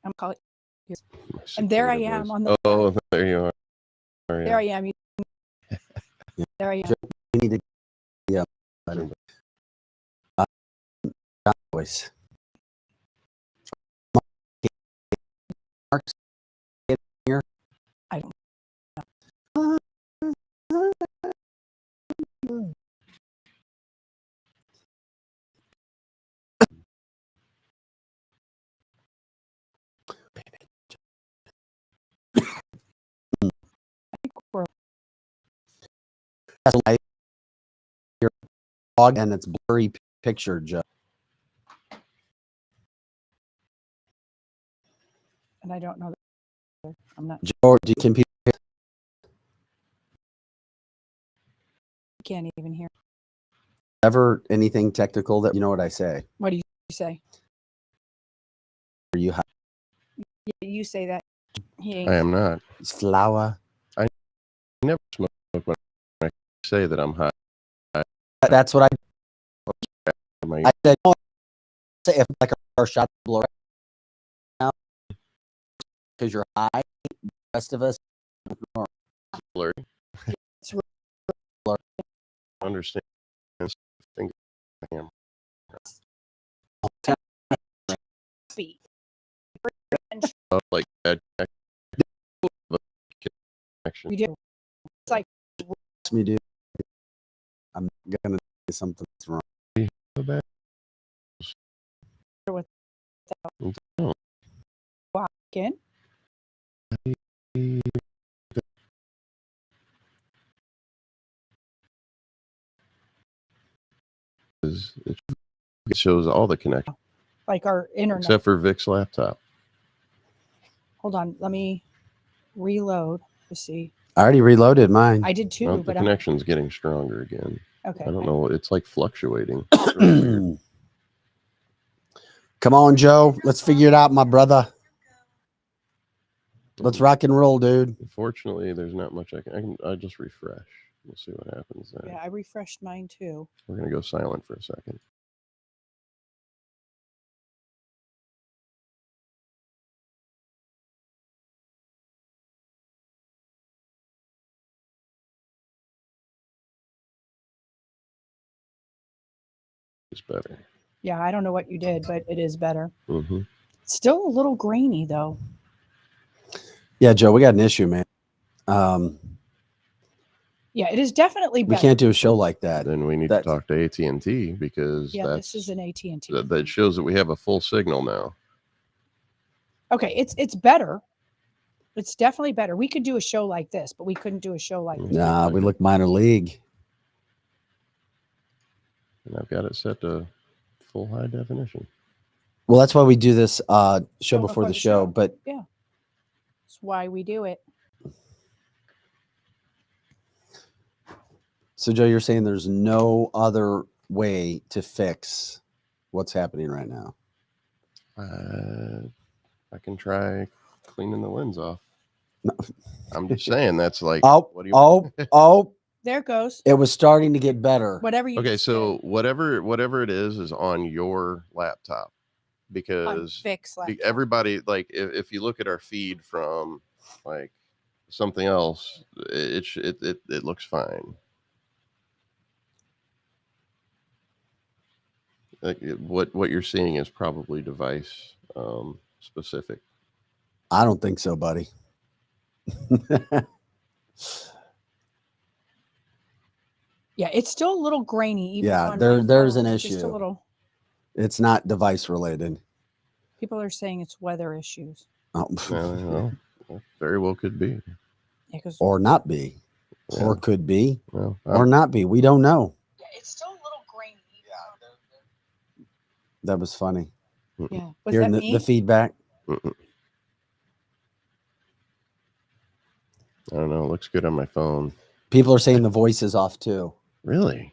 I'm calling. And there I am on the. Oh, there you are. There I am. There I am. We need to. Yeah. Voice. Here. I don't. Your dog and it's blurry picture, Joe. And I don't know. I'm not. Joe, can people Can't even hear. ever anything technical that you know what I say? What do you say? Are you? You say that. I am not. It's flour. I never smoke when I say that I'm high. That's what I said. Say if like a shot blow right now because you're high. The rest of us are blurry. It's blurry. Understand? Speed. Like bad connection. We do. It's like me do. I'm gonna say something's wrong. walk in. It shows all the connections. Like our internet. Except for Vic's laptop. Hold on. Let me reload to see. I already reloaded mine. I did too. Well, the but connection's getting stronger again. Okay. I don't know. It's like fluctuating. Come on, Joe. Let's figure it out, my brother. Let's rock and roll, dude. Unfortunately, there's not much I just refresh. We'll see what happens there. Yeah, I refreshed mine too. We're going to go silent for a second. It's better. Yeah, I don't know what you did, but it is better. Mm-hmm. It's still a little grainy though. Yeah, Joe, we got an issue, man. Yeah, it is definitely better. We can't do a show like that. Then we need to talk to AT&T because this is an AT&T. That shows that we have a full signal now. Okay, it's better. It's definitely better. We could do a show like this, but we couldn't do a show like this. Nah, we look minor league. And I've got it set to full high definition. Well, that's why we do this show before the show. But yeah, that's why we do it. So, Joe, you're saying there's no other way to fix what's happening right now? I can try cleaning the lens off. No. I'm just saying that's like. What do you There it goes. It was starting to get better. Whatever you. Okay, so whatever it is on your laptop, because everybody like if you look at our feed from like something else, it looks fine. Like what you're seeing is probably device specific. I don't think so, buddy. Yeah, it's still a little grainy. Even there's an issue. Just a little. It's not device related. People are saying it's weather issues. Oh. Well, very well could be. Yeah, or not be. Yeah. Or could be. Well, or not be. We don't know. Yeah, it's still a little grainy. Yeah. That was funny. Yeah. Hearing the feedback. Mm-mm. I don't know. It looks good on my phone. People are saying the voice is off too. Really?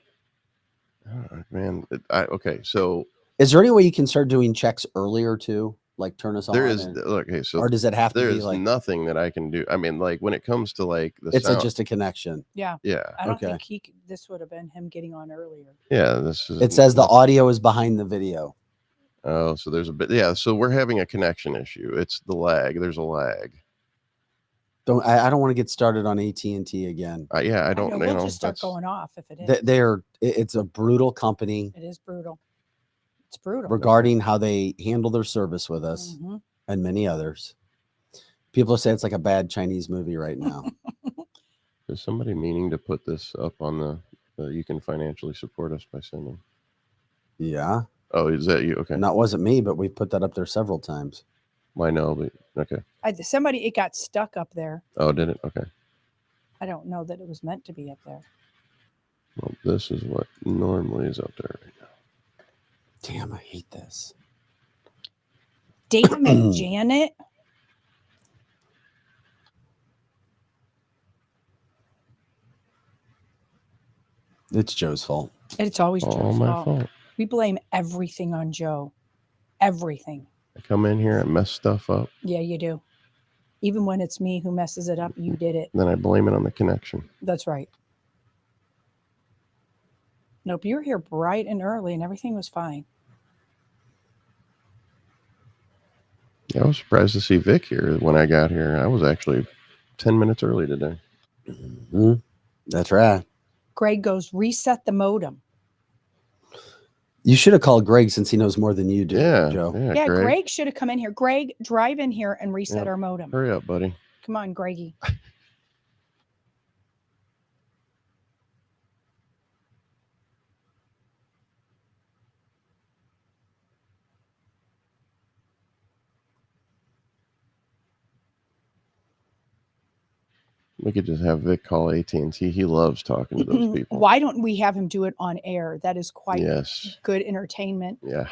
Oh, man. Okay. So is there any way you can start doing checks earlier too? Like turn us on? There is. Okay. So or does it have to be like? There's nothing that I can do. I mean, like when it comes to like the it's just a connection. Yeah. Yeah. I don't think this would have been him getting on earlier. Yeah. This is. It says the audio is behind the video. Oh, so there's a bit. Yeah, so we're having a connection issue. It's the lag. There's a lag. I don't want to get started on AT&T again. Yeah, I I don't. know, we'll just start going off if it is. It's a brutal company. It is brutal. It's brutal. Regarding how they handle their service with us and many others. People say it's like a bad Chinese movie right now. Is somebody meaning to put this up on the you can financially support us by sending? Yeah. Oh, is that you? Okay. And that wasn't me, but we put that up there several times. I know, but okay. It got stuck up there. Oh, did it? Okay. I don't know that it was meant to be up there. Well, this is what normally is up there right now. Damn, I hate this. Damn it, Janet. It's Joe's fault. It's always Joe's my fault. We blame everything on Joe. Everything. I come in here and mess stuff up. Yeah, you do. Even when it's me who messes it up, you did it. Then I blame it on the connection. That's right. Nope, you were here bright and early and everything was fine. Yeah, I was surprised to see Vic here when I got here. I was actually 10 minutes early today. Mm-hmm. That's right. Greg goes, reset the modem. You should have called Greg since he knows more than you do, yeah, Joe. Yeah, Greg should have come in here. Greg, drive in here and reset our modem. Hurry up, buddy. Come on, Greggy. We could just have Vic call AT&T. He loves talking to those people. Why don't we have him do it on air? That is quite good entertainment. Yeah.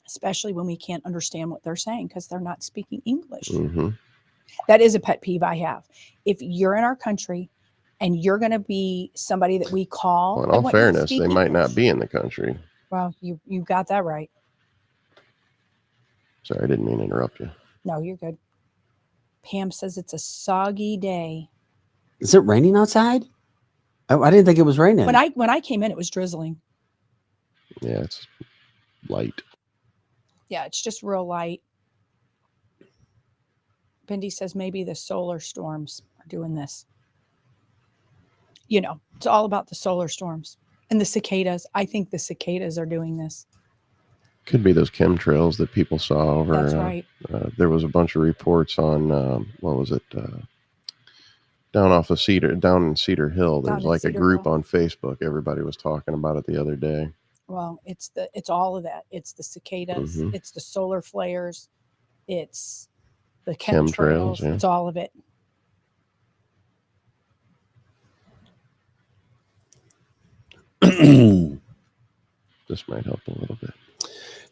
Especially when we can't understand what they're saying because they're not speaking English. Mm-hmm. That is a pet peeve I have. If you're in our country and you're going to be somebody that we call. Well, in all fairness, they might not be in the country. Well, you got that right. Sorry, I didn't mean to interrupt you. No, you're good. Pam says it's a soggy day. Is it raining outside? I didn't think it was raining. When I came in, it was drizzling. Yeah, it's light. Yeah, it's just real light. Bendy says maybe the solar storms are doing this. You know, it's all about the solar storms and the cicadas. I think the cicadas are doing this. Could be those chemtrails that people saw over. That's right. There was a bunch of reports on what was it? Down in Cedar Hill. There's like a group on Facebook. Everybody was talking about it the other day. Well, it's all of that. It's the cicadas. Mm-hmm. It's the solar flares. It's the chemtrails. Yeah. It's all of it. This might help a little bit.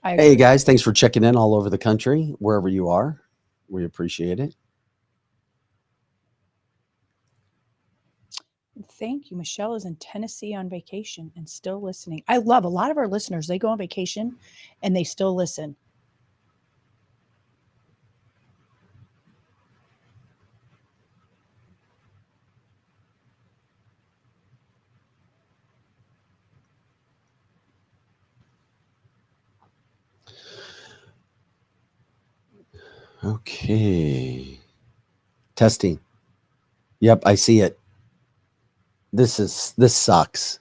Hey guys, thanks for checking in all over the country, wherever you are. We appreciate it. Thank you. Michelle is in Tennessee on vacation and still listening. I love a lot of our listeners. They go on vacation and they still listen. Okay. Testing. Yep, I see it. This sucks.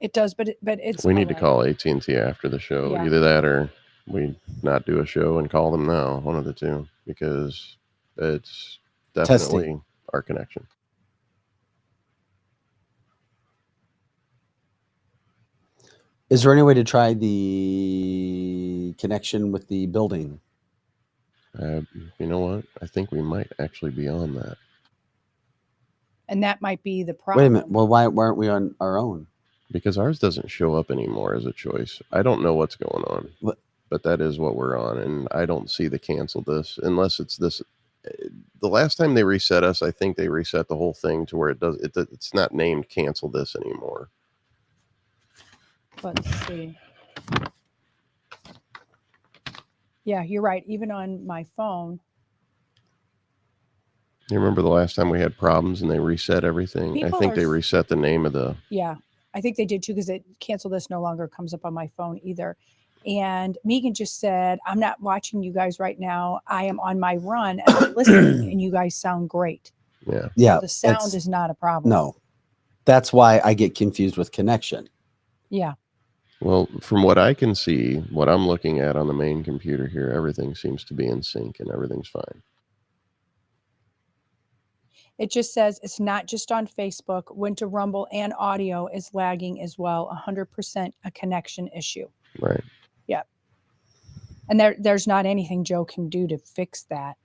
It does, but it's. We need to call AT&T after the show. Yeah. Either that or we not do a show and call them now. One of the two, because it's definitely our connection. Is there any way to try the connection with the building? You know what? I think we might actually be on that. And that might be the problem. Wait a minute. Well, why aren't we on our own? Because ours doesn't show up anymore as a choice. I don't know what's going on, but that is what we're on. And I don't see the cancel this unless it's this. The last time they reset us, I think they reset the whole thing to where it's not named cancel this anymore. Let's see. Yeah, you're right. Even on my phone. You remember the last time we had problems and they reset everything? I think they reset the name of the. Yeah. I think they did too, because it cancel this no longer comes up on my phone either. And Megan just said, I'm not watching you guys right now. I am on my run and I'm listening, and you guys sound great. Yeah. Yeah. So the sound is not a problem. No. That's why I get confused with connection. Yeah. Well, from what I can see, what I'm looking at on the main computer here, everything seems to be in sync and everything's fine. It just says it's not just on Facebook. Went to Rumble and audio is lagging as well. 100% a connection issue. Right. Yeah. And there's not anything Joe can do to fix that.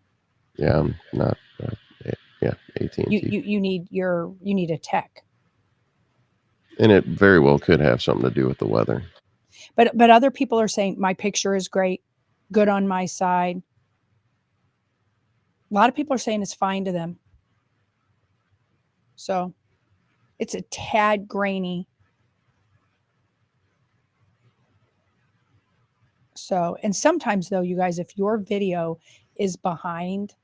Yeah, I'm not. Yeah, AT&T. You need a tech. And it very well could have something to do with the weather. But other people are saying my picture is great, good on my side. A lot of people are saying it's fine to them. So it's a tad grainy. So, and sometimes though, you guys, if your video is behind,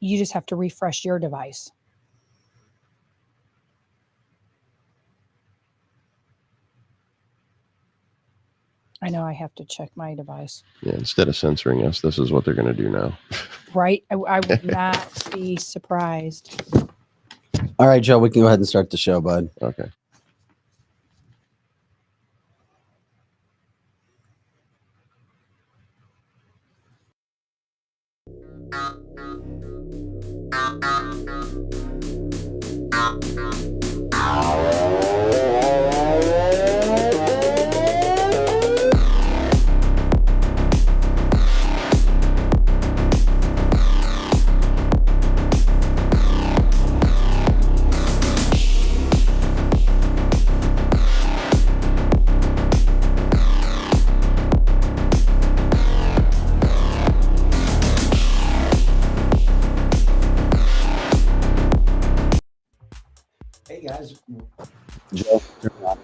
you just have to refresh your device. I know I have to check my device. Yeah, instead of censoring us, this is what they're going to do now. Right? I would not be surprised. All right, Joe, we can go ahead and start the show, bud. Okay. Hey, guys. Joe, turn it on.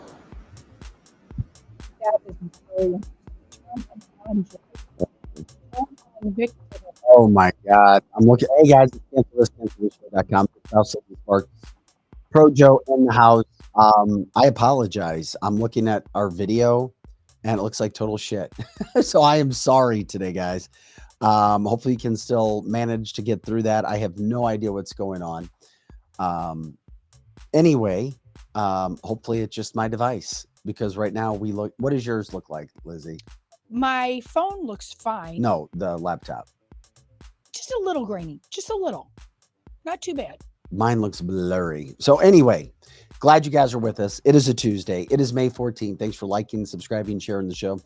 Oh my God. I'm looking. Hey guys, it's cancelthisshow.com. Pro Joe in the house. I apologize. I'm looking at our video and it looks like total shit. So I am sorry today, guys. Hopefully you can still manage to get through that. I have no idea what's going on. Anyway, hopefully it's just my device, because right now we look. What does yours look like, Lizzie? My phone looks fine. No, the laptop. Just a little grainy. Just a little. Not too bad. Mine looks blurry. So anyway, glad you guys are with us. It is a Tuesday. It is May 14th. Thanks for liking, subscribing, sharing the show.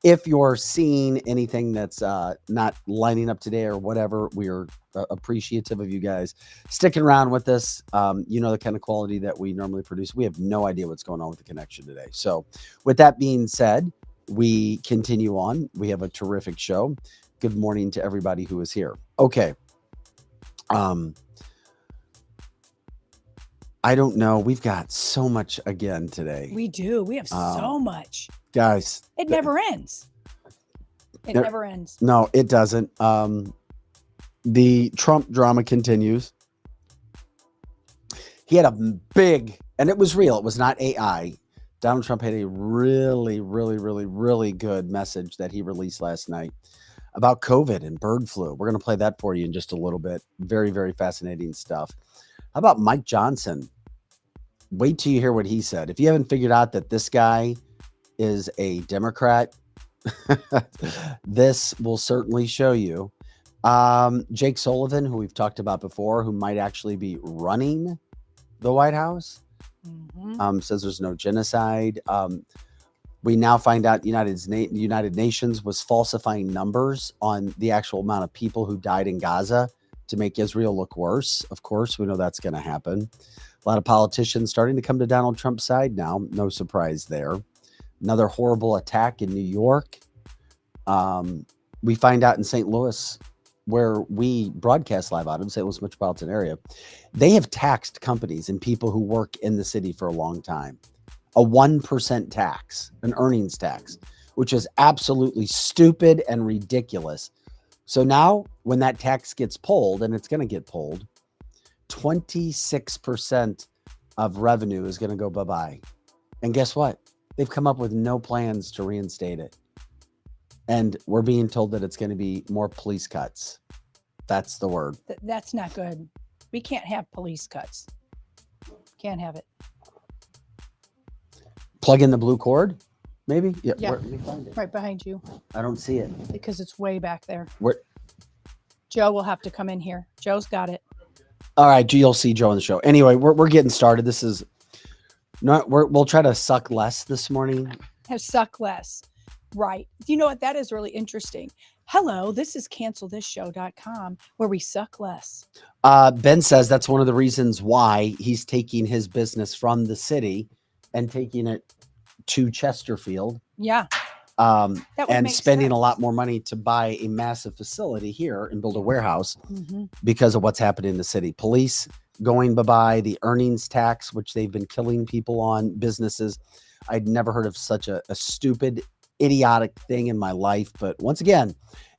If you're seeing anything that's not lining up today or whatever, we are appreciative of you guys sticking around with us. You know the kind of quality that we normally produce. We have no idea what's going on with the connection today. So with that being said, we continue on. We have a terrific show. Good morning to everybody who is here. Okay. I don't know. We've got so much again today. We do. We have so much. Guys. It never ends. It never ends. No, it doesn't. The Trump drama continues. He had a big, and it was real. It was not AI. Donald Trump had a really, really, really, really good message that he released last night about COVID and bird flu. We're going to play that for you in just a little bit. Very, very fascinating stuff. How about Mike Johnson? Wait till you hear what he said. If you haven't figured out that this guy is a Democrat, this will certainly show you. Jake Sullivan, who we've talked about before, who might actually be running the White House, says there's no genocide. We now find out the United Nations was falsifying numbers on the actual amount of people who died in Gaza to make Israel look worse. Of course, we know that's going to happen. A lot of politicians starting to come to Donald Trump's side now. No surprise there. Another horrible attack in New York. We find out in St. Louis, where we broadcast live out of, St. Louis metropolitan area, they have taxed companies and people who work in the city for a long time. A 1% tax, an earnings tax, which is absolutely stupid and ridiculous. So now when that tax gets pulled, and it's going to get pulled, 26% of revenue is going to go bye-bye. And guess what? They've come up with no plans to reinstate it. And we're being told that it's going to be more police cuts. That's the word. That's not good. We can't have police cuts. Can't have it. Plug in the blue cord, maybe? Yeah. Let me find it. Right behind you. I don't see it. Because it's way back there. Where? Joe will have to come in here. Joe's got it. All right, you'll see Joe on the show. Anyway, we're getting started. This is not. We'll try to suck less this morning. Have suck less. Right. You know what? That is really interesting. Hello, this is cancelthisshow.com where we suck less. Ben says that's one of the reasons why he's taking his business from the city and taking it to Chesterfield. Yeah. And spending a lot more money to buy a massive facility here and build a warehouse because of what's happening in the city. Police going bye-bye, the earnings tax, which they've been killing people on, businesses. I'd never heard of such a stupid, idiotic thing in my life. But once again,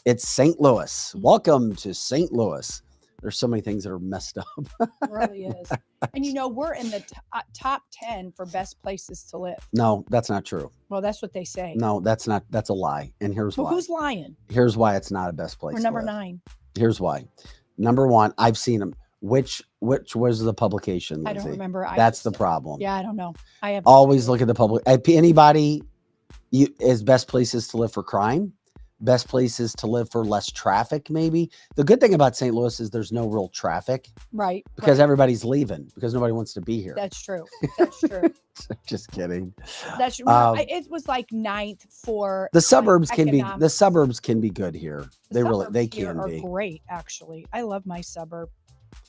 it's St. Louis. Welcome to St. Louis. There's so many things that are messed up. It really is. And you know, we're in the top 10 for best places to live. No, that's not true. Well, that's what they say. No, that's not. That's a lie. And here's why. Who's lying? Here's why it's not a best place. We're number 9. Here's why. Number 1, I've seen them. Which was the publication, Lindsay? I don't remember. That's the problem. Yeah, I don't know. I have always look at the public. Anybody is best places to live for crime. Best places to live for less traffic, maybe. The good thing about St. Louis is there's no real traffic. Right. Because everybody's leaving because nobody wants to be here. That's true. That's true. Just kidding. That's it was like 9th for the suburbs economics. the suburbs can be good here. They can are be great, actually. I love my suburb.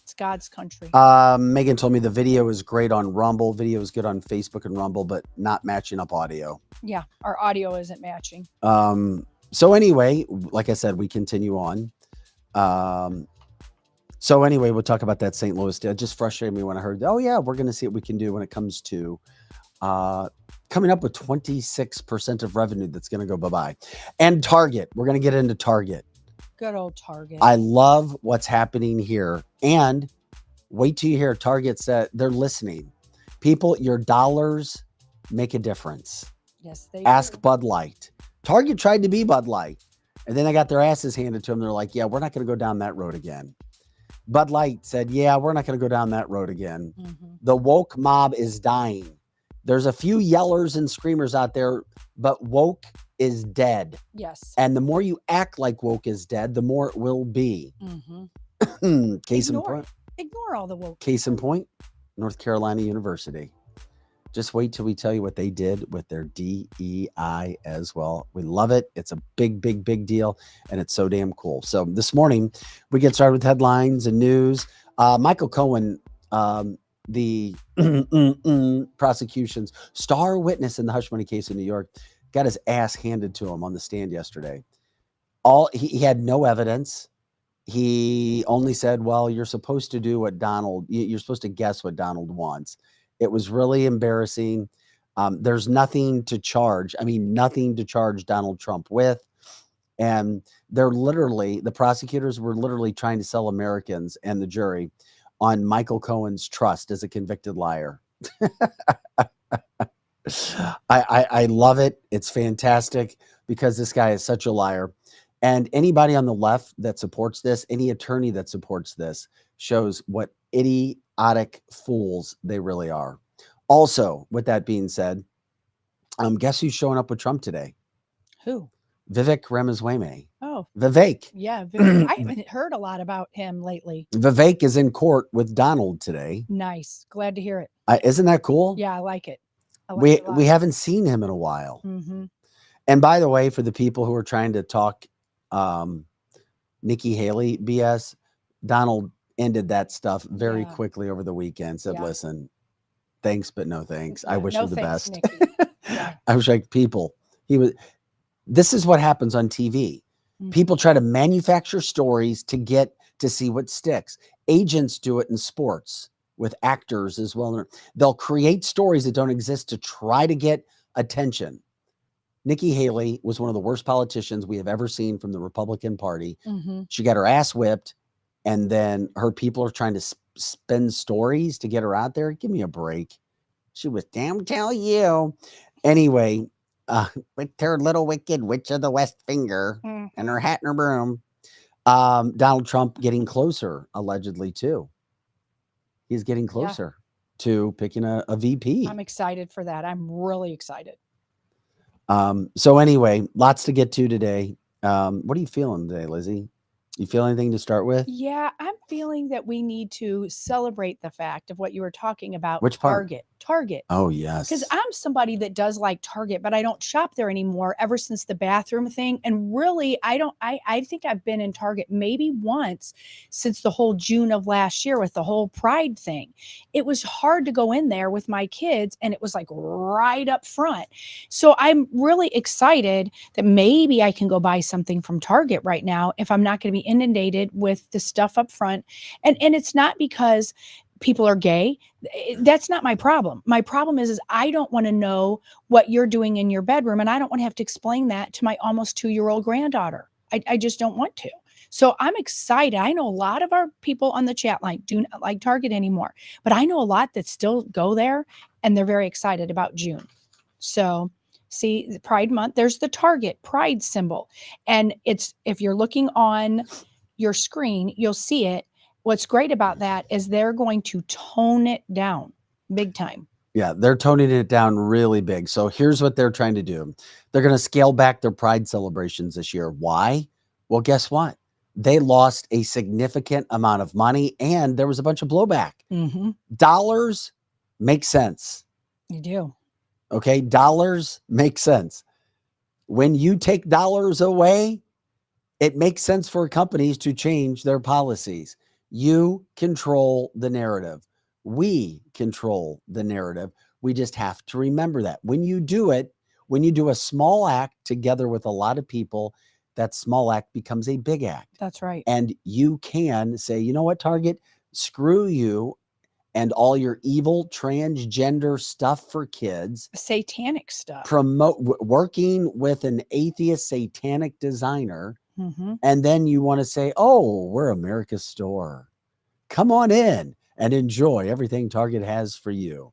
It's God's country. Megan told me the video is great on Rumble. Video is good on Facebook and Rumble, but not matching up audio. Yeah, our audio isn't matching. So anyway, like I said, we continue on. So anyway, we'll talk about that St. Louis deal. It just frustrated me when I heard, oh yeah, we're going to see what we can do when it comes to coming up with 26% of revenue that's going to go bye-bye. And Target, we're going to get into Target. Good old Target. I love what's happening here. And wait till you hear Target said they're listening. People, your dollars make a difference. Yes, they Ask do. Bud Light. Target tried to be Bud Light, and then they got their asses handed to them. They're like, yeah, we're not going to go down that road again. Bud Light said, yeah, we're not going to go down that road again. The woke mob is dying. There's a few yellers and screamers out there, but woke is dead. Yes. And the more you act like woke is dead, the more it will be. Case in point. Ignore all the woke. Case in point, North Carolina University. Just wait till we tell you what they did with their DEI as well. We love it. It's a big, big, big deal, and it's so damn cool. So this morning, we get started with headlines and news. Michael Cohen, the prosecution's star witness in the hush money case in New York, got his ass handed to him on the stand yesterday. He had no evidence. He only said, well, you're supposed to do what you're supposed to guess what Donald wants. It was really embarrassing. There's nothing to charge. Nothing to charge Donald Trump with. And the prosecutors were literally trying to sell Americans and the jury on Michael Cohen's trust as a convicted liar. I love it. It's fantastic because this guy is such a liar. And anybody on the left that supports this, any attorney that supports this, shows what idiotic fools they really are. Also, with that being said, guess who's showing up with Trump today? Who? Vivek Ramaswamy. Oh, Vivek. Yeah, Vivek. I haven't heard a lot about him lately. Vivek is in court with Donald today. Nice. Glad to hear it. Isn't that cool? Yeah, I like it. We haven't seen him in a while. And by the way, for the people who are trying to talk Nikki Haley BS, Donald ended that stuff very quickly over the weekend. Said, listen, thanks, but no thanks. I wish you the best. I wish people. This is what happens on TV. People try to manufacture stories to see what sticks. Agents do it in sports with actors as well. They'll create stories that don't exist to try to get attention. Nikki Haley was one of the worst politicians we have ever seen from the Republican Party. She got her ass whipped, and then her people are trying to spin stories to get her out there. Give me a break. She was damn tell you. Anyway, with her little wicked witch of the West finger and her hat and her broom. Donald Trump getting closer, allegedly, too. He's getting closer to picking a VP. I'm excited for that. I'm really excited. So anyway, lots to get to today. What are you feeling today, Lizzie? You feel anything to start with? Yeah, I'm feeling that we need to celebrate the fact of what you were talking about. Which part? Target. Oh, yes. Because I'm somebody that does like Target, but I don't shop there anymore ever since the bathroom thing. And really, I think I've been in Target maybe once since the whole June of last year with the whole Pride thing. It was hard to go in there with my kids, and it was like right up front. So I'm really excited that maybe I can go buy something from Target right now if I'm not going to be inundated with the stuff up front. And it's not because people are gay. That's not my problem. My problem is I don't want to know what you're doing in your bedroom, and I don't want to have to explain that to my almost 2-year-old granddaughter. I just don't want to. So I'm excited. I know a lot of our people on the chat line do not like Target anymore, but I know a lot that still go there, and they're very excited about June. So see, the Pride Month, there's the Target Pride symbol. And it's, if you're looking on your screen, you'll see it. What's great about that is they're going to tone it down big time. Yeah, they're toning it down really big. So here's what they're trying to do. They're going to scale back their Pride celebrations this year. Why? Well, guess what? They lost a significant amount of money, and there was a bunch of blowback. Dollars make sense. You do. Okay, dollars make sense. When you take dollars away, it makes sense for companies to change their policies. You control the narrative. We control the narrative. We just have to remember that. When you do it, when you do a small act together with a lot of people, that small act becomes a big act. That's right. And you can say, you know what, Target, screw you and all your evil transgender stuff for kids. Satanic stuff. Working with an atheist satanic designer. And then you want to say, oh, we're America's store. Come on in and enjoy everything Target has for you.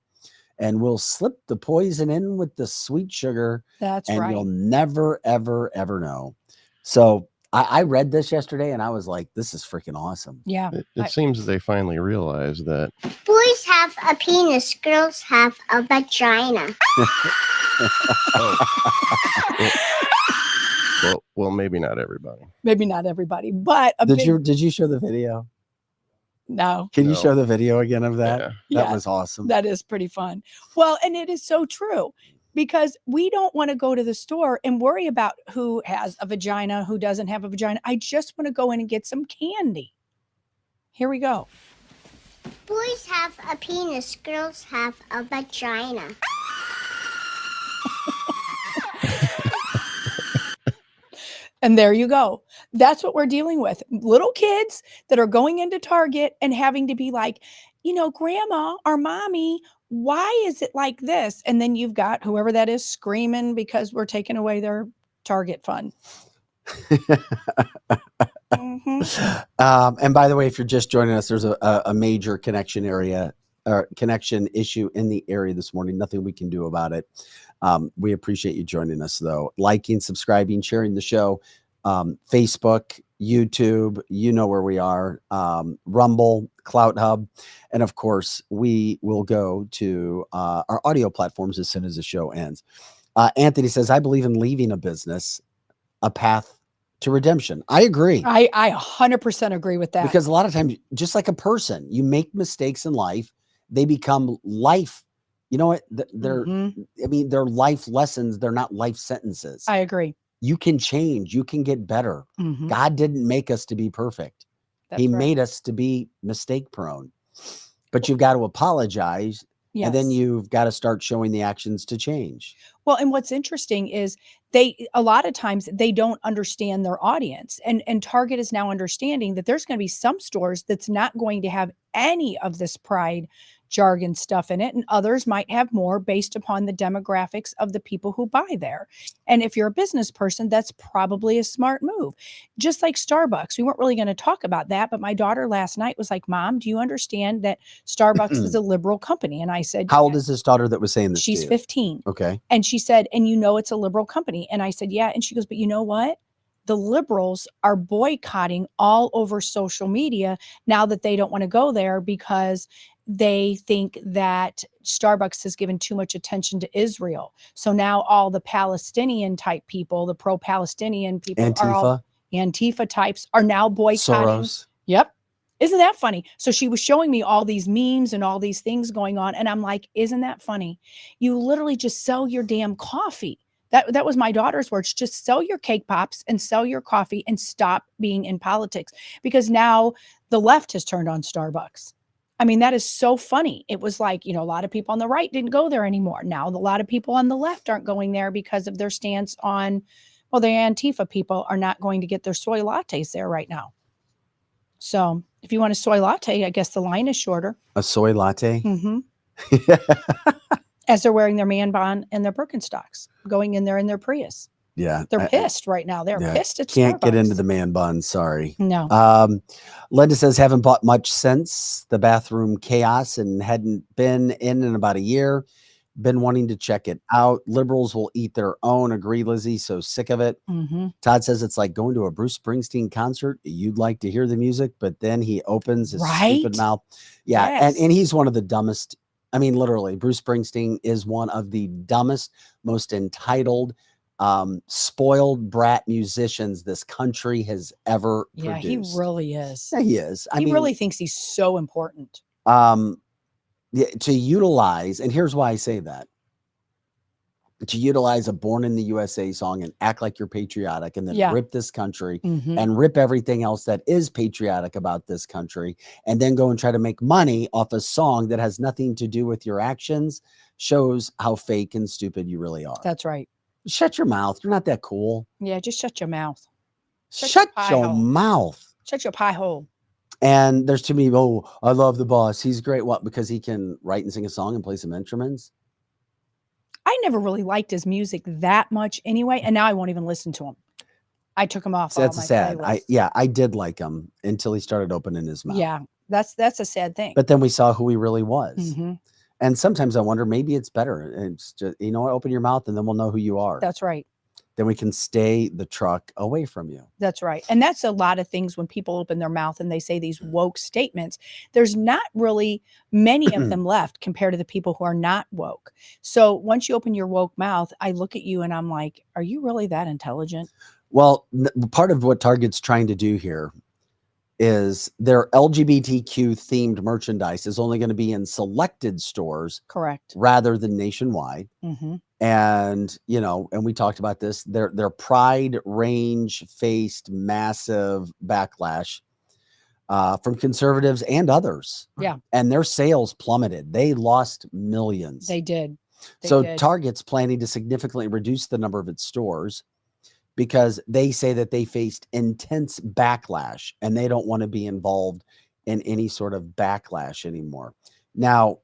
And we'll slip the poison in with the sweet sugar. That's and right. You'll never, ever, ever know. So I read this yesterday and I was like, this is freaking awesome. Yeah. It seems they finally realized that boys have a penis, girls have a vagina. Well, maybe not everybody. Maybe not everybody, but did you show the video? No. Can you show the video again of that? Yeah. That was awesome. That is pretty fun. Well, and it is so true, because we don't want to go to the store and worry about who has a vagina, who doesn't have a vagina. I just want to go in and get some candy. Here we go. Boys have a penis, girls have a vagina. And there you go. That's what we're dealing with. Little kids that are going into Target and having to be like, Grandma or Mommy, why is it like this? And then you've got whoever that is screaming because we're taking away their Target fund. And by the way, if you're just joining us, there's a major connection issue in the area this morning. Nothing we can do about it. We appreciate you joining us, though. Liking, subscribing, sharing the show. Facebook, YouTube, you know where we are. Rumble, Clout Hub. And of course, we will go to our audio platforms as soon as the show ends. Anthony says, I believe in leaving a business, a path to redemption. I agree. I 100% agree with that. Because a lot of times, just like a person, you make mistakes in life, they become life. You know what? They're life lessons. They're not life sentences. I agree. You can change. You can get better. God didn't make us to be perfect. He made us to be mistake prone. But you've got to apologize. Yes. And then you've got to start showing the actions to change. Well, and what's interesting is a lot of times they don't understand their audience. And Target is now understanding that there's going to be some stores that's not going to have any of this pride jargon stuff in it, and others might have more based upon the demographics of the people who buy there. And if you're a business person, that's probably a smart move. Just like Starbucks. We weren't really going to talk about that, but my daughter last night was like, Mom, do you understand that Starbucks is a liberal company? And I said, how old is this daughter that was saying this? She's 15. Okay. And she said, and you know, it's a liberal company. And I said, yeah. And she goes, but you know what? The liberals are boycotting all over social media now that they don't want to go there because they think that Starbucks has given too much attention to Israel. So now all the Palestinian type people, the pro-Palestinian people, Antifa types are now boycotting. Soros. Yep. Isn't that funny? So she was showing me all these memes and all these things going on. And I'm like, isn't that funny? You literally just sell your damn coffee. That was my daughter's words. Just sell your cake pops and sell your coffee and stop being in politics, because now the left has turned on Starbucks. I mean, that is so funny. It was like, a lot of people on the right didn't go there anymore. Now a lot of people on the left aren't going there because of their stance on, well, the Antifa people are not going to get their soy lattes there right now. So if you want a soy latte, I guess the line is shorter. A soy latte? Mm-hmm. As they're wearing their man bond and their Birkenstocks, going in there in their Prius. Yeah. They're pissed right now. They're pissed at Can't Starbucks. Get into the man bun. Sorry. No. Linda says, haven't bought much since the bathroom chaos and hadn't been in about a year. Been wanting to check it out. Liberals will eat their own. Agree, Lizzie. So sick of it. Mm-hmm. Todd says it's like going to a Bruce Springsteen concert. You'd like to hear the music, but then he opens his stupid mouth. Yeah. Yes. And he's one of the dumbest. I mean, literally, Bruce Springsteen is one of the dumbest, most entitled, spoiled brat musicians this country has ever produced. He really is. Yeah, he is. He really thinks he's so important. To utilize, and here's why I say that, to utilize a Born in the USA song and act like you're patriotic and then rip this country and rip everything else that is patriotic about this country, and then go and try to make money off a song that has nothing to do with your actions shows how fake and stupid you really are. That's right. Shut your mouth. You're not that cool. Yeah, just shut your mouth. Shut your mouth. Shut your pie hole. And there's too many, I love the boss. He's great. What? Because he can write and sing a song and play some instruments? I never really liked his music that much anyway, and now I won't even listen to him. I took him off. So that's sad. I did like him until he started opening his mouth. Yeah, that's a sad thing. But then we saw who he really was. Mm-hmm. And sometimes I wonder, maybe it's better. It's just, open your mouth and then we'll know who you are. That's right. Then we can stay the truck away from you. That's right. And that's a lot of things when people open their mouth and they say these woke statements. There's not really many of them left compared to the people who are not woke. So once you open your woke mouth, I look at you and I'm like, are you really that intelligent? Well, part of what Target's trying to do here is their LGBTQ themed merchandise is only going to be in selected stores. Correct. Rather than nationwide. Mm-hmm. And, and we talked about this, their Pride range faced massive backlash from conservatives and others. Yeah. And their sales plummeted. They lost millions. They did. Target's planning to significantly reduce the number of its stores because they say that they faced intense backlash and they don't want to be involved in any sort of backlash anymore. Now,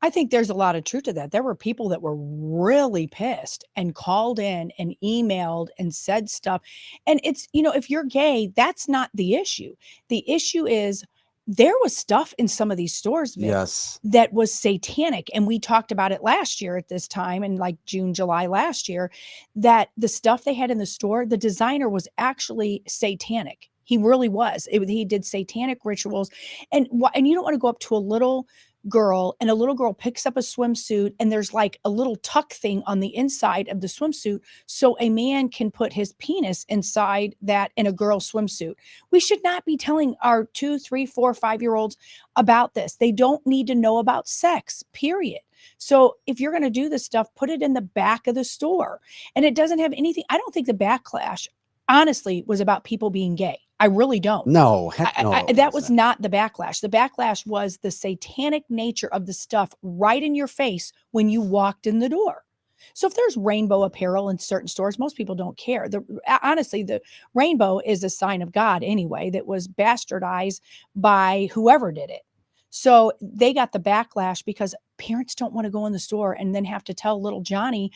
I think there's a lot of truth to that. There were people that were really pissed and called in and emailed and said stuff. And it's, if you're gay, that's not the issue. The issue is there was stuff in some of these stores, Vic, that was satanic. And we talked about it last year at this time in like June, July last year, that the stuff they had in the store, the designer was actually satanic. He really was. He did satanic rituals. And you don't want to go up to a little girl and a little girl picks up a swimsuit and there's like a little tuck thing on the inside of the swimsuit so a man can put his penis inside that in a girl's swimsuit. We should not be telling our 2, 3, 4, 5-year-olds about this. They don't need to know about sex, period. So if you're going to do this stuff, put it in the back of the store. And it doesn't have anything. I don't think the backlash honestly was about people being gay. I really don't. No, heck no. That was not the backlash. The backlash was the satanic nature of the stuff right in your face when you walked in the door. So if there's rainbow apparel in certain stores, most people don't care. Honestly, the rainbow is a sign of God anyway that was bastardized by whoever did it. So they got the backlash because parents don't want to go in the store and then have to tell little Johnny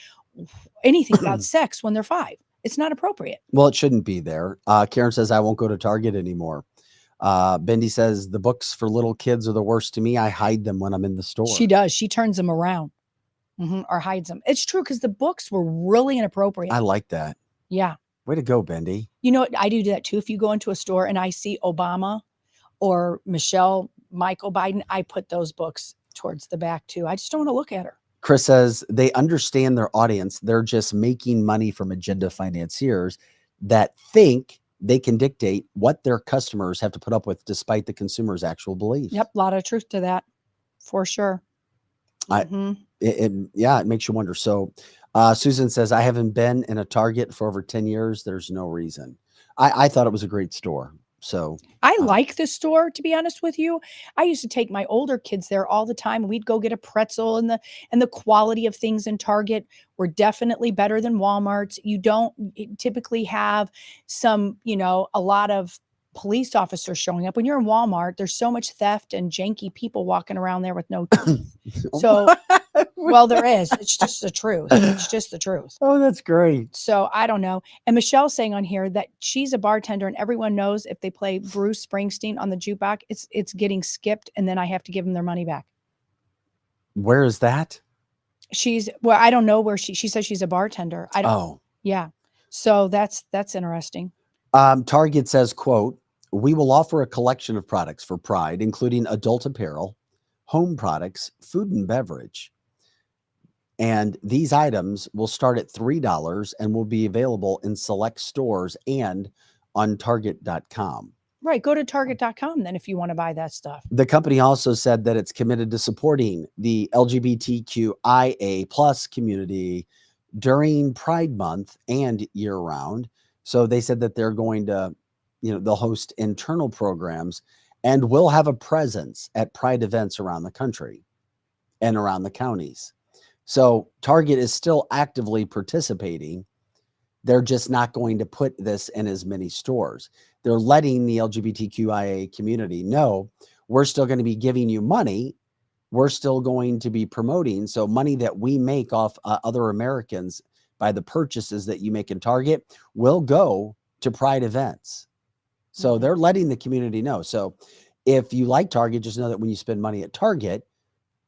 anything about sex when they're 5. It's not appropriate. Well, it shouldn't be there. Karen says, I won't go to Target anymore. Bendy says, the books for little kids are the worst to me. I hide them when I'm in the store. She does. She turns them around or hides them. It's true because the books were really inappropriate. I like that. Yeah. Way to go, Bendy. You know what? I do that too. If you go into a store and I see Obama or Michael Biden, I put those books towards the back too. I just don't want to look at her. Chris says they understand their audience. They're just making money from agenda financiers that think they can dictate what their customers have to put up with despite the consumer's actual beliefs. Yep. A lot of truth to that for sure. It makes you wonder. So Susan says, I haven't been in a Target for over 10 years. There's no reason. I thought it was a great store. So I like the store, to be honest with you. I used to take my older kids there all the time. We'd go get a pretzel, and the quality of things in Target were definitely better than Walmart's. You don't typically have a lot of police officers showing up. When you're in Walmart, there's so much theft and janky people walking around there with no teeth. So, well, there is. It's just the truth. It's just the truth. Oh, that's great. So I don't know. And Michelle's saying on here that she's a bartender and everyone knows if they play Bruce Springsteen on the jukebox, it's getting skipped and then I have to give them their money back. Where is that? I don't know where she says she's a bartender. I don't. Yeah. So that's interesting. Target says, quote, we will offer a collection of products for Pride, including adult apparel, home products, food and beverage. And these items will start at $3 and will be available in select stores and on Target.com. Right. Go to Target.com then if you want to buy that stuff. The company also said that it's committed to supporting the LGBTQIA plus community during Pride Month and year round. So they said that they're going to, they'll host internal programs and will have a presence at Pride events around the country and around the counties. So Target is still actively participating. They're just not going to put this in as many stores. They're letting the LGBTQIA community know we're still going to be giving you money. We're still going to be promoting. So money that we make off other Americans by the purchases that you make in Target will go to Pride events. So they're letting the community know. So if you like Target, just know that when you spend money at Target,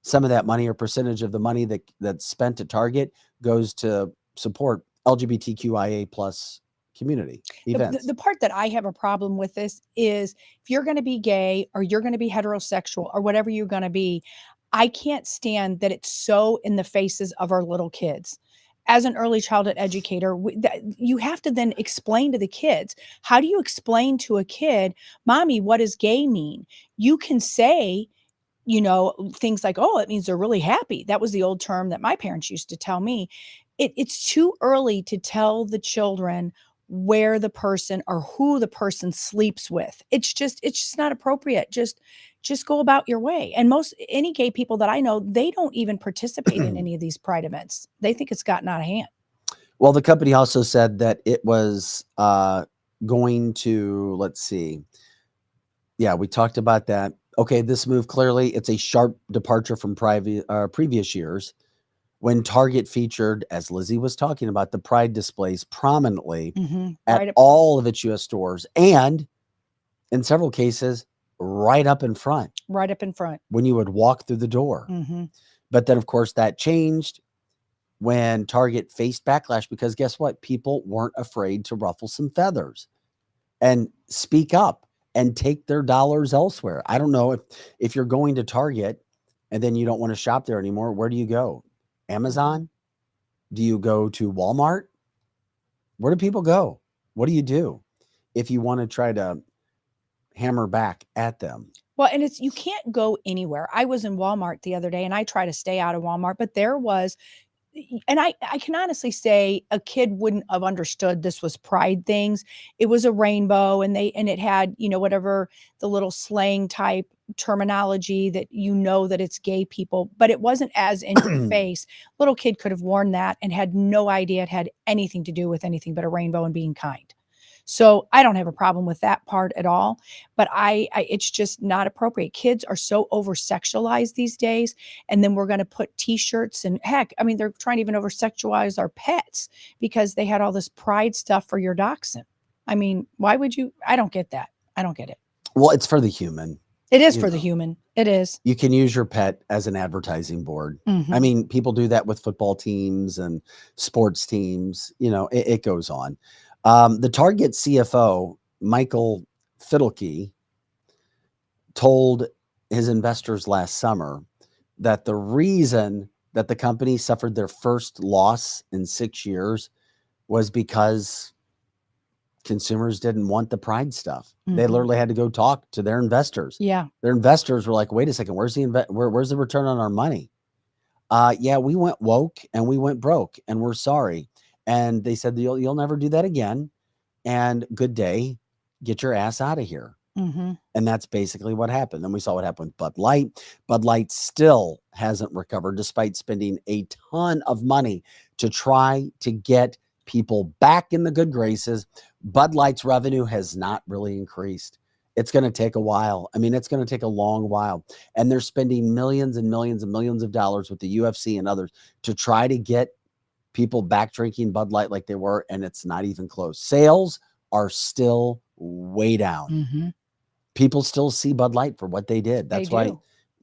some of that money or percentage of the money that's spent at Target goes to support LGBTQIA plus community events. The part that I have a problem with this is if you're going to be gay or you're going to be heterosexual or whatever you're going to be, I can't stand that it's so in the faces of our little kids. As an early childhood educator, you have to then explain to the kids. How do you explain to a kid, Mommy, what does gay mean? You can say, things like, oh, it means they're really happy. That was the old term that my parents used to tell me. It's too early to tell the children where the person or who the person sleeps with. It's just not appropriate. Just go about your way. And any gay people that I know, they don't even participate in any of these Pride events. They think it's gotten out of hand. Well, the company also said that it was going to, let's see. Yeah, we talked about that. Okay, this move, clearly, it's a sharp departure from previous years when Target featured, as Lizzie was talking about, the Pride displays prominently at all of its U.S. stores and, in several cases, right up in front. Right up in front. When you would walk through the door. But then, of course, that changed when Target faced backlash because guess what? People weren't afraid to ruffle some feathers and speak up and take their dollars elsewhere. I don't know if you're going to Target and then you don't want to shop there anymore. Where do you go? Amazon? Do you go to Walmart? Where do people go? What do you do if you want to try to hammer back at them? Well, and you can't go anywhere. I was in Walmart the other day and I try to stay out of Walmart, but there was, and I can honestly say a kid wouldn't have understood this was Pride things. It was a rainbow and it had, whatever the little slang type terminology that that it's gay people, but it wasn't as in your face. Little kid could have worn that and had no idea it had anything to do with anything but a rainbow and being kind. So I don't have a problem with that part at all, but it's just not appropriate. Kids are so over sexualized these days. And then we're going to put t-shirts and heck, I mean, they're trying to even over sexualize our pets because they had all this pride stuff for your dachshund. I mean, why would you? I don't get that. I don't get it. Well, it's for the human. It is for the human. It is. You can use your pet as an advertising board. Mhm. I mean, people do that with football teams and sports teams. You know, it goes on. The Target CFO, Michael Fidelke, told his investors last summer that the reason that the company suffered their first loss in 6 years was because consumers didn't want the pride stuff. They Mhm. literally had to go talk to their investors. Yeah. Their investors were like, wait a second, where's the return on our money? Yeah, we went woke and we went broke and we're sorry. And they said, you'll never do that again. And good day, get your ass out of here. Mm-hmm. And that's basically what happened. Then we saw what happened with Bud Light. Bud Light still hasn't recovered despite spending a ton of money to try to get people back in the good graces. Bud Light's revenue has not really increased. It's going to take a while. I mean, it's going to take a long while. And they're spending millions and millions and millions of dollars with the UFC and others to try to get people back drinking Bud Light like they were. And it's not even close. Sales are still way down. Mm-hmm. People still see Bud Light for what they did. That's why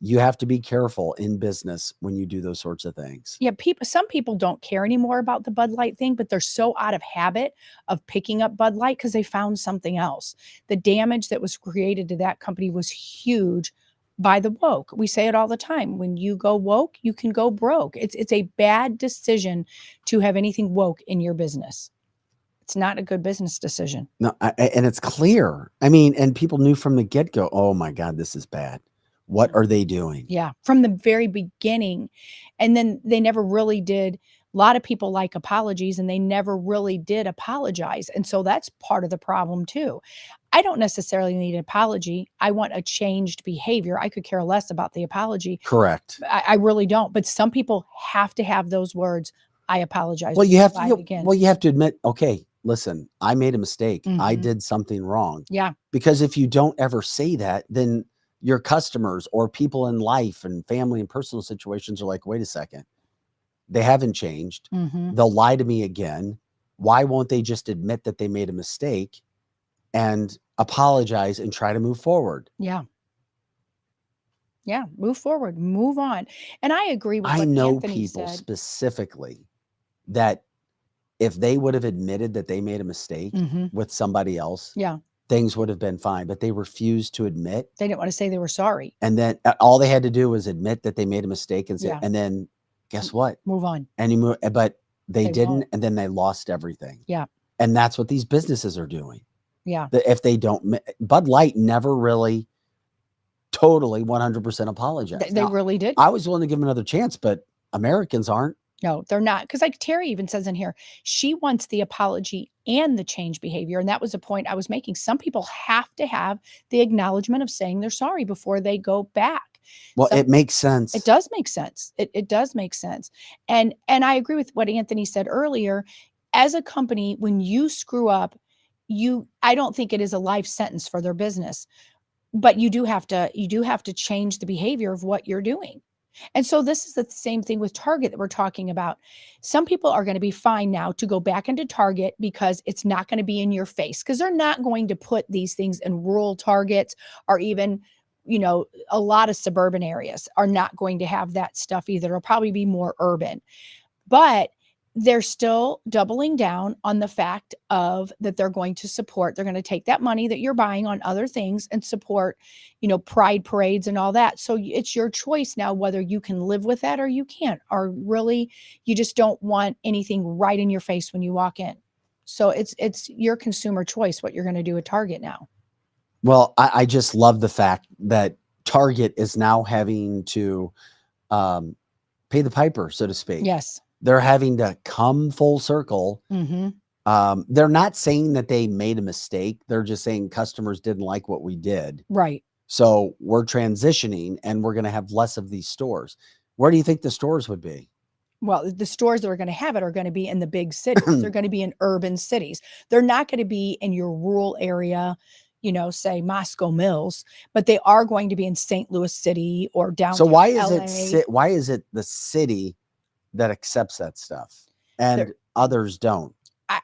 you have to be careful in business when you do those sorts of things. Yeah, some people don't care anymore about the Bud Light thing, but they're so out of habit of picking up Bud Light because they found something else. The damage that was created to that company was huge by the woke. We say it all the time. When you go woke, you can go broke. It's a bad decision to have anything woke in your business. It's not a good business decision. No, and it's clear. I mean, and people knew from the get-go, oh my God, this is bad. What are they doing? Yeah, from the very beginning. And then they never really did. A lot of people like apologies and they never really did apologize. And so that's part of the problem too. I don't necessarily need an apology. I want a changed behavior. I could care less about the apology. Correct. I really don't. But some people have to have those words. I apologize. Well, you have to admit, okay, listen, I made a mistake. Mm-hmm. I did something wrong. Yeah. Because if you don't ever say that, then your customers or people in life and family and personal situations are like, wait a second, they haven't changed. Mm-hmm. They'll lie to me again. Why won't they just admit that they made a mistake and apologize and try to move forward? Yeah. Yeah. Move forward, move on. And I agree with what I know Anthony people said. specifically that if they would have admitted that they made a mistake Mm-hmm. with somebody else, yeah, things would have been fine, but they refused to admit. They didn't want to say they were sorry. And then all they had to do was admit that they made a mistake and say, Yeah. and then guess what? Move on. And but they didn't, won't. and then they lost everything. Yeah. And that's what these businesses are doing. Yeah. If they don't, Bud Light never really totally 100% apologized. They really did. I was willing to give them another chance, but Americans aren't. No, they're not. Because like Terry even says in here, she wants the apology and the change behavior. And that was a point I was making. Some people have to have the acknowledgement of saying they're sorry before they go back. Well, it makes sense. It does make sense. It does make sense. And I agree with what Anthony said earlier. As a company, when you screw up, I don't think it is a life sentence for their business. But you do have to change the behavior of what you're doing. And so this is the same thing with Target that we're talking about. Some people are going to be fine now to go back into Target because it's not going to be in your face, because they're not going to put these things in rural Targets, or even, a lot of suburban areas are not going to have that stuff either. It'll probably be more urban. But they're still doubling down on the fact of that they're going to take that money that you're buying on other things and support, pride parades and all that. So it's your choice now whether you can live with that or you can't, or really you just don't want anything right in your face when you walk in. So it's your consumer choice what you're going to do at Target now. Well, I just love the fact that Target is now having to pay the piper, so to speak. Yes. They're having to come full circle. Mm-hmm. They're not saying that they made a mistake. They're just saying customers didn't like what we did. Right. So we're transitioning and we're going to have less of these stores. Where do you think the stores would be? Well, the stores that are going to have it are going to be in the big cities. They're going to be in urban cities. They're not going to be in your rural area, say Moscow Mills, but they are going to be in St. Louis City or downtown So why is LA. why is it the city that accepts that stuff and others don't?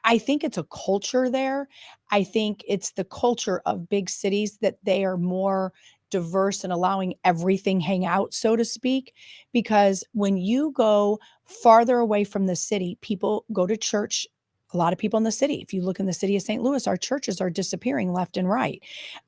I think it's a culture there. I think it's the culture of big cities that they are more diverse and allowing everything hang out, so to speak. Because when you go farther away from the city, people go to church. A lot of people in the city, if you look in the city of St. Louis, our churches are disappearing left and right.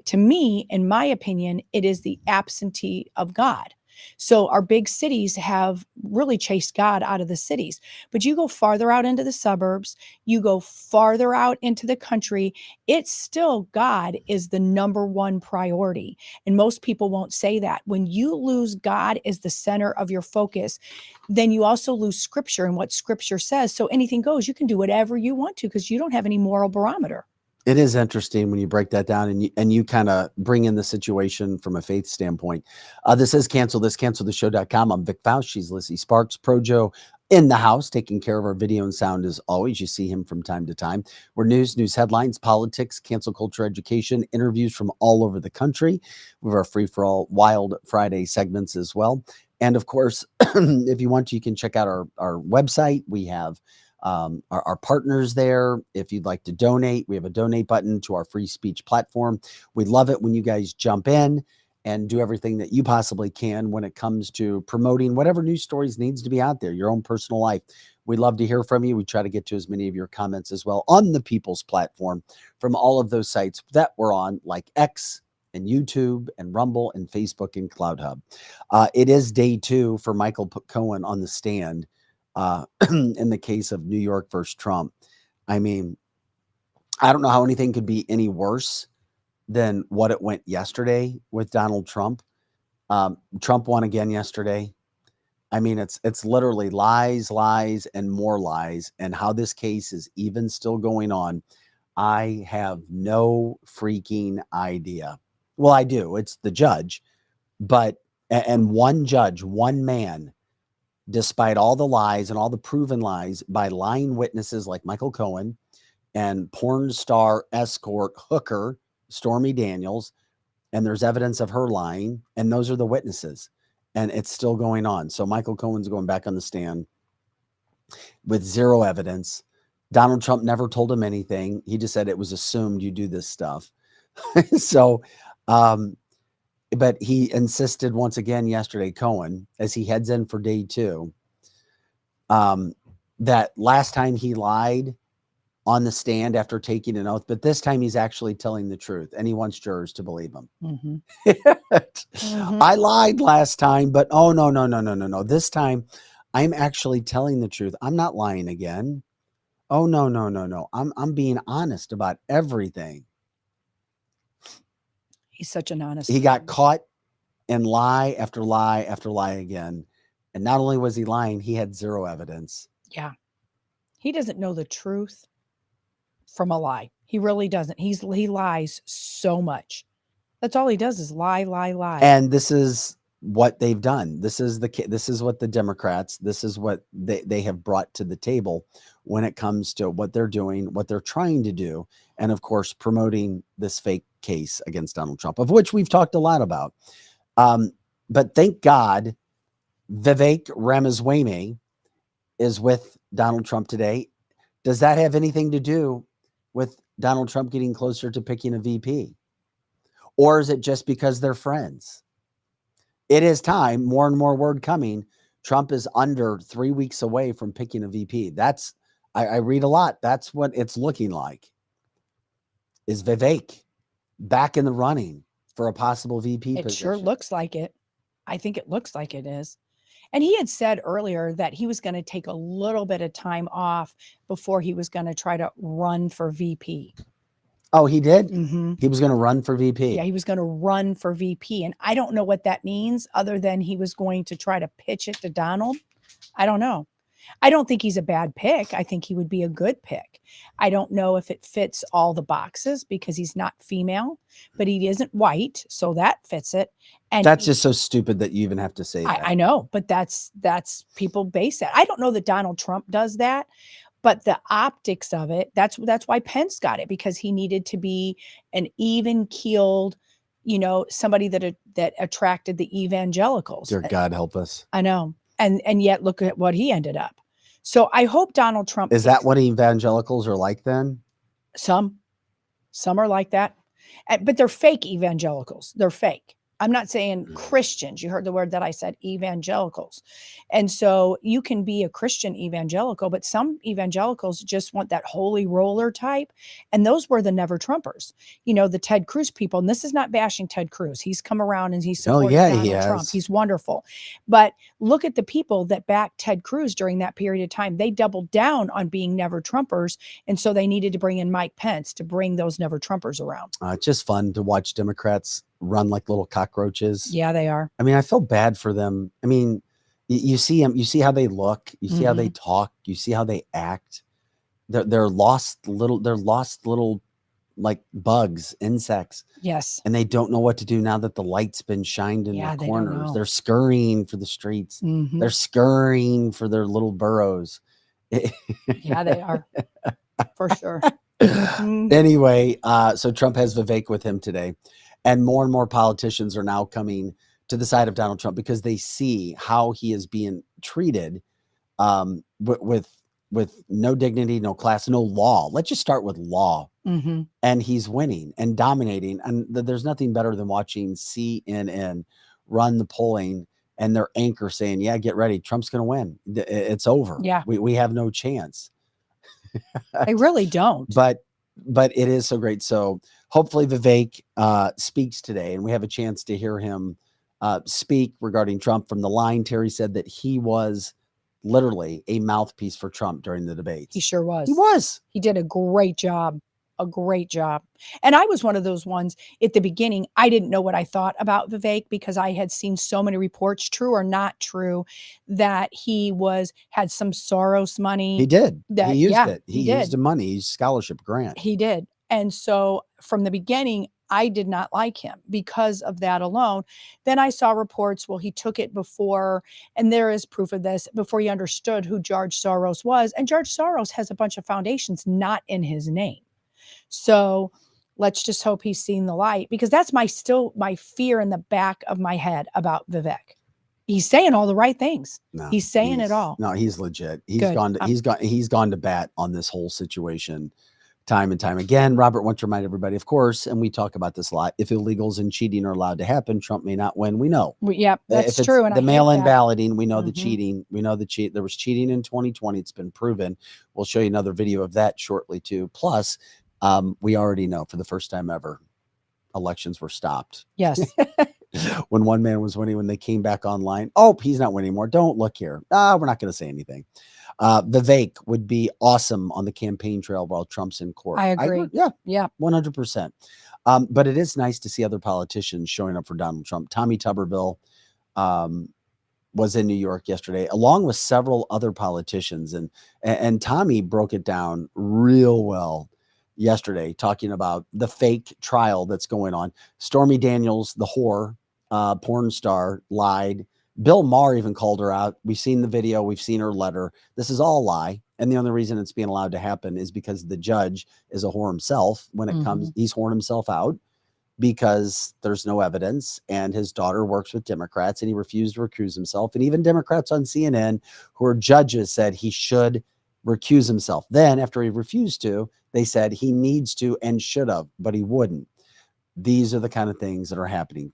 To me, in my opinion, it is the absentee of God. So our big cities have really chased God out of the cities. But you go farther out into the suburbs, you go farther out into the country, it's still God is the number one priority. And most people won't say that. When you lose God as the center of your focus, then you also lose scripture and what scripture says. So anything goes. You can do whatever you want to because you don't have any moral barometer. It is interesting when you break that down and you kind of bring in the situation from a faith standpoint. This is cancelthisshow.com. I'm Vic Faust. She's Lizzie Sparks. Projo in the house, taking care of our video and sound as always. You see him from time to time. We're news headlines, politics, cancel culture, education, interviews from all over the country. We have our free-for-all Wild Friday segments as well. And of course, if you want to, you can check out our website. We have our partners there. If you'd like to donate, we have a donate button to our free speech platform. We love it when you guys jump in and do everything that you possibly can when it comes to promoting whatever news stories needs to be out there, your own personal life. We'd love to hear from you. We try to get to as many of your comments as well on the People's platform from all of those sites that we're on, like X and YouTube and Rumble and Facebook and CloudHub. It is day 2 for Michael Cohen on the stand. In the case of New York versus Trump. I mean, I don't know how anything could be any worse than what it went yesterday with Donald Trump. Trump won again yesterday. I mean, it's literally lies, and more lies. And how this case is even still going on, I have no freaking idea. Well, I do. It's the judge, and one judge, one man, despite all the lies and all the proven lies by lying witnesses like Michael Cohen and porn star escort hooker Stormy Daniels, and there's evidence of her lying, and those are the witnesses, and it's still going on. So Michael Cohen's going back on the stand with zero evidence. Donald Trump never told him anything. He just said it was assumed you do this stuff. So, but he insisted once again yesterday, Cohen, as he heads in for day 2, that last time he lied on the stand after taking an oath, but this time he's actually telling the truth, and he wants jurors to believe him. I lied last time, but no. This time I'm actually telling the truth. I'm not lying again. Oh, no. I'm being honest about everything. He's such an honest He got caught in lie after lie after lie again. And not only was he lying, he had zero evidence. Yeah. He doesn't know the truth from a lie. He really doesn't. He lies so much. That's all he does is lie. And this is what they've done. This is what the Democrats, this is what they have brought to the table when it comes to what they're doing, what they're trying to do, and of course promoting this fake case against Donald Trump, of which we've talked a lot about. But thank God Vivek Ramaswamy is with Donald Trump today. Does that have anything to do with Donald Trump getting closer to picking a VP? Or is it just because they're friends? It is time, more and more word coming. Trump is under 3 weeks away from picking a VP. I read a lot. That's what it's looking like. Is Vivek back in the running for a possible VP position? It sure looks like it. I think it looks like it is. And he had said earlier that he was going to take a little bit of time off before he was going to try to run for VP. Oh, he did? Mm-hmm. He was going to run for VP. Yeah, he was going to run for VP. And I don't know what that means other than he was going to try to pitch it to Donald. I don't know. I don't think he's a bad pick. I think he would be a good pick. I don't know if it fits all the boxes because he's not female, but he isn't white, so that fits it. And that's just so stupid that you even have to say that. I know, but that's people base that. I don't know that Donald Trump does that, but the optics of it, that's why Pence got it, because he needed to be an even keeled, somebody that attracted the evangelicals. Dear God help us. I know. And yet look at what he ended up. So I hope Donald Trump is that what evangelicals are like then? Some are like that, but they're fake evangelicals. They're fake. I'm not saying Christians. You heard the word that I said, evangelicals. And so you can be a Christian evangelical, but some evangelicals just want that holy roller type. And those were the never Trumpers, the Ted Cruz people. And this is not bashing Ted Cruz. He's come around and he's supported Donald Trump. He's wonderful. But look at the people that backed Ted Cruz during that period of time. They doubled down on being never Trumpers. And so they needed to bring in Mike Pence to bring those never Trumpers around. It's just fun to watch Democrats run like little cockroaches. Yeah, they are. I mean, I feel bad for them. I mean, you see them, you see how they look, you see how they talk, you see how they act. They're lost little like bugs, insects. Yes. And they don't know what to do now that the light's been shined in their corners. They're scurrying for the streets. They're scurrying for their little burrows. Yeah, they are. For sure. Anyway, so Trump has Vivek with him today. And more politicians are now coming to the side of Donald Trump because they see how he is being treated with no dignity, no class, no law. Let's just start with law. And he's winning and dominating. And there's nothing better than watching CNN run the polling and their anchor saying, yeah, get ready. Trump's going to win. It's over. Yeah. We have no chance. They really don't. But it is so great. So hopefully Vivek speaks today and we have a chance to hear him speak regarding Trump. From the line, Terry said that he was literally a mouthpiece for Trump during the debates. He sure was. He was. He did a great job. A great job. And I was one of those ones at the beginning. I didn't know what I thought about Vivek because I had seen so many reports, true or not true, that he had some Soros money. He did. He used it. He used the money. Scholarship grant. He did. And so from the beginning, I did not like him because of that alone. Then I saw reports, well, he took it before, and there is proof of this, before he understood who George Soros was. And George Soros has a bunch of foundations not in his name. So let's just hope he's seen the light, because that's my fear in the back of my head about Vivek. He's saying all the right things. No, he's saying it all. No, he's legit. He's gone to bat on this whole situation time and time again. Robert wants to remind everybody, of course, and we talk about this a lot, if illegals and cheating are allowed to happen, Trump may not win. We know. Yep, that's true. And the mail-in balloting, we know the cheating. We know there was cheating in 2020. It's been proven. We'll show you another video of that shortly too. Plus, we already know for the first time ever, elections were stopped. Yes. When one man was winning, when they came back online, oh, he's not winning anymore. Don't look here. We're not going to say anything. Vivek would be awesome on the campaign trail while Trump's in court. I agree. Yeah, 100%. But it is nice to see other politicians showing up for Donald Trump. Tommy Tuberville was in New York yesterday, along with several other politicians. And Tommy broke it down real well yesterday, talking about the fake trial that's going on. Stormy Daniels, the whore, porn star, lied. Bill Maher even called her out. We've seen the video. We've seen her letter. This is all a lie. And the only reason it's being allowed to happen is because the judge is a whore himself. When it comes, he's whoring himself out because there's no evidence. And his daughter works with Democrats and he refused to recuse himself. And even Democrats on CNN who are judges said he should recuse himself. Then after he refused to, they said he needs to and should have, but he wouldn't. These are the kind of things that are happening.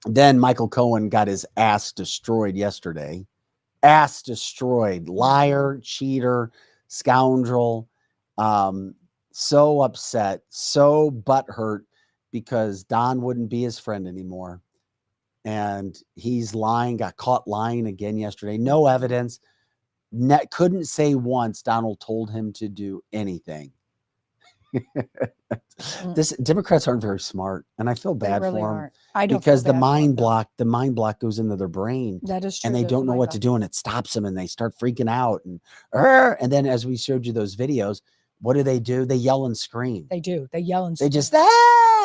Then Michael Cohen got his ass destroyed yesterday. Ass destroyed. Liar, cheater, scoundrel. So upset, so butthurt because Don wouldn't be his friend anymore. And he's lying, got caught lying again yesterday. No evidence. Couldn't say once Donald told him to do anything. This Democrats aren't very smart, and I feel bad really for them aren't. I don't because feel the bad for 'em, the mind block goes into their brain, That is true. and they There's don't a know mind what block. to do, and it stops them, and they start freaking out, and then as we showed you those videos, what do? They yell and scream. They do. They yell and They scream. just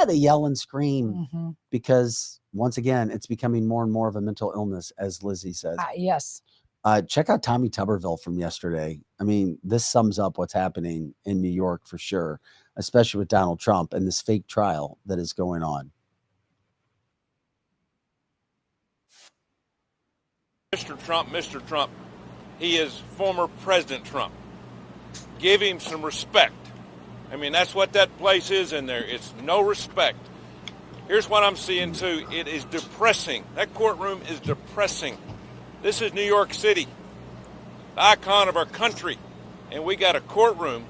they yell and scream because once again, it's becoming more and more of a mental illness, as Lizzie says. Yes. Check out Tommy Tuberville from yesterday. I mean, this sums up what's happening in New York for sure, especially with Donald Trump and this fake trial that is going on. Mr. Trump, he is former President Trump. Give him some respect. I mean, that's what that place is in there. It's no respect. Here's what I'm seeing, too. It is depressing. That courtroom is depressing. This is New York City, the icon of our country, and we got a courtroom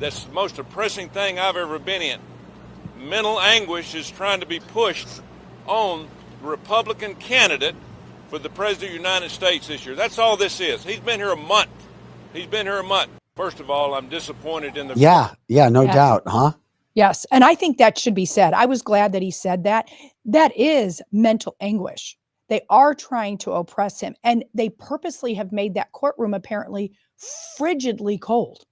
that's the most depressing thing I've ever been in. Mental anguish is trying to be pushed on the Republican candidate for the President of the United States this year. That's all this is. He's been here a month. First of all, I'm disappointed in the... Yeah, no doubt, huh? Yes, and I think that should be said. I was glad that he said that. That is mental anguish. They are trying to oppress him, and they purposely have made that courtroom apparently frigidly cold.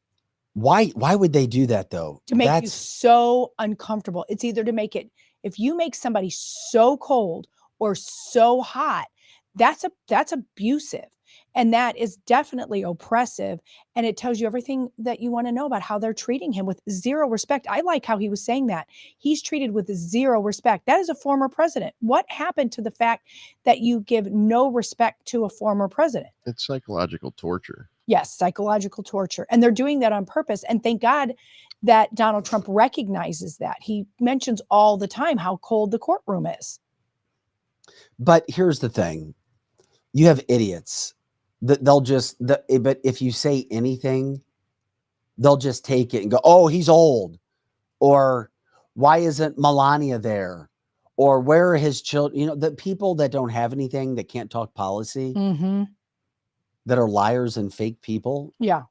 Why would they do that, though? To make you so uncomfortable. It's either to make it, if you make somebody so cold or so hot, that's abusive. And that is definitely oppressive. And it tells you everything that you want to know about how they're treating him with zero respect. I like how he was saying that. He's treated with zero respect. That is a former president. What happened to the fact that you give no respect to a former president? It's psychological torture. Yes, psychological torture. And they're doing that on purpose. And thank God that Donald Trump recognizes that. He mentions all the time how cold the courtroom is. But here's the thing. You have idiots. But if you say anything, they'll just take it and go, oh, he's old. Or why isn't Melania there? Or where are his children? You know, the people that don't have anything, that can't talk policy, that are liars and fake people. Yeah.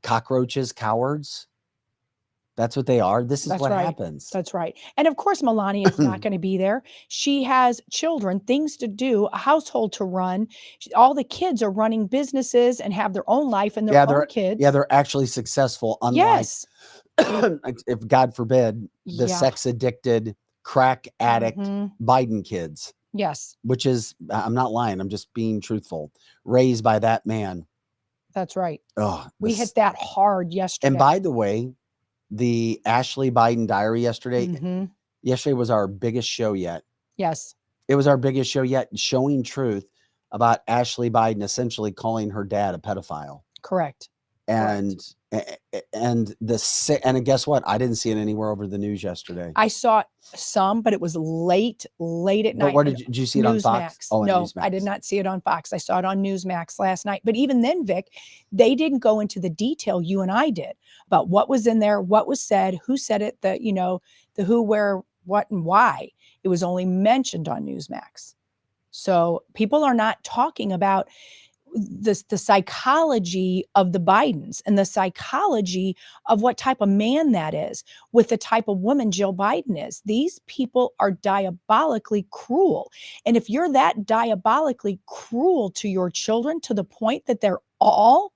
Cockroaches, cowards. That's what they are. This is what happens. That's right. And of course, Melania is not going to be there. She has children, things to do, a household to run. All the kids are running businesses and have their own life and their own kids. Yeah, they're actually successful. Unlike, if God forbid, the sex addicted, crack addict Biden kids. Yes. Which is, I'm not lying. I'm just being truthful. Raised by that man. That's right. Oh, we hit that hard yesterday. And by the way, the Ashley Biden diary yesterday. Yesterday was our biggest show yet. Yes. It was our biggest show yet, showing truth about Ashley Biden essentially calling her dad a pedophile. Correct. And guess what? I didn't see it anywhere over the news yesterday. I saw some, but it was late at night. Where did you see it on Fox? Oh, no, Newsmax. I did not see it on Fox. I saw it on Newsmax last night. But even then, Vic, they didn't go into the detail you and I did about what was in there, what was said, who said it, the who, where, what, and why. It was only mentioned on Newsmax. So people are not talking about the psychology of the Bidens and the psychology of what type of man that is with the type of woman Jill Biden is. These people are diabolically cruel. And if you're that diabolically cruel to your children to the point that they're all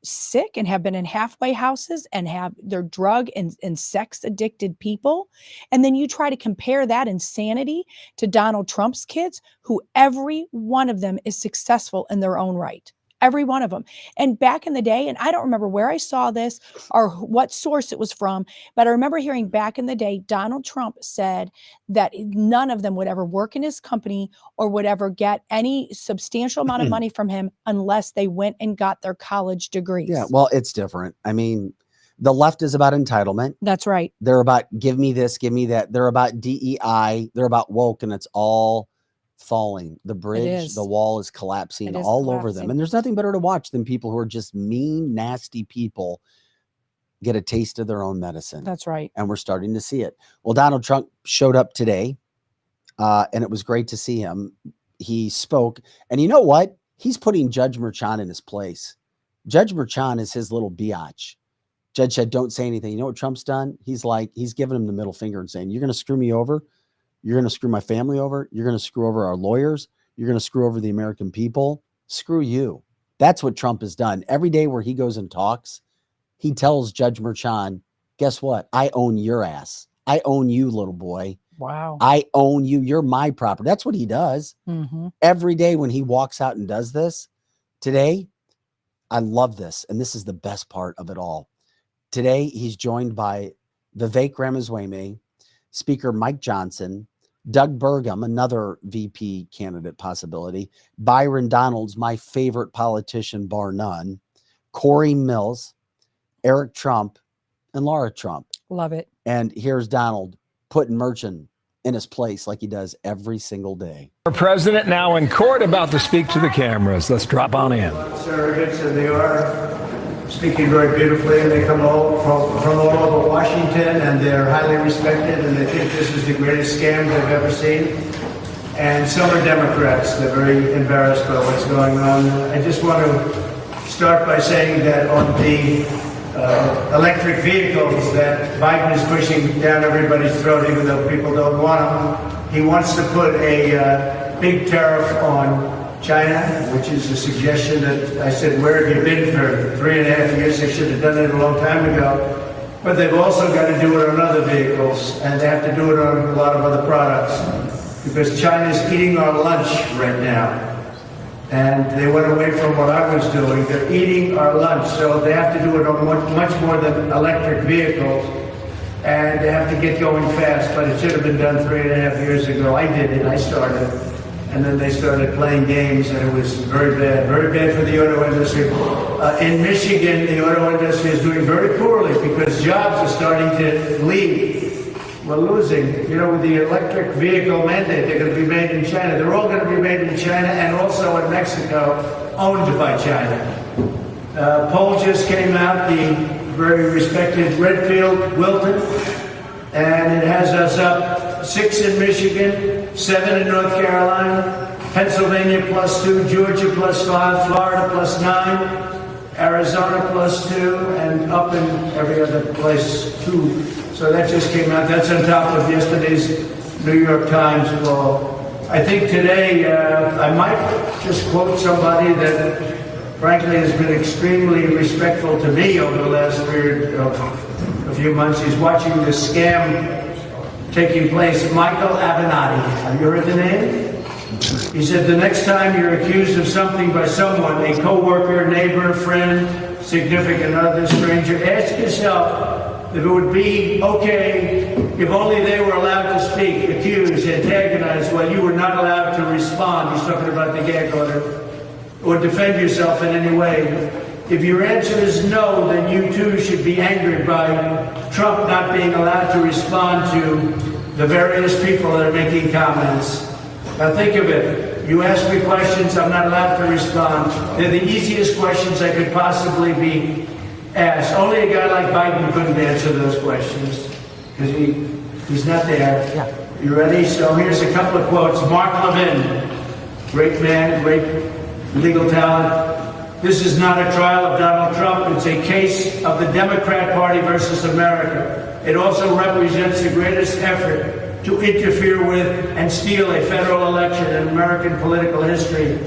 sick and have been in halfway houses and they're drug and sex addicted people, and then you try to compare that insanity to Donald Trump's kids, who every one of them is successful in their own right. Every one of them. And back in the day, and I don't remember where I saw this or what source it was from, but I remember hearing back in the day, Donald Trump said that none of them would ever work in his company or would ever get any substantial amount of money from him unless they went and got their college degrees. Yeah, well, it's different. I mean, the left is about entitlement. That's right. They're about give me this, give me that. They're about DEI. They're about woke, and it's all falling. The bridge, the wall is collapsing all over them. And there's nothing better to watch than people who are just mean, nasty people get a taste of their own medicine. That's right. And we're starting to see it. Well, Donald Trump showed up today, and it was great to see him. He spoke, and you know what? He's putting Judge Merchan in his place. Judge Merchan is his little biatch. Judge said, don't say anything. You know what Trump's done? He's giving him the middle finger and saying, you're going to screw me over. You're going to screw my family over. You're going to screw over our lawyers. You're going to screw over the American people. Screw you. That's what Trump has done. Every day where he goes and talks, he tells Judge Merchan, guess what? I own your ass. I own you, little boy. Wow. I own you. You're my property. That's what he does. Mm-hmm. Every day when he walks out and does this. Today, I love this. And this is the best part of it all. Today, he's joined by Vivek Ramaswamy, Speaker Mike Johnson, Doug Burgum, another VP candidate possibility, Byron Donalds, my favorite politician, bar none, Corey Mills, Eric Trump, and Laura Trump. Love it. And here's Donald putting Merchan in his place like he does every single day. Our president now in court, about to speak to the cameras. Let's drop on in. Surrogates, and they are speaking very beautifully, and they come all from all over Washington, and they're highly respected, and they think this is the greatest scam they've ever seen. And some are Democrats. They're very embarrassed by what's going on. I just want to start by saying that on the electric vehicles that Biden is pushing down everybody's throat, even though people don't want them, he wants to put a big tariff on China, which is a suggestion that I said, where have you been for 3.5 years? They should have done it a long time ago. But they've also got to do it on other vehicles, and they have to do it on a lot of other products, because China's eating our lunch right now. And they went away from what I was doing. They're eating our lunch, so they have to do it on much more than electric vehicles. And they have to get going fast, but it should have been done 3.5 years ago. I did it, I started. And then they started playing games, and it was very bad for the auto industry. In Michigan, the auto industry is doing very poorly because jobs are starting to leave. We're losing. You know, with the electric vehicle mandate, they're going to be made in China. They're all going to be made in China and also in Mexico, owned by China. Poll just came out, the very respected Redfield Wilton, and it has us up 6 in Michigan, 7 in North Carolina, Pennsylvania +2, Georgia +5, Florida +9, Arizona +2, and up in every other place 2. So that just came out. That's on top of yesterday's New York Times poll. I think today I might just quote somebody that frankly has been extremely respectful to me over the last period of a few months. He's watching this scam taking place, Michael Avenatti. Have you heard the name? He said, the next time you're accused of something by someone, a co-worker, neighbor, friend, significant other, stranger, ask yourself if it would be okay if only they were allowed to speak, accuse, antagonize, while you were not allowed to respond. He's talking about the gag order, or defend yourself in any way. If your answer is no, then you too should be angered by Trump not being allowed to respond to the various people that are making comments. Now think of it. You ask me questions, I'm not allowed to respond. They're the easiest questions I could possibly be asked. Only a guy like Biden couldn't answer those questions, because he's not there. Yeah. You ready? So here's a couple of quotes. Mark Levin, great man, great legal talent. This is not a trial of Donald Trump. It's a case of the Democrat Party versus America. It also represents the greatest effort to interfere with and steal a federal election in American political history.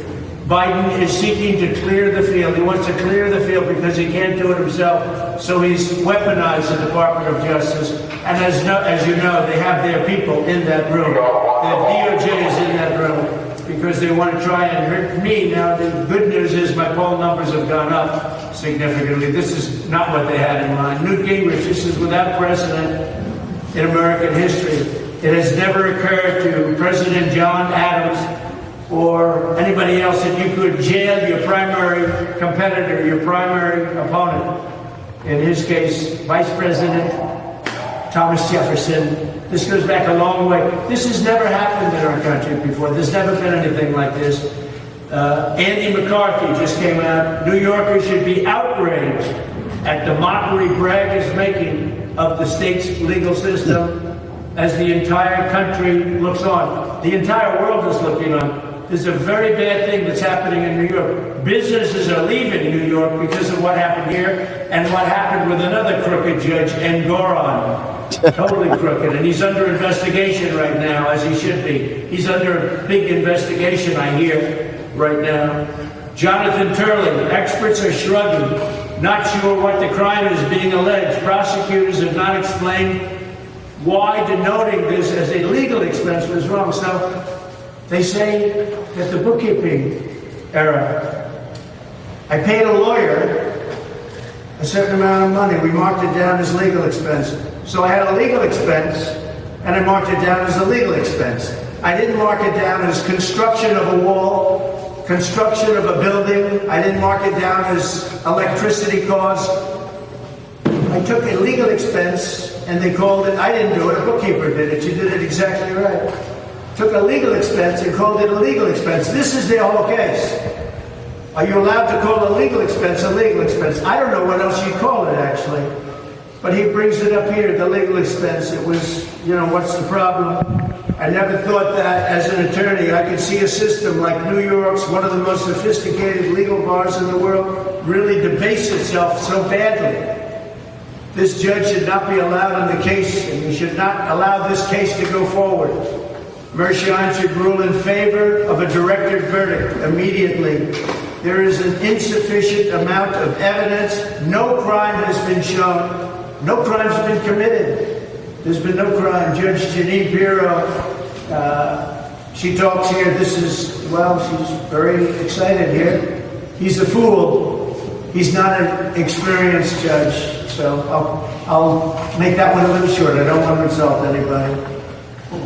Biden is seeking to clear the field. He wants to clear the field because he can't do it himself. So he's weaponized the Department of Justice. And as you know, they have their people in that room. The DOJ is in that room because they want to try and hurt me. Now, the good news is my poll numbers have gone up significantly. This is not what they had in mind. Newt Gingrich, this is without precedent in American history. It has never occurred to President John Adams or anybody else that you could jail your primary competitor, your primary opponent. In his case, Vice President Thomas Jefferson. This goes back a long way. This has never happened in our country before. There's never been anything like this. Andy McCarthy just came out. New Yorkers should be outraged at the mockery Bragg is making of the state's legal system as the entire country looks on. The entire world is looking on. There's a very bad thing that's happening in New York. Businesses are leaving New York because of what happened here and what happened with another crooked judge, Engoron. Totally crooked, and he's under investigation right now, as he should be. He's under a big investigation, I hear, right now. Jonathan Turley, experts are shrugging, not sure what the crime is being alleged. Prosecutors have not explained why denoting this as a legal expense was wrong. So they say that the bookkeeping error, I paid a lawyer a certain amount of money. We marked it down as legal expense. So I had a legal expense, and I marked it down as a legal expense. I didn't mark it down as construction of a wall, construction of a building. I didn't mark it down as electricity costs. I took a legal expense, and they called it, I didn't do it, a bookkeeper did it. You did it exactly right. Took a legal expense and called it a legal expense. This is their whole case. Are you allowed to call a legal expense a legal expense? I don't know what else you call it, actually. But he brings it up here, the legal expense. It was, what's the problem? I never thought that as an attorney I could see a system like New York's, one of the most sophisticated legal bars in the world, really debase itself so badly. This judge should not be allowed in the case, and he should not allow this case to go forward. Mershon should rule in favor of a directed verdict immediately. There is an insufficient amount of evidence. No crime has been shown. No crime's been committed. There's been no crime. Judge Janine Pirro, she talks here. She's very excited here. He's a fool. He's not an experienced judge. So I'll make that one a little short. I don't want to insult anybody.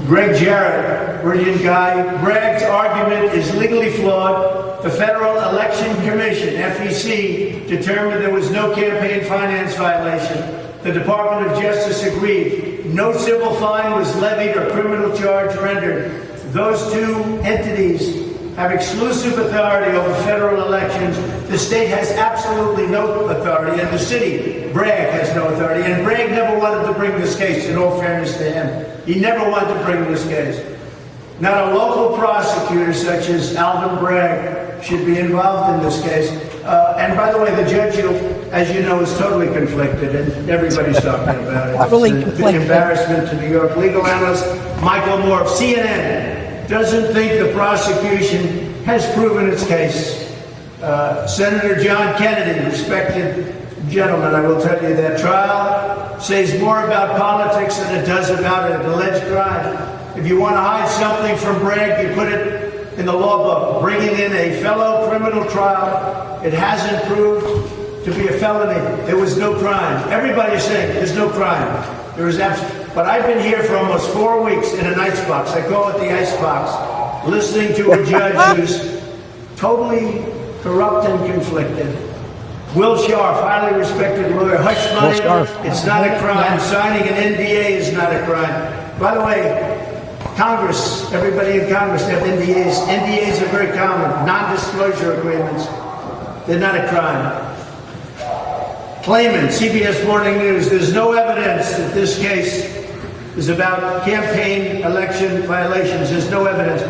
Greg Jarrett, brilliant guy. Greg's argument is legally flawed. The Federal Election Commission, FEC, determined there was no campaign finance violation. The Department of Justice agreed. No civil fine was levied or criminal charge rendered. Those two entities have exclusive authority over federal elections. The state has absolutely no authority, and the city, Bragg, has no authority. And Bragg never wanted to bring this case, in all fairness to him. He never wanted to bring this case. Not a local prosecutor such as Alvin Bragg should be involved in this case. And by the way, the judge, as you know, is totally conflicted, and everybody's talking about it. It's an embarrassment to New York. Legal analyst Michael Moore of CNN doesn't think the prosecution has proven its case. Senator John Kennedy, respected gentleman, I will tell you that trial says more about politics than it does about an alleged crime. If you want to hide something from Bragg, you put it in the law book. Bringing in a fellow criminal trial, it hasn't proved to be a felony. There was no crime. Everybody is saying there's no crime. There is absolutely. But I've been here for almost 4 weeks in an icebox. I call it the icebox, listening to a judge who's totally corrupt and conflicted. Will Scharf, highly respected lawyer. Hush money, it's not a crime. Signing an NDA is not a crime. By the way, Congress, everybody in Congress have NDAs. NDAs are very common. Non-disclosure agreements. They're not a crime. Claimant, CBS Morning News, there's no evidence that this case is about campaign election violations. There's no evidence.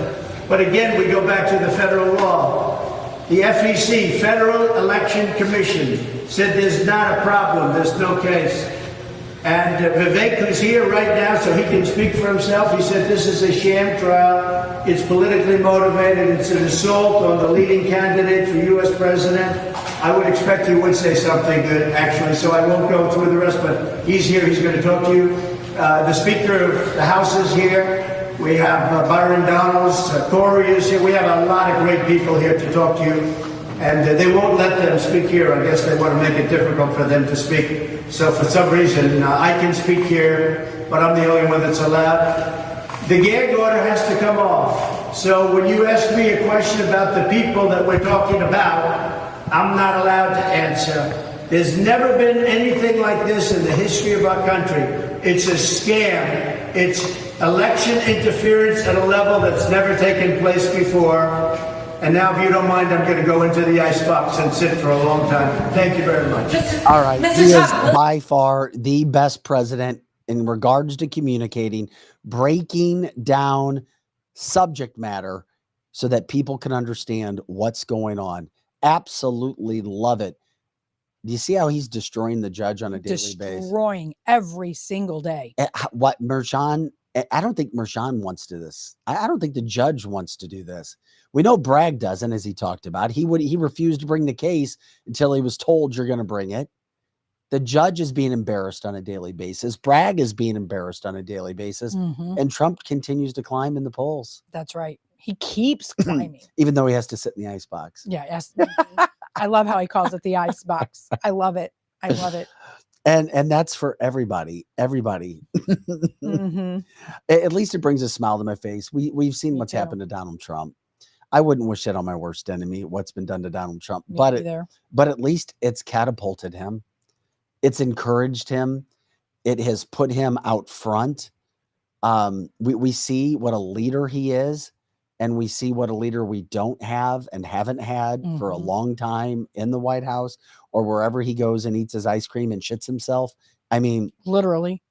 But again, we go back to the federal law. The FEC, Federal Election Commission, said there's not a problem. There's no case. And Vivek, who's here right now, so he can speak for himself, he said this is a sham trial. It's politically motivated. It's an assault on the leading candidate for U.S. president. I would expect he would say something good, actually, so I won't go through the rest, but he's here. He's going to talk to you. The Speaker of the House is here. We have Byron Donalds. Corey is here. We have a lot of great people here to talk to you. And they won't let them speak here. I guess they want to make it difficult for them to speak. So for some reason, I can speak here, but I'm the only one that's allowed. The gag order has to come off. So when you ask me a question about the people that we're talking about, I'm not allowed to answer. There's never been anything like this in the history of our country. It's a scam. It's election interference at a level that's never taken place before. And now, if you don't mind, I'm going to go into the icebox and sit for a long time. Thank you very much. All right. He is by far the best president in regards to communicating, breaking down subject matter so that people can understand what's going on. Absolutely love it. Do you see how he's destroying the judge on a daily basis? Destroying every single day. What Mershon? I don't think Mershon wants to do this. I don't think the judge wants to do this. We know Bragg doesn't, as he talked about. He refused to bring the case until he was told you're going to bring it. The judge is being embarrassed on a daily basis. Bragg is being embarrassed on a daily basis. And Trump continues to climb in the polls. That's right. He keeps climbing. Even though he has to sit in the ice box. Yeah. Yes. I love how he calls it the ice box. I love it. I love it. And that's for everybody. At least it brings a smile to my face. We've seen what's happened to Donald Trump. I wouldn't wish that on my worst enemy, what's been done to Donald Trump. But at least it's catapulted him. It's encouraged him. It has put him out front. We see what a leader he is, and we see what a leader we don't have and haven't had for a long time in the White House or wherever he goes and eats his ice cream and shits himself. I mean, literally.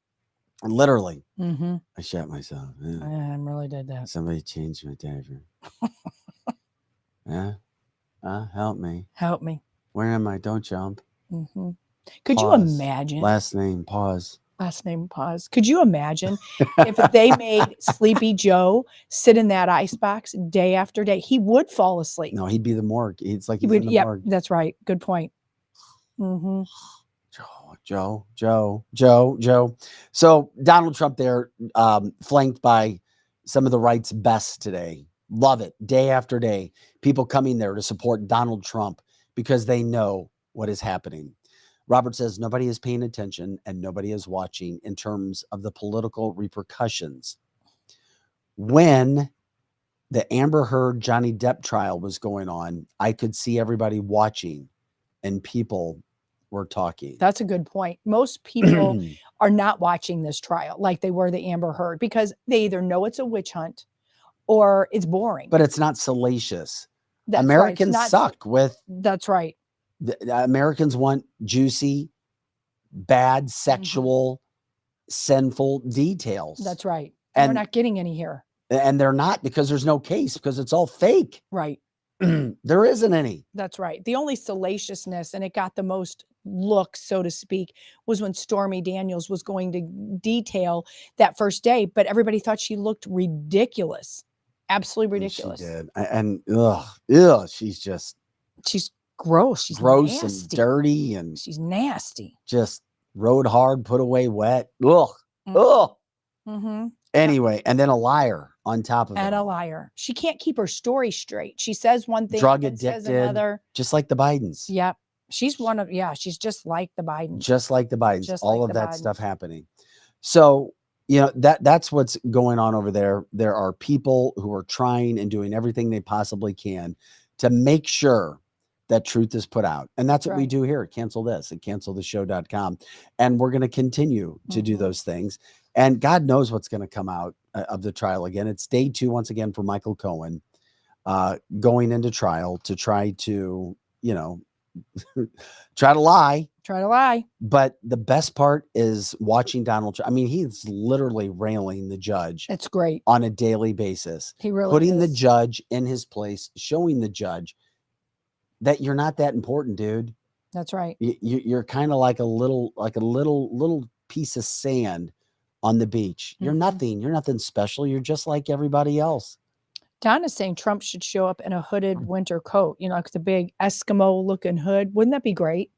I shat myself. Yeah. I really did that. Somebody changed my diaper. Yeah. Help me. Help me. Where am I? Don't jump. Could Pause. you imagine? Last name, pause. Last name, pause. Could you imagine if they made Sleepy Joe sit in that ice box day after day? He would fall asleep. No, he'd be the morgue. It's like he's would. in the Yep, morgue. that's right. Good point. Joe. So Donald Trump there, flanked by some of the right's best today. Love it. Day after day, people coming there to support Donald Trump because they know what is happening. Robert says nobody is paying attention and nobody is watching in terms of the political repercussions. When the Amber Heard Johnny Depp trial was going on, I could see everybody watching and people were talking. That's a good point. Most people are not watching this trial like they were the Amber Heard because they either know it's a witch hunt or it's boring. But it's not salacious. That's Americans right. suck with. That's right. The Americans want juicy, bad, sexual, sinful details. That's right. And we're not getting any here. And they're not because there's no case because it's all fake. Right. There isn't any. That's right. The only salaciousness, and it got the most looks, so to speak, was when Stormy Daniels was going to detail that first day, but everybody thought she looked ridiculous. Absolutely ridiculous. She did. And she's gross. She's gross nasty. And dirty, and she's nasty. Just rode hard, put away wet. Ugh. Anyway, and then a liar on top of it. And a liar. She can't keep her story straight. She says one thing, drug and says addicted, another. just like the Bidens. Yep. She's she's just like the Bidens. Just like the Bidens. All of that stuff happening. So, that's what's going on over there. There are people who are trying and doing everything they possibly can to make sure that truth is put out. And that's what we do here at Cancel This at canceltheshow.com. And we're going to continue to do those things. And God knows what's going to come out of the trial again. It's day 2 once again for Michael Cohen going into trial to try to, try to lie. But the best part is watching Donald Trump. I mean, he's literally railing the judge. It's great. On a daily basis. He really putting the judge in his place, showing the judge that you're not that important, dude. That's right. You're kind of like a little piece of sand on the beach. You're nothing. You're nothing special. You're just like everybody else. Don is saying Trump should show up in a hooded winter coat, like the big Eskimo looking hood. Wouldn't that be great?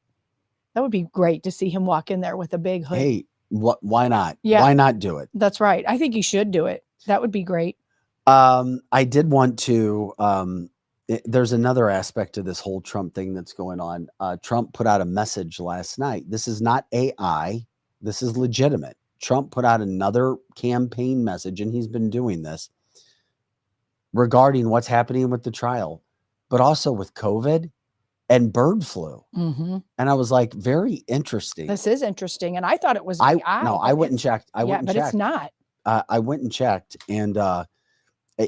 That would be great to see him walk in there with a big hood. Hey, why not? Yeah. Why not do it? That's right. I think he should do it. That would be great. I did want to, there's another aspect to this whole Trump thing that's going on. Trump put out a message last night. This is not AI. This is legitimate. Trump put out another campaign message, and he's been doing this regarding what's happening with the trial, but also with COVID and bird flu. And I was like, very interesting. This is interesting. And I thought it was AI. No, I went and checked. It's not. I went and checked. And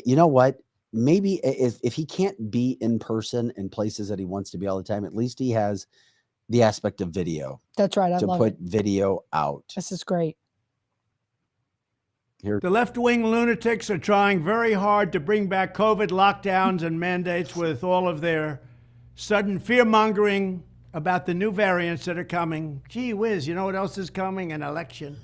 you know what? Maybe if he can't be in person in places that he wants to be all the time, at least he has the aspect of video. That's right. I love to put video out. This is great. Here. The left-wing lunatics are trying very hard to bring back COVID lockdowns and mandates with all of their sudden fear-mongering about the new variants that are coming. Gee whiz, you know what else is coming? An election.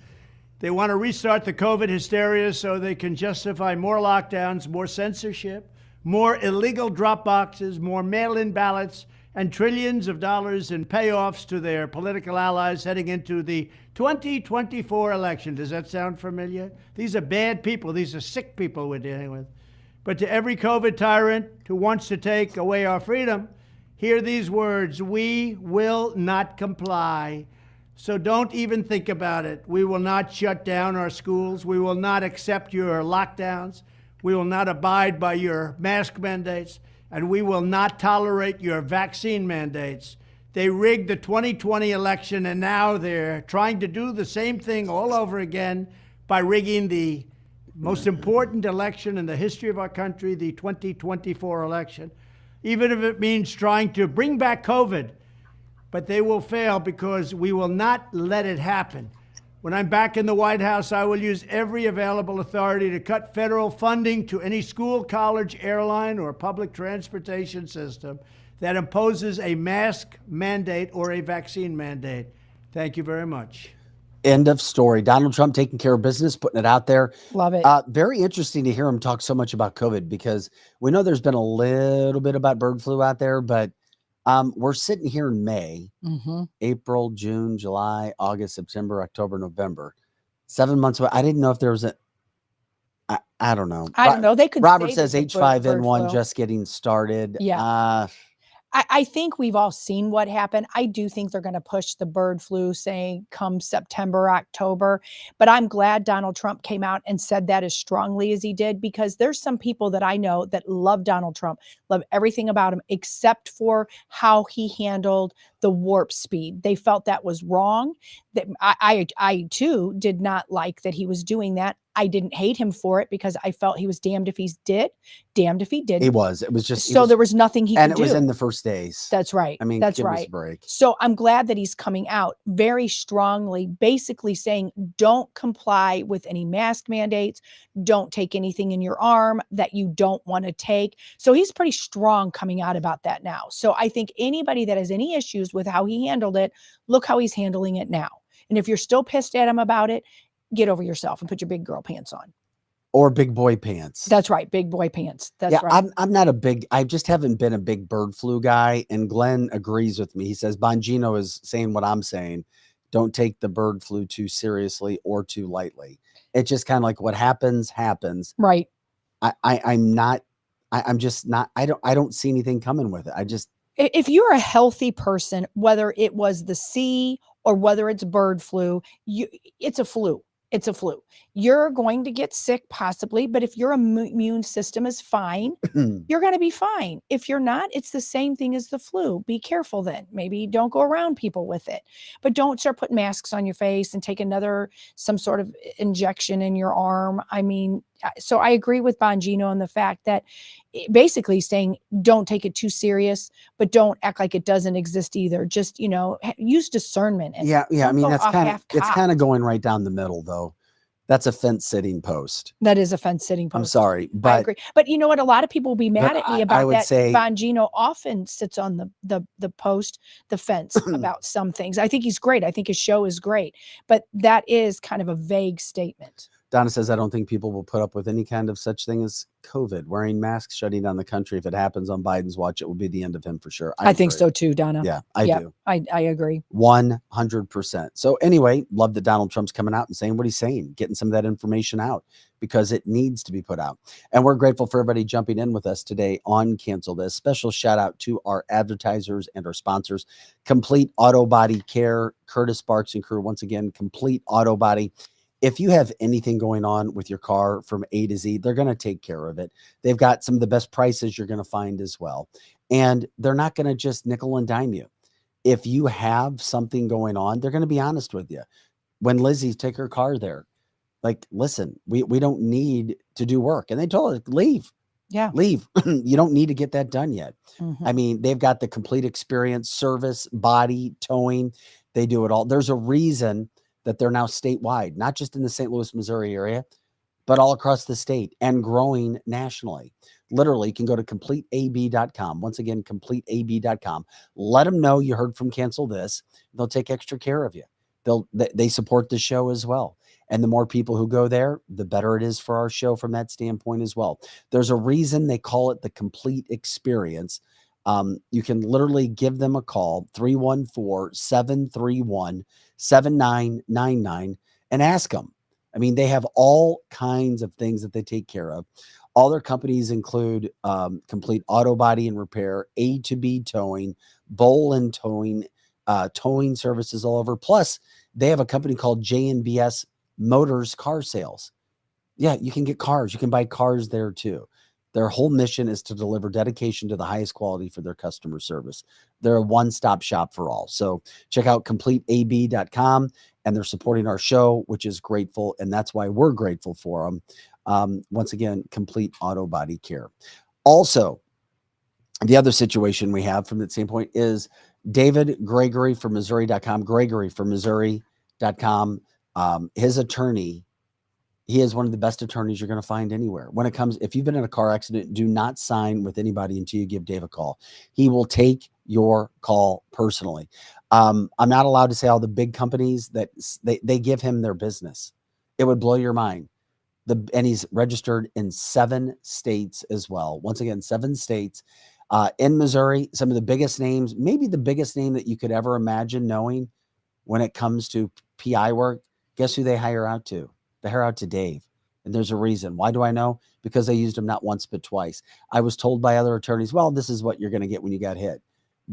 They want to restart the COVID hysteria so they can justify more lockdowns, more censorship, more illegal drop boxes, more mail-in ballots, and trillions of dollars in payoffs to their political allies heading into the 2024 election. Does that sound familiar? These are bad people. These are sick people we're dealing with. But to every COVID tyrant who wants to take away our freedom, hear these words: we will not comply. So don't even think about it. We will not shut down our schools. We will not accept your lockdowns. We will not abide by your mask mandates. And we will not tolerate your vaccine mandates. They rigged the 2020 election, and now they're trying to do the same thing all over again by rigging the most important election in the history of our country, the 2024 election, even if it means trying to bring back COVID. But they will fail because we will not let it happen. When I'm back in the White House, I will use every available authority to cut federal funding to any school, college, airline, or public transportation system that imposes a mask mandate or a vaccine mandate. Thank you very much. End of story. Donald Trump taking care of business, putting it out there. Love it. Very interesting to hear him talk so much about COVID, because we know there's been a little bit about bird flu out there, but we're sitting here in May, April, June, July, August, September, October, November, 7 months away. I didn't know if there was I don't know. I don't know. They could. Robert says H5N1 just getting started. Yeah. I think we've all seen what happened. I do think they're going to push the bird flu, saying come September, October. But I'm glad Donald Trump came out and said that as strongly as he did, because there's some people that I know that love Donald Trump, love everything about him, except for how he handled the warp speed. They felt that was wrong. That I too did not like that he was doing that. I didn't hate him for it because I felt he was damned if he did, damned if he didn't. He was. It was just so there was nothing he could do. And it was in the first days. That's right. I mean, that's give us right. a break. So I'm glad that he's coming out very strongly, basically saying, don't comply with any mask mandates. Don't take anything in your arm that you don't want to take. So he's pretty strong coming out about that now. So I think anybody that has any issues with how he handled it, look how he's handling it now. And if you're still pissed at him about it, get over yourself and put your big girl pants on. Or big boy pants. That's right. Big boy pants. That's right. I'm not I just haven't been a big bird flu guy. And Glenn agrees with me. He says Bongino is saying what I'm saying. Don't take the bird flu too seriously or too lightly. It's just kind of like what happens. Right. I'm just not, I don't see anything coming with it. If you're a healthy person, whether it was the C or whether it's bird flu, it's a flu. It's a flu. You're going to get sick possibly, but if your immune system is fine, you're going to be fine. If you're not, it's the same thing as the flu. Be careful then. Maybe don't go around people with it, but don't start putting masks on your face and take some sort of injection in your arm. I mean, so I agree with Bongino on the fact that basically saying don't take it too serious, but don't act like it doesn't exist either. Just, use discernment. And yeah. I mean, it's kind of going right down the middle though. That's a fence sitting post. That is a fence sitting post. I'm sorry, but I agree. But you know what? A lot of people will be mad at me about that. Say Bongino often sits on the post, the fence about some things. I think he's great. I think his show is great, but that is kind of a vague statement. Donna says, I don't think people will put up with any kind of such thing as COVID. Wearing masks, shutting down the country. If it happens on Biden's watch, it will be the end of him for sure. I think so too, Donna. Yeah, I do. I agree. 100%. So anyway, love that Donald Trump's coming out and saying what he's saying, getting some of that information out because it needs to be put out. And we're grateful for everybody jumping in with us today on Cancel This. Special shout out to our advertisers and our sponsors, Complete Auto Body Care, Curtis Sparks and crew. Once again, Complete Auto Body. If you have anything going on with your car from A to Z, they're going to take care of it. They've got some of the best prices you're going to find as well. And they're not going to just nickel and dime you. If you have something going on, they're going to be honest with you. When Lizzie take her car there, like, listen, we don't need to do work. And they told her, leave. Yeah. Leave. You don't need to get that done yet. I mean, they've got the complete experience, service, body, towing. They do it all. There's a reason that they're now statewide, not just in the St. Louis, Missouri area. but all across the state and growing nationally. Literally, you can go to completeab.com. Once again, completeab.com. Let them know you heard from Cancel This. They'll take extra care of you. They support the show as well. And the more people who go there, the better it is for our show from that standpoint as well. There's a reason they call it the complete experience. You can literally give them a call, 314-731-7999, and ask them. I mean, they have all kinds of things that they take care of. All their companies include complete auto body and repair, A to B towing, bowl and towing, towing services all over. Plus, they have a company called J&BS Motors Car Sales. Yeah, you can get cars. You can buy cars there too. Their whole mission is to deliver dedication to the highest quality for their customer service. They're a one-stop shop for all. So check out completeab.com, and they're supporting our show, which is grateful, and that's why we're grateful for them. Once again, Complete Auto Body Care. Also, the other situation we have from that standpoint is David Gregory from Missouri.com. Gregory from Missouri.com. His attorney, he is one of the best attorneys you're going to find anywhere. When it comes, if you've been in a car accident, do not sign with anybody until you give Dave a call. He will take your call personally. I'm not allowed to say all the big companies that they give him their business. It would blow your mind. And he's registered in 7 states as well. Once again, 7 states. In Missouri, some of the biggest names, maybe the biggest name that you could ever imagine knowing when it comes to PI work, guess who they hire out to? They hire out to Dave. And there's a reason. Why do I know? Because they used him not once, but twice. I was told by other attorneys, well, this is what you're going to get when you got hit.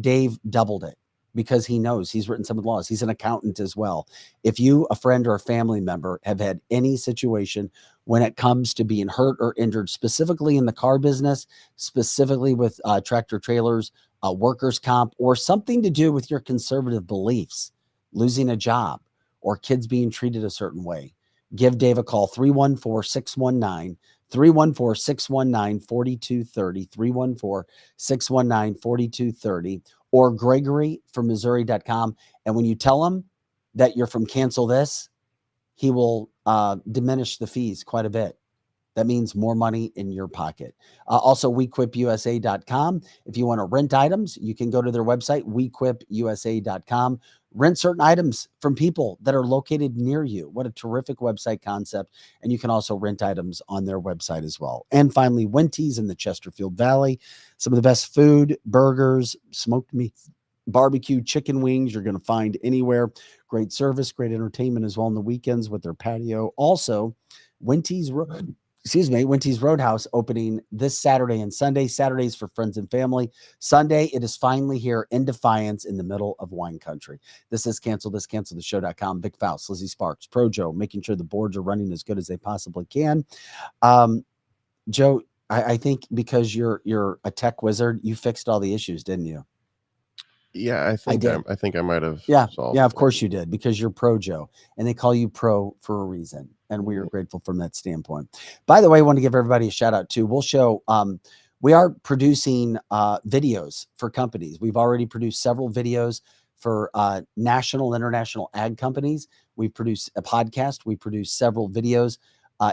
Dave doubled it because he knows. He's written some of the laws. He's an accountant as well. If you, a friend or a family member, have had any situation when it comes to being hurt or injured, specifically in the car business, specifically with tractor trailers, workers' comp, or something to do with your conservative beliefs, losing a job or kids being treated a certain way, give Dave a call, 314-619-4230, 314-619-4230, or Gregory from Missouri.com. And when you tell him that you're from Cancel This, he will diminish the fees quite a bit. That means more money in your pocket. Also, WeQuipUSA.com. If you want to rent items, you can go to their website, WeQuipUSA.com. Rent certain items from people that are located near you. What a terrific website concept. And you can also rent items on their website as well. And finally, Winty's in the Chesterfield Valley. Some of the best food, burgers, smoked meats, barbecue, chicken wings you're going to find anywhere. Great service, great entertainment as well on the weekends with their patio. Also, Winty's Roadhouse opening this Saturday and Sunday. Saturdays for friends and family. Sunday, it is finally here in Defiance in the middle of wine country. This is cancelthisshow.com. Vic Faust, Lizzie Sparks, Pro Joe, making sure the boards are running as good as they possibly can. Joe, I think because you're a tech wizard, you fixed all the issues, didn't you? Yeah, I think I might have. Yeah, solved of course you did, because you're Pro Joe, and they call you Pro for a reason, and we are grateful from that standpoint. By the way, I want to give everybody a shout out too. We'll show. We are producing videos for companies. We've already produced several videos for national, international ag companies. We've produced a podcast. We produced several videos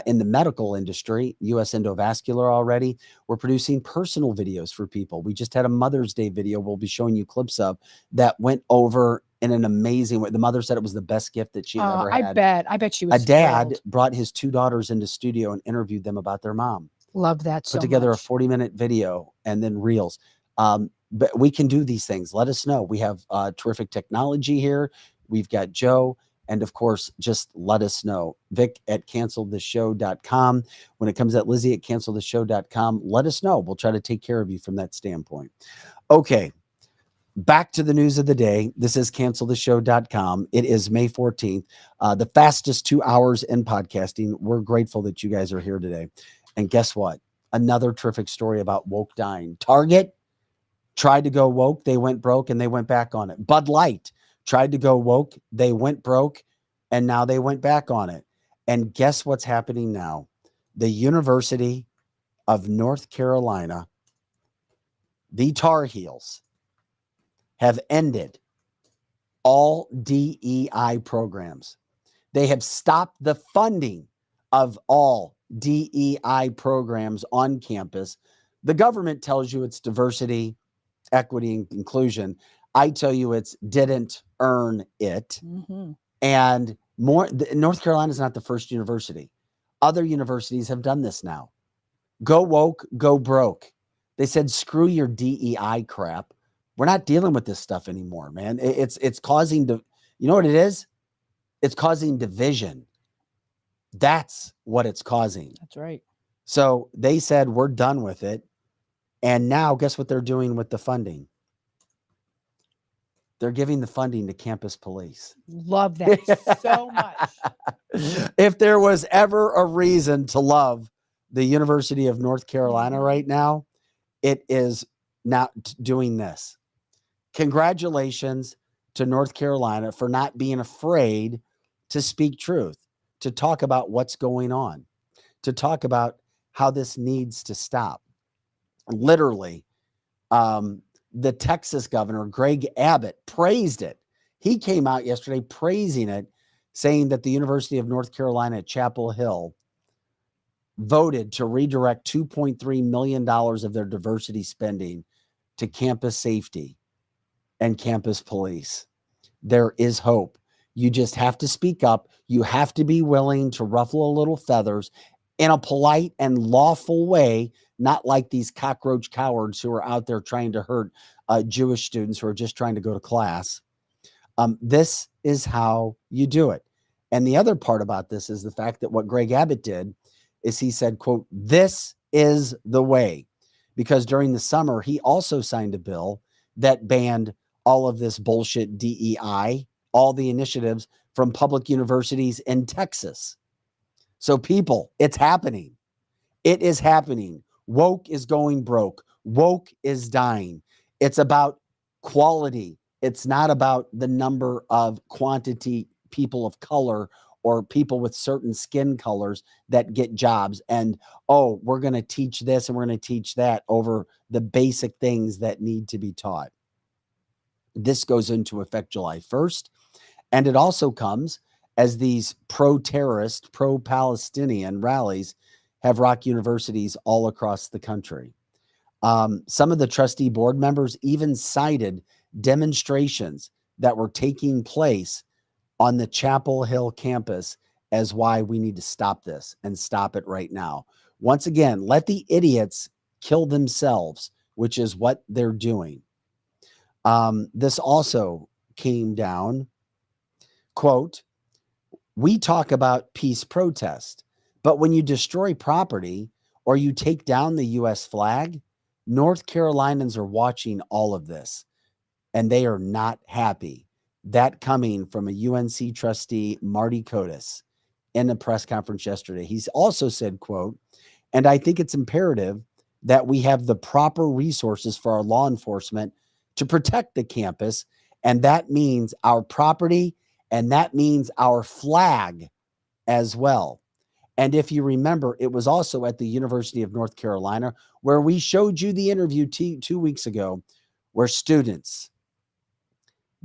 in the medical industry, U.S. Endovascular already. We're producing personal videos for people. We just had a Mother's Day video we'll be showing you clips of that went over in an amazing way. The mother said it was the best gift that she had ever had. I bet she was A dad thrilled. brought his 2 daughters into studio and interviewed them about their mom. Love that so much. Put together a 40-minute video and then reels. But we can do these things. Let us know. We have terrific technology here. We've got Joe. And of course, just let us know. Vic at cancelthisshow.com. When it comes at Lizzie at cancelthisshow.com, let us know. We'll try to take care of you from that standpoint. Okay. Back to the news of the day. This is cancelthisshow.com. It is May 14th, the fastest 2 hours in podcasting. We're grateful that you guys are here today. And guess what? Another terrific story about woke dying. Target tried to go woke. They went broke and they went back on it. Bud Light tried to go woke. They went broke and now they went back on it. And guess what's happening now? The University of North Carolina, the Tar Heels, have ended all DEI programs. They have stopped the funding of all DEI programs on campus. The government tells you it's diversity, equity, and inclusion. I tell you it's didn't earn it. Mm-hmm. And North Carolina is not the first university. Other universities have done this now. Go woke, go broke. They said, screw your DEI crap. We're not dealing with this stuff anymore, man. It's causing, you know what it is? It's causing division. That's what it's causing. That's right. So they said, we're done with it. And now guess what they're doing with the funding? They're giving the funding to campus police. Love that so much. If there was ever a reason to love the University of North Carolina right now, it is not doing this. Congratulations to North Carolina for not being afraid to speak truth, to talk about what's going on, to talk about how this needs to stop. Literally, the Texas governor, Greg Abbott, praised it. He came out yesterday praising it, saying that the University of North Carolina at Chapel Hill voted to redirect $2.3 million of their diversity spending to campus safety and campus police. There is hope. You just have to speak up. You have to be willing to ruffle a little feathers in a polite and lawful way, not like these cockroach cowards who are out there trying to hurt Jewish students who are just trying to go to class. This is how you do it. And the other part about this is the fact that what Greg Abbott did is he said, quote, this is the way. Because during the summer, he also signed a bill that banned all of this bullshit DEI, all the initiatives from public universities in Texas. So people, it's happening. It is happening. Woke is going broke. Woke is dying. It's about quality. It's not about the number of quantity people of color or people with certain skin colors that get jobs. And, oh, we're going to teach this and we're going to teach that over the basic things that need to be taught. This goes into effect July 1st. And it also comes as these pro-terrorist, pro-Palestinian rallies have rocked universities all across the country. Some of the trustee board members even cited demonstrations that were taking place on the Chapel Hill campus as why we need to stop this and stop it right now. Once again, let the idiots kill themselves, which is what they're doing. This also came down, quote, we talk about peace protest, but when you destroy property or you take down the U.S. flag, North Carolinians are watching all of this and they are not happy. That coming from a UNC trustee, Marty Kotis, in the press conference yesterday. He's also said, quote, and I think it's imperative that we have the proper resources for our law enforcement to protect the campus. And that means our property and that means our flag as well. And if you remember, it was also at the University of North Carolina where we showed you the interview 2 weeks ago where students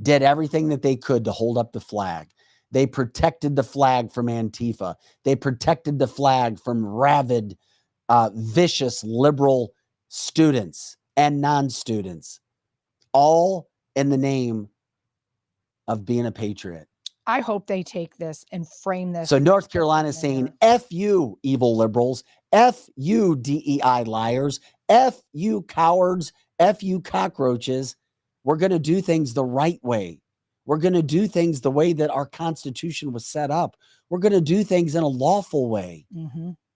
did everything that they could to hold up the flag. They protected the flag from Antifa. They protected the flag from rabid, vicious liberal students and non-students, all in the name of being a patriot. I hope they take this and frame this. So North Carolina is saying, F you, evil liberals, F you, DEI liars, F you, cowards, F you, cockroaches. We're going to do things the right way. We're going to do things the way that our Constitution was set up. We're going to do things in a lawful way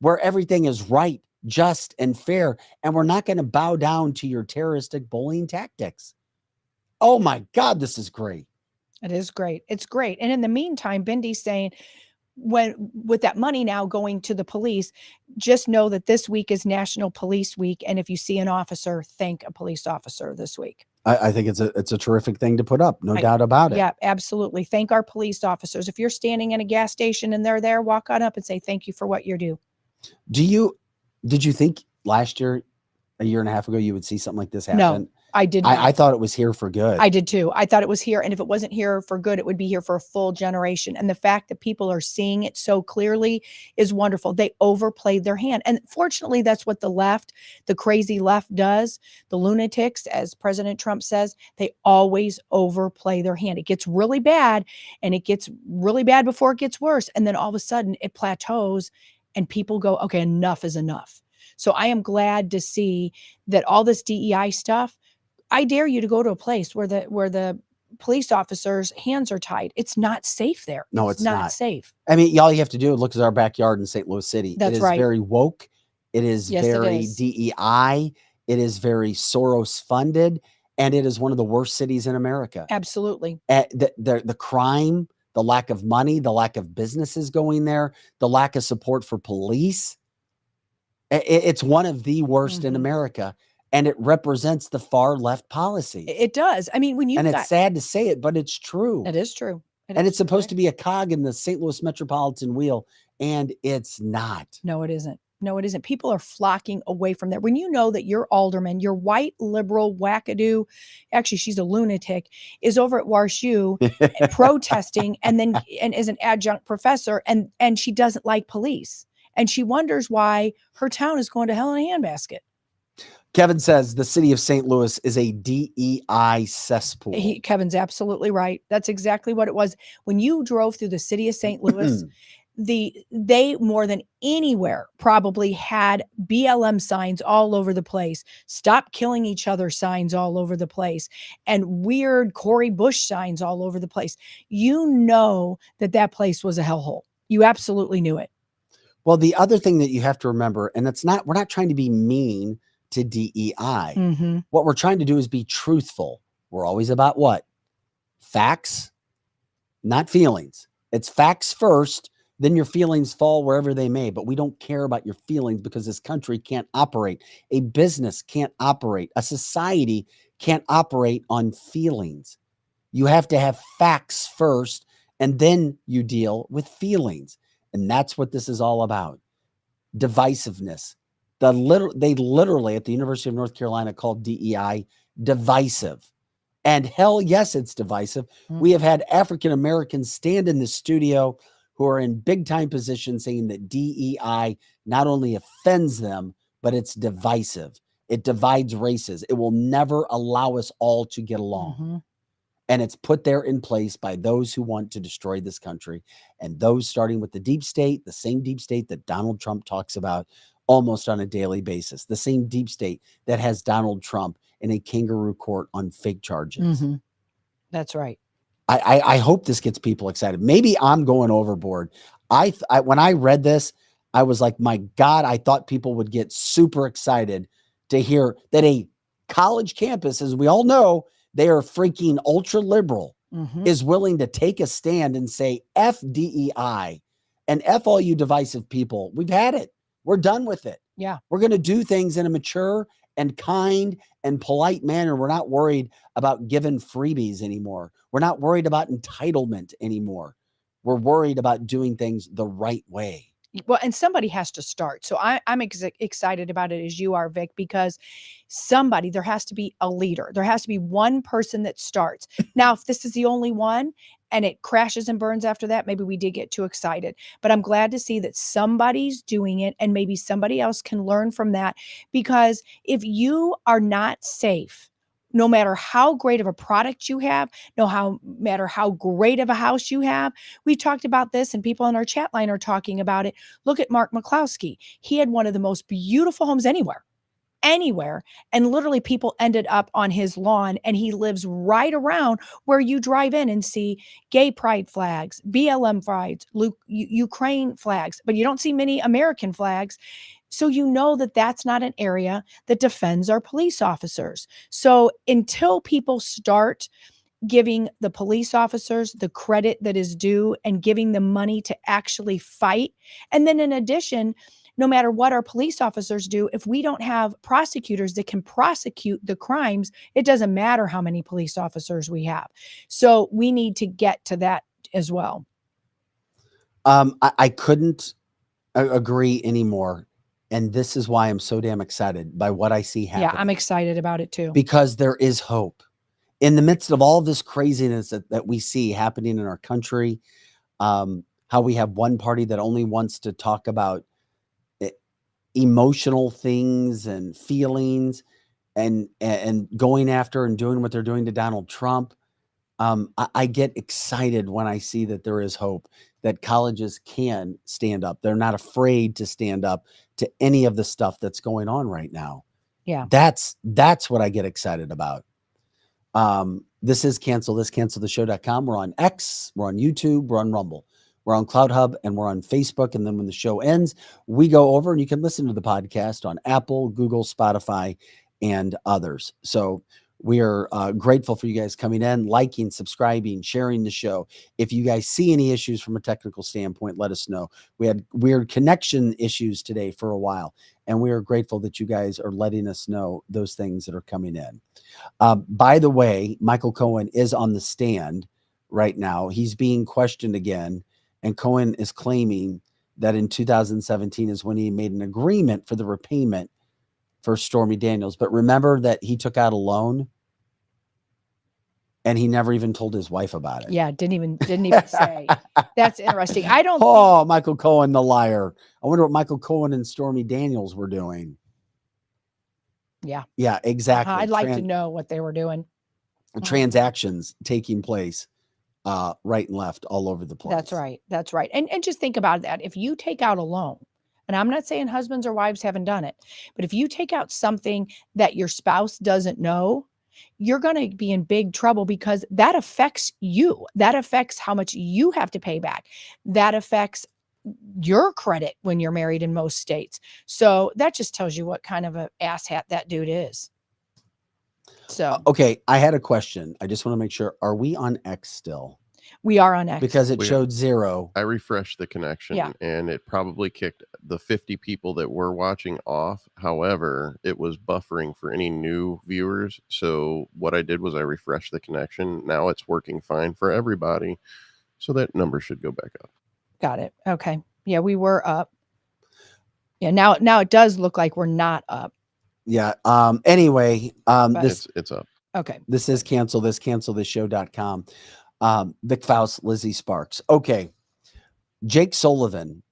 where everything is right, just, and fair. And we're not going to bow down to your terroristic bullying tactics. Oh my God, this is great. It is great. It's great. And in the meantime, Bindy's saying, with that money now going to the police, just know that this week is National Police Week. And if you see an officer, thank a police officer this week. I think it's a terrific thing to put up. No doubt about it. Yeah, absolutely. Thank our police officers. If you're standing in a gas station and they're there, walk on up and say, thank you for what you do. Did you think last year, a year and a half ago, you would see something like this happen? I did. I thought it was here for good. I did too. I thought it was here. And if it wasn't here for good, it would be here for a full generation. And the fact that people are seeing it so clearly is wonderful. They overplayed their hand. And fortunately, that's what the left, the crazy left does. The lunatics, as President Trump says, they always overplay their hand. It gets really bad, and it gets really bad before it gets worse. And then all of a sudden it plateaus and people go, okay, enough is enough. So I am glad to see that all this DEI stuff, I dare you to go to a place where the police officers' hands are tied. It's not safe there. No, it's not safe. I mean, all you have to do is look at our backyard in St. Louis City. That's it is right. very woke. It is Yes, it very is. DEI. It is very Soros funded, and it is one of the worst cities in America. Absolutely. The crime, the lack of money, the lack of businesses going there, the lack of support for police. It's one of the worst in America. And it represents the far left policy. It does. I mean, it's sad to say it, but it's true. It is true. And it's supposed to be a cog in the St. Louis metropolitan wheel, and it's not. No, it isn't. No, it isn't. People are flocking away from there. When you know that your alderman, your white liberal wackadoo, actually she's a lunatic, is over at WashU protesting and is an adjunct professor, and she doesn't like police. And she wonders why her town is going to hell in a handbasket. Kevin says the city of St. Louis is a DEI cesspool. Kevin's absolutely right. That's exactly what it was. When you drove through the city of St. Louis, they more than anywhere probably had BLM signs all over the place, stop killing each other signs all over the place, and weird Cory Bush signs all over the place. You know that place was a hellhole. You absolutely knew it. Well, the other thing that you have to remember, and we're not trying to be mean to DEI. What we're trying to do is be truthful. We're always about what? Facts, not feelings. It's facts first, then your feelings fall wherever they may. But we don't care about your feelings because this country can't operate. A business can't operate. A society can't operate on feelings. You have to have facts first, and then you deal with feelings. And that's what this is all about. Divisiveness. They literally at the University of North Carolina called DEI divisive. And hell yes, it's divisive. We have had African Americans stand in the studio who are in big time positions saying that DEI not only offends them, but it's divisive. It divides races. It will never allow us all to get along. And it's put there in place by those who want to destroy this country, and those starting with the deep state, the same deep state that Donald Trump talks about almost on a daily basis, the same deep state that has Donald Trump in a kangaroo court on fake charges. That's right. I hope this gets people excited. Maybe I'm going overboard. When I read this, I was like, my God, I thought people would get super excited to hear that a college campus, as we all know, they are freaking ultra liberal, is willing to take a stand and say, F DEI and F all you divisive people. We've had it. We're done with it. Yeah. We're going to do things in a mature and kind and polite manner. We're not worried about giving freebies anymore. We're not worried about entitlement anymore. We're worried about doing things the right way. Well, and somebody has to start. So I'm excited about it as you are, Vic, because there has to be a leader. There has to be one person that starts. Now, if this is the only one and it crashes and burns after that, maybe we did get too excited. But I'm glad to see that somebody's doing it, and maybe somebody else can learn from that. Because if you are not safe, no matter how great of a product you have, no matter how great of a house you have, we've talked about this, and people on our chat line are talking about it. Look at Mark McCloskey. He had one of the most beautiful homes anywhere. And literally people ended up on his lawn, and he lives right around where you drive in and see gay pride flags, BLM flags, Ukraine flags, but you don't see many American flags. So you know that that's not an area that defends our police officers. So until people start giving the police officers the credit that is due and giving them money to actually fight, and then in addition, no matter what our police officers do, if we don't have prosecutors that can prosecute the crimes, it doesn't matter how many police officers we have. So we need to get to that as well. I couldn't agree anymore. And this is why I'm so damn excited by what I see happening. Yeah, I'm excited about it too. Because there is hope. In the midst of all this craziness that we see happening in our country, how we have one party that only wants to talk about emotional things and feelings and going after and doing what they're doing to Donald Trump. I get excited when I see that there is hope, that colleges can stand up. They're not afraid to stand up to any of the stuff that's going on right now. Yeah. That's what I get excited about. This is cancelthisshow.com. We're on X, we're on YouTube, we're on Rumble, we're on Cloud Hub, and we're on Facebook. And then when the show ends, we go over and you can listen to the podcast on Apple, Google, Spotify, and others. So we are grateful for you guys coming in, liking, subscribing, sharing the show. If you guys see any issues from a technical standpoint, let us know. We had weird connection issues today for a while, and we are grateful that you guys are letting us know those things that are coming in. By the way, Michael Cohen is on the stand right now. He's being questioned again, and Cohen is claiming that in 2017 is when he made an agreement for the repayment for Stormy Daniels. But remember that he took out a loan and he never even told his wife about it. Yeah, didn't even say. That's interesting. I don't Michael Cohen, the liar. I wonder what Michael Cohen and Stormy Daniels were doing. Yeah. Yeah, exactly. I'd like to know what they were doing. Transactions taking place right and left all over the place. That's right. That's right. And just think about that. If you take out a loan, and I'm not saying husbands or wives haven't done it, but if you take out something that your spouse doesn't know, you're going to be in big trouble because that affects you. That affects how much you have to pay back. That affects your credit when you're married in most states. So that just tells you what kind of an asshat that dude is. So, okay. I had a question. I just want to make sure. Are we on X still? We are on X. Because it showed 0. I refreshed the connection and it probably kicked the 50 people that were watching off. However, it was buffering for any new viewers. So what I did was I refreshed the connection. Now it's working fine for everybody. So that number should go back up. Got it. Okay. Yeah, we were up. Yeah, now it does look like we're not up. Yeah. Anyway, it's up. Okay. This is cancelthisshow.com. Vic Faust, Lizzie Sparks. Okay. Jake Sullivan,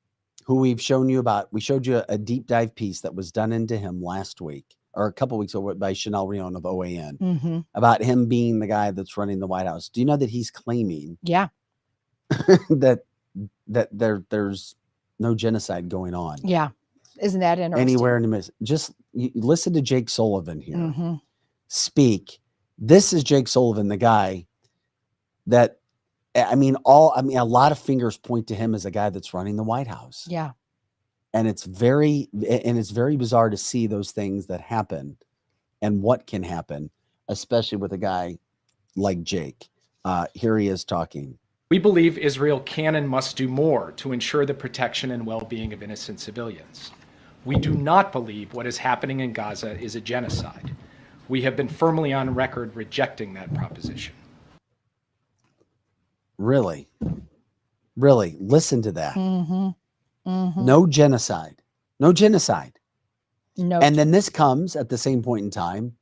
who we've shown you about, we showed you a deep dive piece that was done into him last week or a couple weeks ago by Chanel Rion of OAN about him being the guy that's running the White House. Do you know that he's claiming that there's no genocide going on? Yeah. Isn't that interesting? Anywhere in the midst. Just listen to Jake Sullivan here. Speak. This is Jake Sullivan, the guy that, a lot of fingers point to him as a guy that's running the White House. Yeah. And it's very bizarre to see those things that happen and what can happen, especially with a guy like Jake. Here he is talking. We believe Israel can and must do more to ensure the protection and well-being of innocent civilians. We do not believe what is happening in Gaza is a genocide. We have been firmly on record rejecting that proposition. Really? Listen to that. No genocide. No genocide. No. And then this comes at the same point in time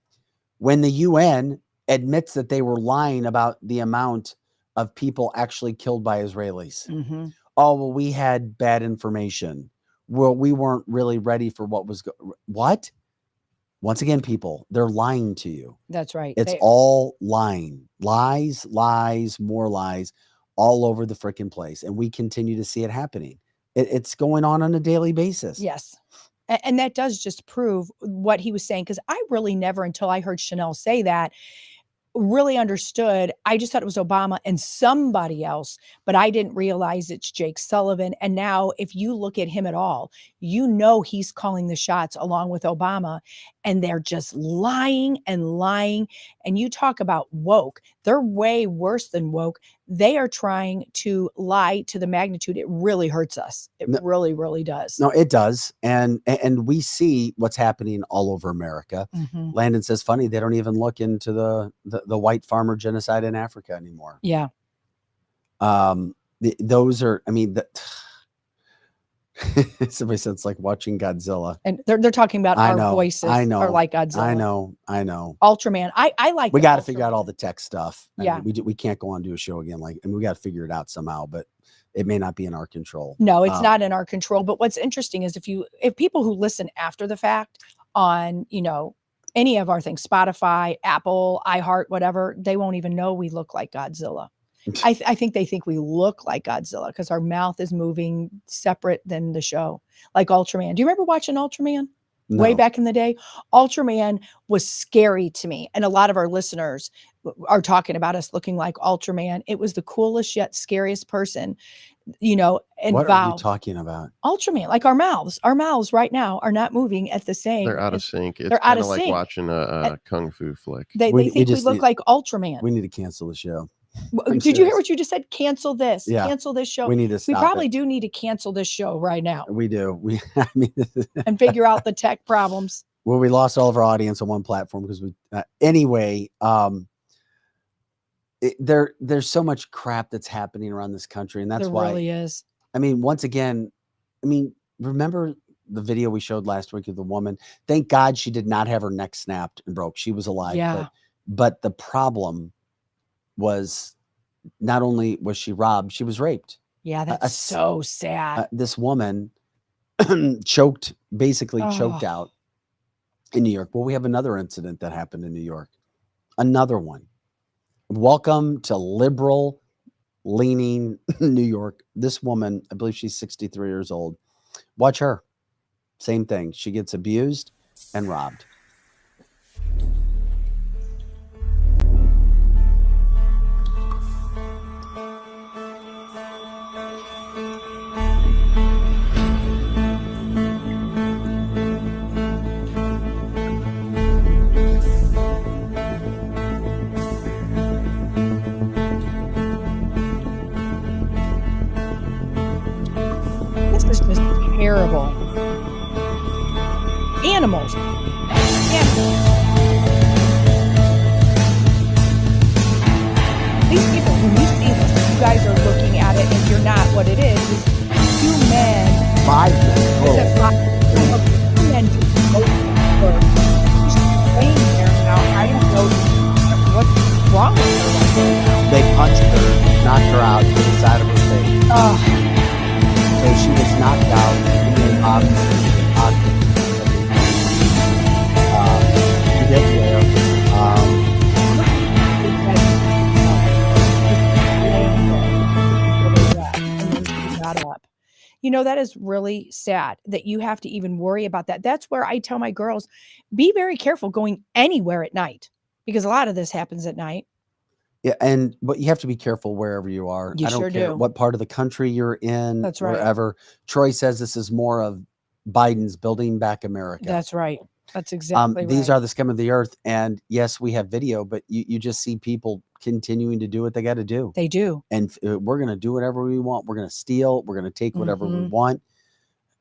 when the UN admits that they were lying about the amount of people actually killed by Israelis. Oh, well, we had bad information. Well, we weren't really ready for what was what? Once again, people, they're lying to you. That's right. It's all lying. Lies, more lies all over the freaking place. And we continue to see it happening. It's going on a daily basis. Yes. And that does just prove what he was saying. Because I really never, until I heard Chanel say that, really understood. I just thought it was Obama and somebody else, but I didn't realize it's Jake Sullivan. And now if you look at him at all, you know he's calling the shots along with Obama, and they're just lying and lying. And you talk about woke. They're way worse than woke. They are trying to lie to the magnitude. It really hurts us. It really, really does. No, it does. And we see what's happening all over America. Landon says, funny, they don't even look into the white farmer genocide in Africa anymore. Yeah. Those are, Somebody said it's like watching Godzilla. And they're talking about I our know, voices I know, are like Godzilla. I know. Ultraman. I like. We got to figure out all the tech stuff. Yeah. We can't go on and do a show again. And we got to figure it out somehow, but it may not be in our control. No, it's not in our control. But what's interesting is if people who listen after the fact on, any of our things, Spotify, Apple, iHeart, whatever, they won't even know we look like Godzilla. I think they think we look like Godzilla because our mouth is moving separate than the show, like Ultraman. Do you remember watching Ultraman? No. Way back in the day? Ultraman was scary to me. And a lot of our listeners are talking about us looking like Ultraman. It was the coolest yet scariest person, and what are you talking about? Ultraman, like our mouths right now are not moving at the same. They're out of sync. It's they're out of like sync. watching a kung fu flick. They think we look like Ultraman. We need to cancel the show. Did you hear what you just said? Cancel this. Yeah. Cancel this show. We need to stop. We probably do need to cancel this show right now. We do. And figure out the tech problems. Well, we lost all of our audience on one platform because anyway, there's so much crap that's happening around this country, and that's why there really is. I mean, once again, remember the video we showed last week of the woman? Thank God she did not have her neck snapped and broke. She was alive. Yeah. But the problem was not only was she robbed, she was raped. Yeah, that's so sad. This woman basically choked out in New York. Well, we have another incident that happened in New York. Another one. Welcome to liberal leaning New York. This woman, I believe she's 63 years old. Watch her. Same thing. She gets abused and robbed. This is just terrible. Animals. These people, when you see this, you guys are looking at it and you're not what it is. It's two men. 5 men. Two men just she's laying there now. I don't know what's wrong with her right now. They punched her, knocked her out to the side of her face. So she was knocked out and then that is really sad that you have to even worry about that. That's where I tell my girls, be very careful going anywhere at night because a lot of this happens at night. Yeah, but you have to be careful wherever you are. You I don't sure care do. what part of the country you're in. That's right. Wherever. Troy says this is more of Biden's building back America. That's right. That's exactly right. These are the scum of the earth. And yes, we have video, but you just see people continuing to do what they got to do. They do. And we're going to do whatever we want. We're going to steal. We're going to take whatever we want.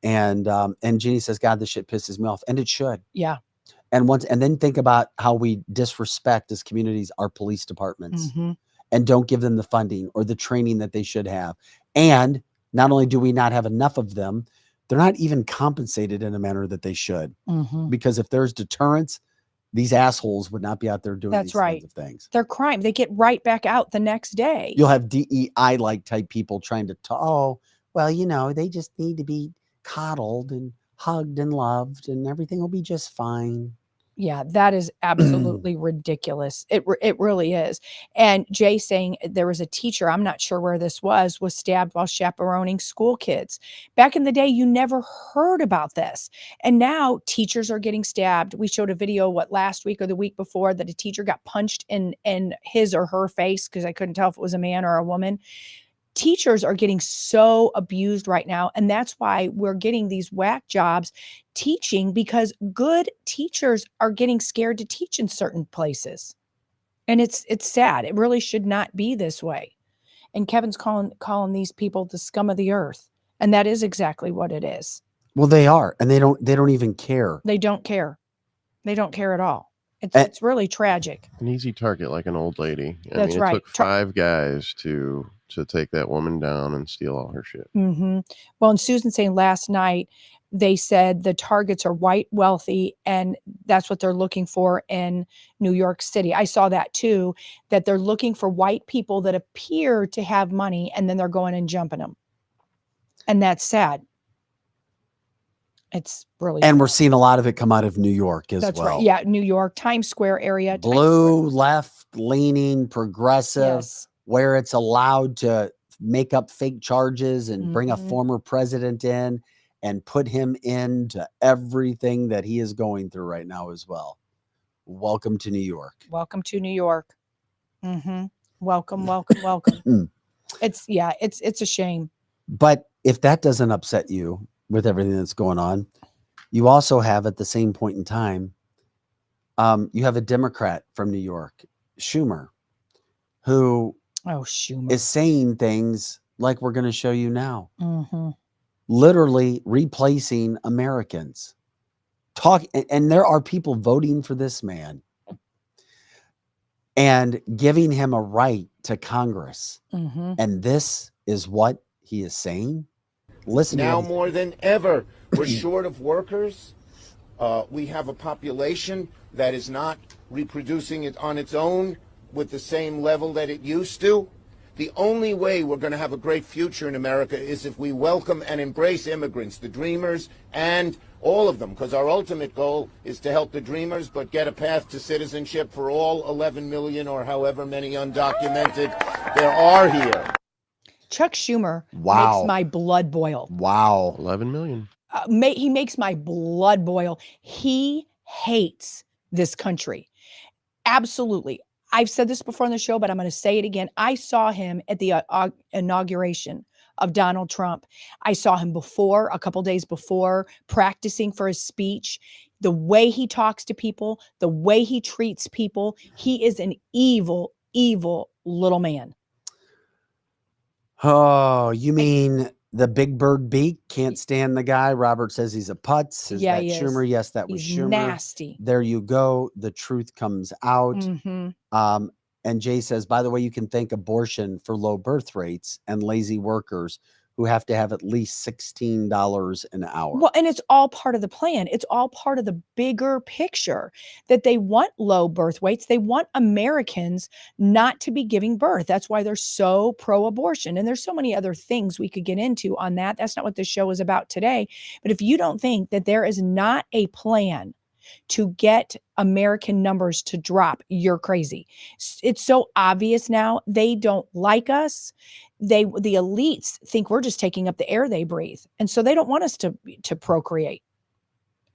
And Jeannie says, God, this shit pisses me off. And it should. Yeah. And then think about how we disrespect as communities, our police departments, and don't give them the funding or the training that they should have. And not only do we not have enough of them, they're not even compensated in a manner that they should. Because if there's deterrence, these assholes would not be out there doing these kinds of things. They're crime. They get right back out the next day. You'll have DEI-like type people trying to they just need to be coddled and hugged and loved and everything will be just fine. Yeah, that is absolutely ridiculous. It really is. And Jay saying there was a teacher, I'm not sure where this was stabbed while chaperoning school kids. Back in the day, you never heard about this. And now teachers are getting stabbed. We showed a video, last week or the week before, that a teacher got punched in his or her face because I couldn't tell if it was a man or a woman. Teachers are getting so abused right now. And that's why we're getting these whack jobs teaching, because good teachers are getting scared to teach in certain places. And it's sad. It really should not be this way. And Kevin's calling these people the scum of the earth. And that is exactly what it is. Well, they are. And they don't even care. They don't care. They don't care at all. It's really tragic. An easy target, like an old lady. That's right. It took 5 guys to take that woman down and steal all her shit. Mm-hmm. Well, and Susan saying last night, they said the targets are white, wealthy, and that's what they're looking for in New York City. I saw that too, that they're looking for white people that appear to have money, and then they're going and jumping them. And that's sad. It's really And we're seeing a lot of it come out of New York as That's well. right. Yeah, New York, Times Square area. Blue, left-leaning, progressive, Yes. where it's allowed to make up fake charges and bring a former president in and put him into everything that he is going through right now as well. Welcome to New York. Welcome to New York. Welcome, welcome, welcome. It's a shame. But if that doesn't upset you with everything that's going on, you also have at the same point in time, you have a Democrat from New York, Schumer, who is saying things like we're going to show you now. Literally replacing Americans. And there are people voting for this man and giving him a right to Congress. And this is what he is saying. Listen. Now more than ever, we're short of workers. We have a population that is not reproducing it on its own with the same level that it used to. The only way we're going to have a great future in America is if we welcome and embrace immigrants, the dreamers, and all of them, because our ultimate goal is to help the dreamers, but get a path to citizenship for all 11 million or however many undocumented there are here. Chuck Schumer makes my blood boil. Wow. 11 million. He makes my blood boil. He hates this country. Absolutely. I've said this before on the show, but I'm going to say it again. I saw him at the inauguration of Donald Trump. I saw him a couple days before, practicing for his speech. The way he talks to people, the way he treats people, he is an evil, evil little man. Oh, you mean the big bird beak? Can't stand the guy. Robert says he's a putz. Is that Schumer? Yes, that was Schumer. Nasty. There you go. The truth comes out. And Jay says, by the way, you can thank abortion for low birth rates and lazy workers who have to have at least $16 an hour. Well, and it's all part of the plan. It's all part of the bigger picture that they want low birth weights. They want Americans not to be giving birth. That's why they're so pro-abortion. And there's so many other things we could get into on that. That's not what this show is about today. But if you don't think that there is not a plan to get American numbers to drop, you're crazy. It's so obvious now. They don't like us. The elites think we're just taking up the air they breathe. And so they don't want us to procreate.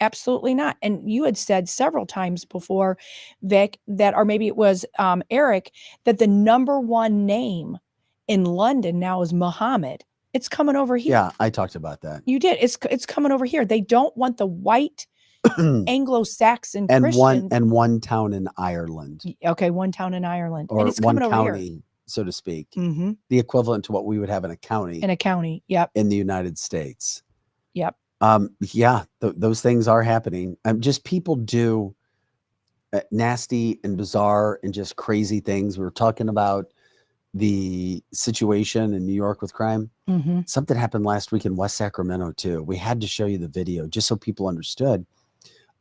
Absolutely not. And you had said several times before, Vic, that, or maybe it was Eric, that the number one name in London now is Muhammad. It's coming over here. Yeah, I talked about that. You did. It's coming over here. They don't want the white Anglo-Saxon and Christians. one town in Ireland. Okay, one town in Ireland. Or and it's one coming county, over here. so to speak. The equivalent to what we would have in a county. In a county, yep. In the United States. Yep. Those things are happening. Just people do nasty and bizarre and just crazy things. We were talking about the situation in New York with crime. Something happened last week in West Sacramento too. We had to show you the video just so people understood.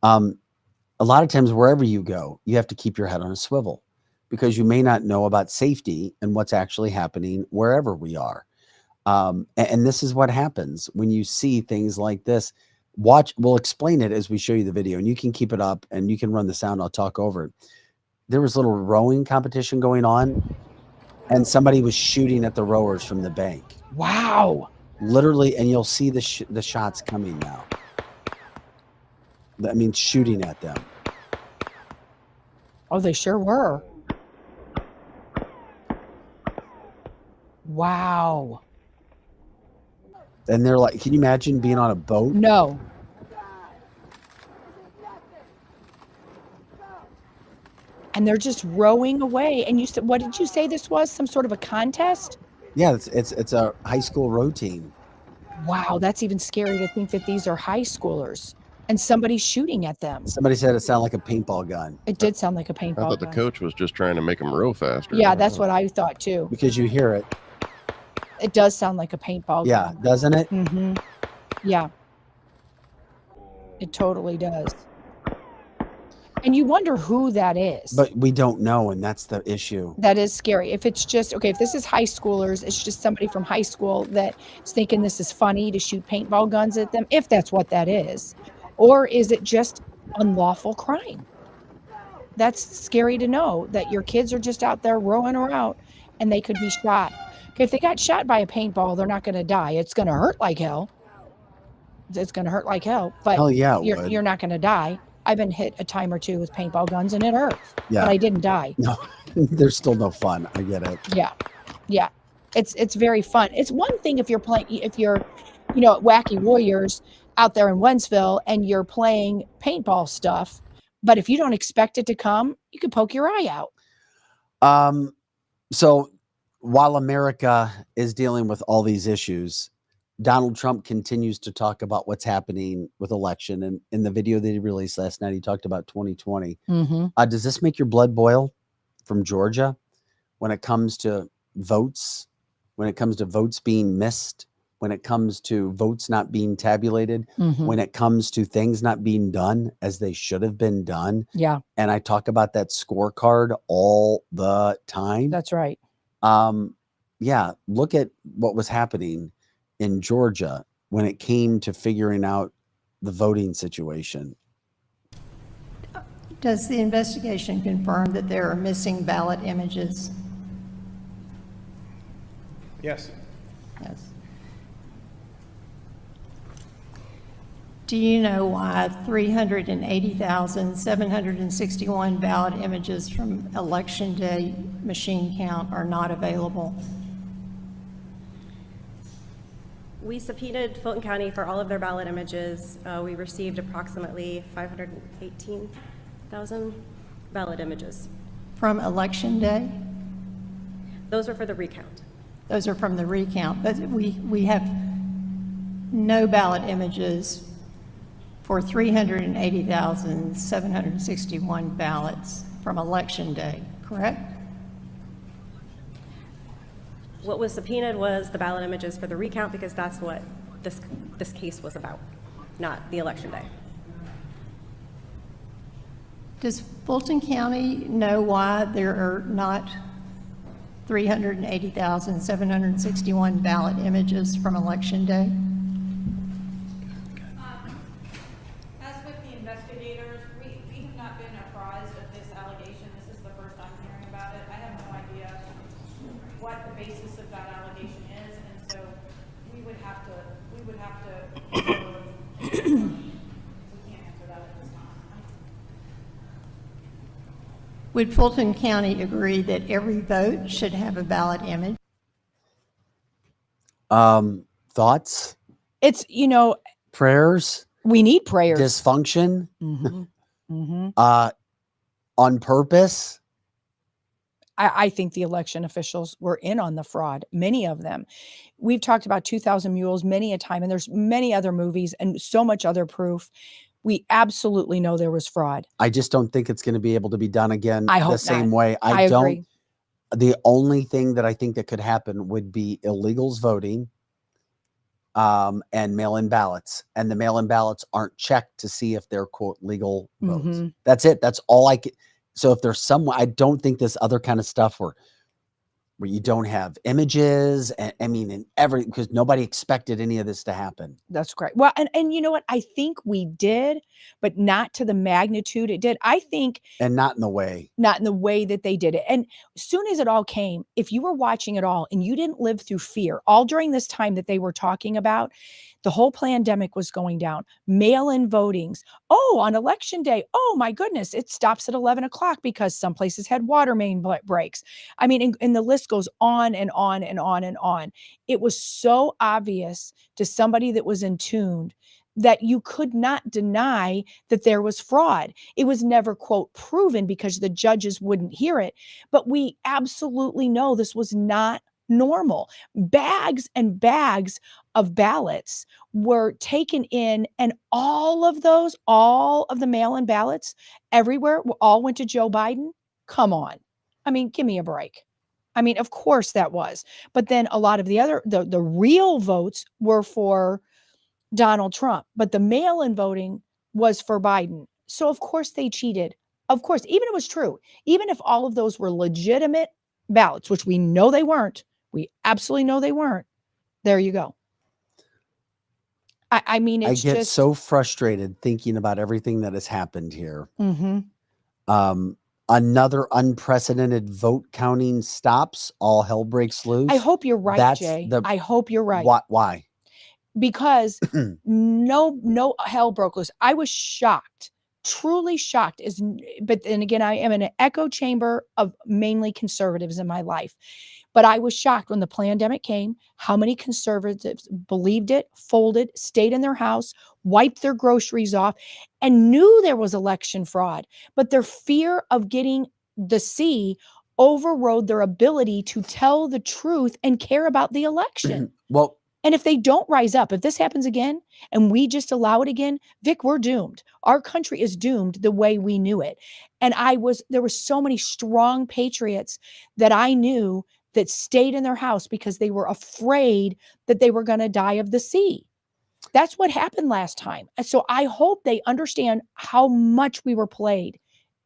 A lot of times wherever you go, you have to keep your head on a swivel because you may not know about safety and what's actually happening wherever we are. And this is what happens when you see things like this. We'll explain it as we show you the video, and you can keep it up and you can run the sound. I'll talk over it. There was a little rowing competition going on, and somebody was shooting at the rowers from the bank. Wow. Literally, and you'll see the shots coming now. That means shooting at them. Oh, they sure were. Wow. And they're like, can you imagine being on a boat? No. And they're just rowing away. And you said, what did you say this was? Some sort of a contest? Yeah, it's a high school row team. Wow, that's even scary to think that these are high schoolers. and somebody's shooting at them. Somebody said it sounded like a paintball gun. It did sound like a paintball gun. I thought the coach was just trying to make them row faster. Yeah, that's what I thought too. Because you hear it. It does sound like a paintball Yeah, gun. doesn't it? Mm-hmm. Yeah. It totally does. And you wonder who that is. But we don't know, and that's the issue. That is scary. If it's just, okay, if this is high schoolers, it's just somebody from high school that is thinking this is funny to shoot paintball guns at them, if that's what that is. Or is it just unlawful crime? That's scary to know, that your kids are just out there rowing around and they could be shot. Okay, if they got shot by a paintball, they're not going to die. It's going to hurt like hell. It's going to hurt like hell. But Hell yeah, you're not going to die. I've been hit a time or two with paintball guns and it hurts. Yeah. But I didn't die. No, there's still no fun. I get it. Yeah. Yeah. It's very fun. It's one thing if you're playing, if you're, you know, at Wacky Warriors out there in Wentzville and you're playing paintball stuff, but if you don't expect it to come, you can poke your eye out. So while America is dealing with all these issues, Donald Trump continues to talk about what's happening with election. And in the video that he released last night, he talked about 2020. Mm-hmm. Does this make your blood boil from Georgia when it comes to votes, when it comes to votes being missed, when it comes to votes not being tabulated, Mm-hmm. when it comes to things not being done as they should have been done? Yeah, And I talk about that scorecard all the time. that's right. Yeah, look at what was happening in Georgia when it came to figuring out the voting situation. Does the investigation confirm that there are missing ballot images? Yes. Yes. Do you know why 380,761 ballot images from Election Day machine count are not available? We subpoenaed Fulton County for all of their ballot images. We received approximately 518,000 ballot images. From Election Day? Those were for the recount. Those are from the recount, but we have no ballot images for 380,761 ballots from Election Day, correct? What was subpoenaed was the ballot images for the recount because that's what this case was about, not the election day. Does Fulton County know why there are not 380,761 ballot images from Election Day? As with the investigators, we have not been apprised of this allegation. This is the first I'm hearing about it. I have no idea what the basis of that allegation is, and so we would have to we can't answer that at this time. Would Fulton County agree that every vote should have a ballot image? Thoughts? It's, you know, Prayers? we need prayers. Dysfunction? Mm-hmm. Mm-hmm. On purpose? I think the election officials were in on the fraud, many of them. We've talked about 2,000 Mules many a time, and there's many other movies and so much other proof. We absolutely know there was fraud. I just don't think it's going to be able to be done again I hope the same not. way. I don't. agree. The only thing that I think that could happen would be illegals voting and mail-in ballots. And the mail-in ballots aren't checked to see if they're, quote, legal votes. Mm-hmm. That's it. That's all I could. So if there's some, I don't think this other kind of stuff where you don't have images and because nobody expected any of this to happen. That's correct. Well, and you know what? I think we did, but not to the magnitude it did. I think. And not in the way that they did it. And as soon as it all came, if you were watching it all and you didn't live through fear, all during this time that they were talking about, the whole pandemic was going down, mail-in votings. Oh, on election day, oh my goodness, it stops at 11 o'clock because some places had water main breaks. I mean, and the list goes on and on and on and on. It was so obvious to somebody that was in tune that you could not deny that there was fraud. It was never, quote, proven because the judges wouldn't hear it. But we absolutely know this was not normal. Bags and bags of ballots were taken in, and all of the mail-in ballots everywhere all went to Joe Biden. Come on. I mean, give me a break. I mean, of course that was. But then a lot of the real votes were for Donald Trump, but the mail-in voting was for Biden. So of course they cheated. Of course, even if it was true, even if all of those were legitimate ballots, which we know they weren't, we absolutely know they weren't. There you go. I mean, I it's get just so frustrated thinking about everything that has happened here. Mm-hmm. Another unprecedented vote counting stops. All hell breaks loose. I hope you're right, That's Jay. the I hope you're right. why? Because no hell broke loose. I was shocked, truly shocked. But then again, I am in an echo chamber of mainly conservatives in my life. But I was shocked when the pandemic came, how many conservatives believed it, folded, stayed in their house, wiped their groceries off, and knew there was election fraud. But their fear of getting the C overrode their ability to tell the truth and care about the election. Well, and if they don't rise up, if this happens again and we just allow it again, Vic, we're doomed. Our country is doomed the way we knew it. And there were so many strong patriots that I knew that stayed in their house because they were afraid that they were going to die of the sea. That's what happened last time. And so I hope they understand how much we were played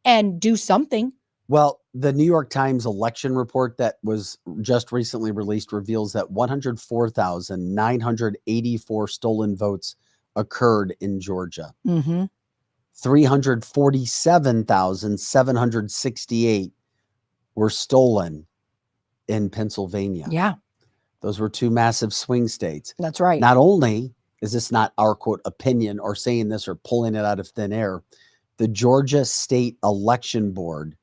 and do something. Well, the New York Times election report that was just recently released reveals that 104,984 stolen votes occurred in Georgia. 347,768 were stolen in Pennsylvania. Yeah. Those were two massive swing states. That's right. Not only is this not our quote opinion or saying this or pulling it out of thin air, the Georgia State Election Board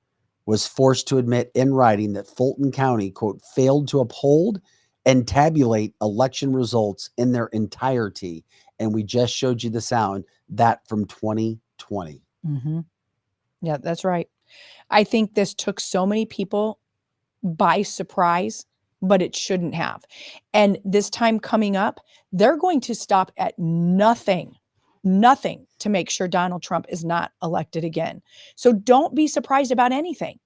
was forced to admit in writing that Fulton County, quote, failed to uphold and tabulate election results in their entirety. And we just showed you the sound, that from 2020. Yeah, that's right. I think this took so many people by surprise, but it shouldn't have. And this time coming up, they're going to stop at nothing to make sure Donald Trump is not elected again. So don't be surprised about anything.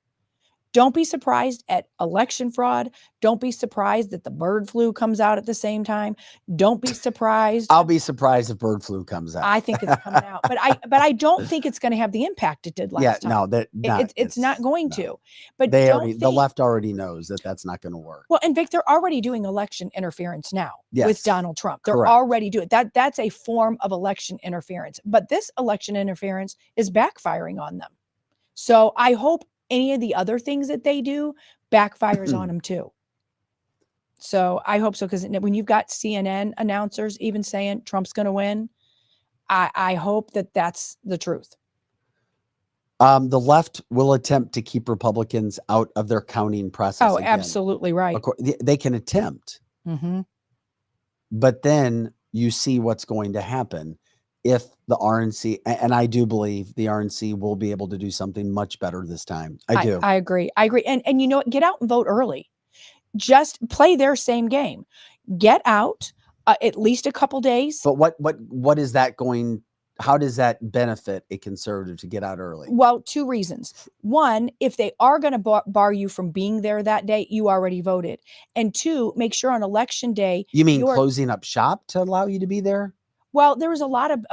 Don't be surprised at election fraud. Don't be surprised that the bird flu comes out at the same time. Don't be surprised. I'll be surprised if bird flu comes out. I think it's coming out, but I don't think it's going to have the impact it did last time. No, it's not going to. But the left already knows that that's not going to work. Well, and Vic, they're already doing election interference now with Donald Trump. They're correct. Already doing that. That's a form of election interference. But this election interference is backfiring on them. So I hope any of the other things that they do backfires on them too. So I hope so, because when you've got CNN announcers even saying Trump's going to win, I hope that that's the truth. The left will attempt to keep Republicans out of their counting process. Oh, again. Absolutely right. They can attempt, but then you see what's going to happen if the RNC, and I do believe the RNC will be able to do something much better this time. I do. I agree. And you know what? Get out and vote early. Just play their same game. Get out at least a couple days. But what is that going? How does that benefit a conservative to get out early? Well, two reasons. One, if they are going to bar you from being there that day, you already voted. And two, make sure on election day. You mean closing up shop to allow you to be there? Well, there was a lot of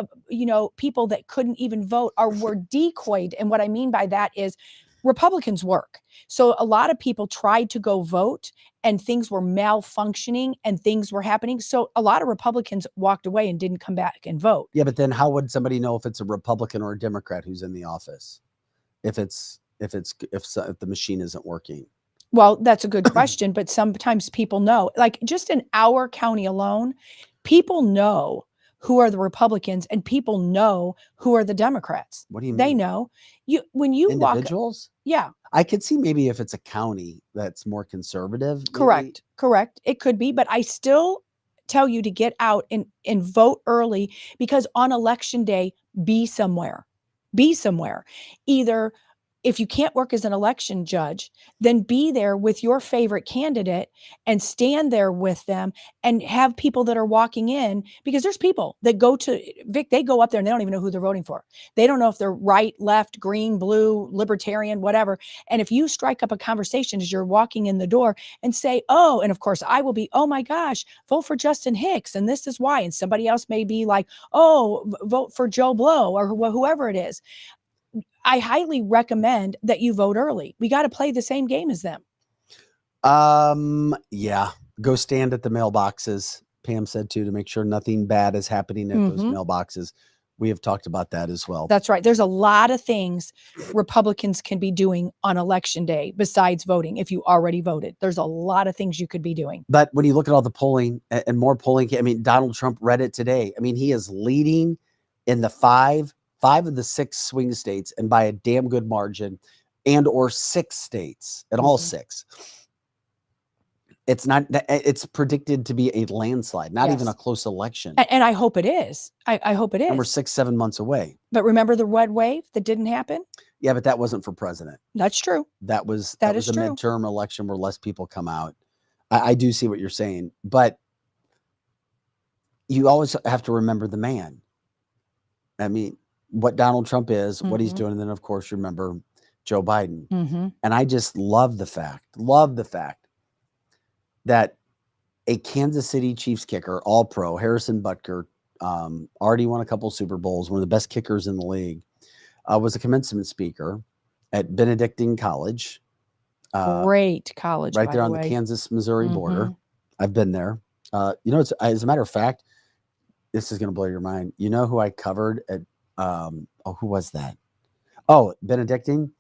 people that couldn't even vote or were decoyed. And what I mean by that is Republicans work. So a lot of people tried to go vote and things were malfunctioning and things were happening. So a lot of Republicans walked away and didn't come back and vote. Yeah, but then how would somebody know if it's a Republican or a Democrat who's in the office? If the machine isn't working? Well, that's a good question, but sometimes people know. Like just in our county alone, people know who are the Republicans and people know who are the Democrats. What do you mean? They know. When you individuals? Yeah. I could see maybe if it's a county that's more conservative. Correct. It could be, but I still tell you to get out and vote early, because on election day, be somewhere. Either if you can't work as an election judge, then be there with your favorite candidate and stand there with them and have people that are walking in, because there's people that go to Vic, they go up there and they don't even know who they're voting for. They don't know if they're right, left, green, blue, libertarian, whatever. And if you strike up a conversation as you're walking in the door and say, oh, and of course I will be, oh my gosh, vote for Justin Hicks. And this is why. And somebody else may be like, oh, vote for Joe Blow or whoever it is. I highly recommend that you vote early. We got to play the same game as them. Yeah. Go stand at the mailboxes. Pam said too, to make sure nothing bad is happening at those mailboxes. We have talked about that as well. That's right. There's a lot of things Republicans can be doing on election day besides voting. If you already voted, there's a lot of things you could be doing. But when you look at all the polling and more polling, I mean, Donald Trump read it today. I mean, he is leading in the five of the 6 swing states, and by a damn good margin, and or 6 states, and all 6. It's predicted to be a landslide, not even a close election. And I hope it is. I hope it is. And we're 6-7 months away. But remember the red wave that didn't happen? Yeah, but that wasn't for president. That's true. That was a midterm election where less people come out. I do see what you're saying, but you always have to remember the man. I mean, what Donald Trump is, what he's doing, and then of course remember Joe Biden. And I just love the fact that a Kansas City Chiefs kicker, all pro, Harrison Butker, already won a couple Super Bowls, one of the best kickers in the league, was a commencement speaker at Benedictine College. Great college, right there on the Kansas-Missouri border. I've been there. You know, as a matter of fact, this is going to blow your mind. You know who I covered at, who was that? Oh, Benedictine?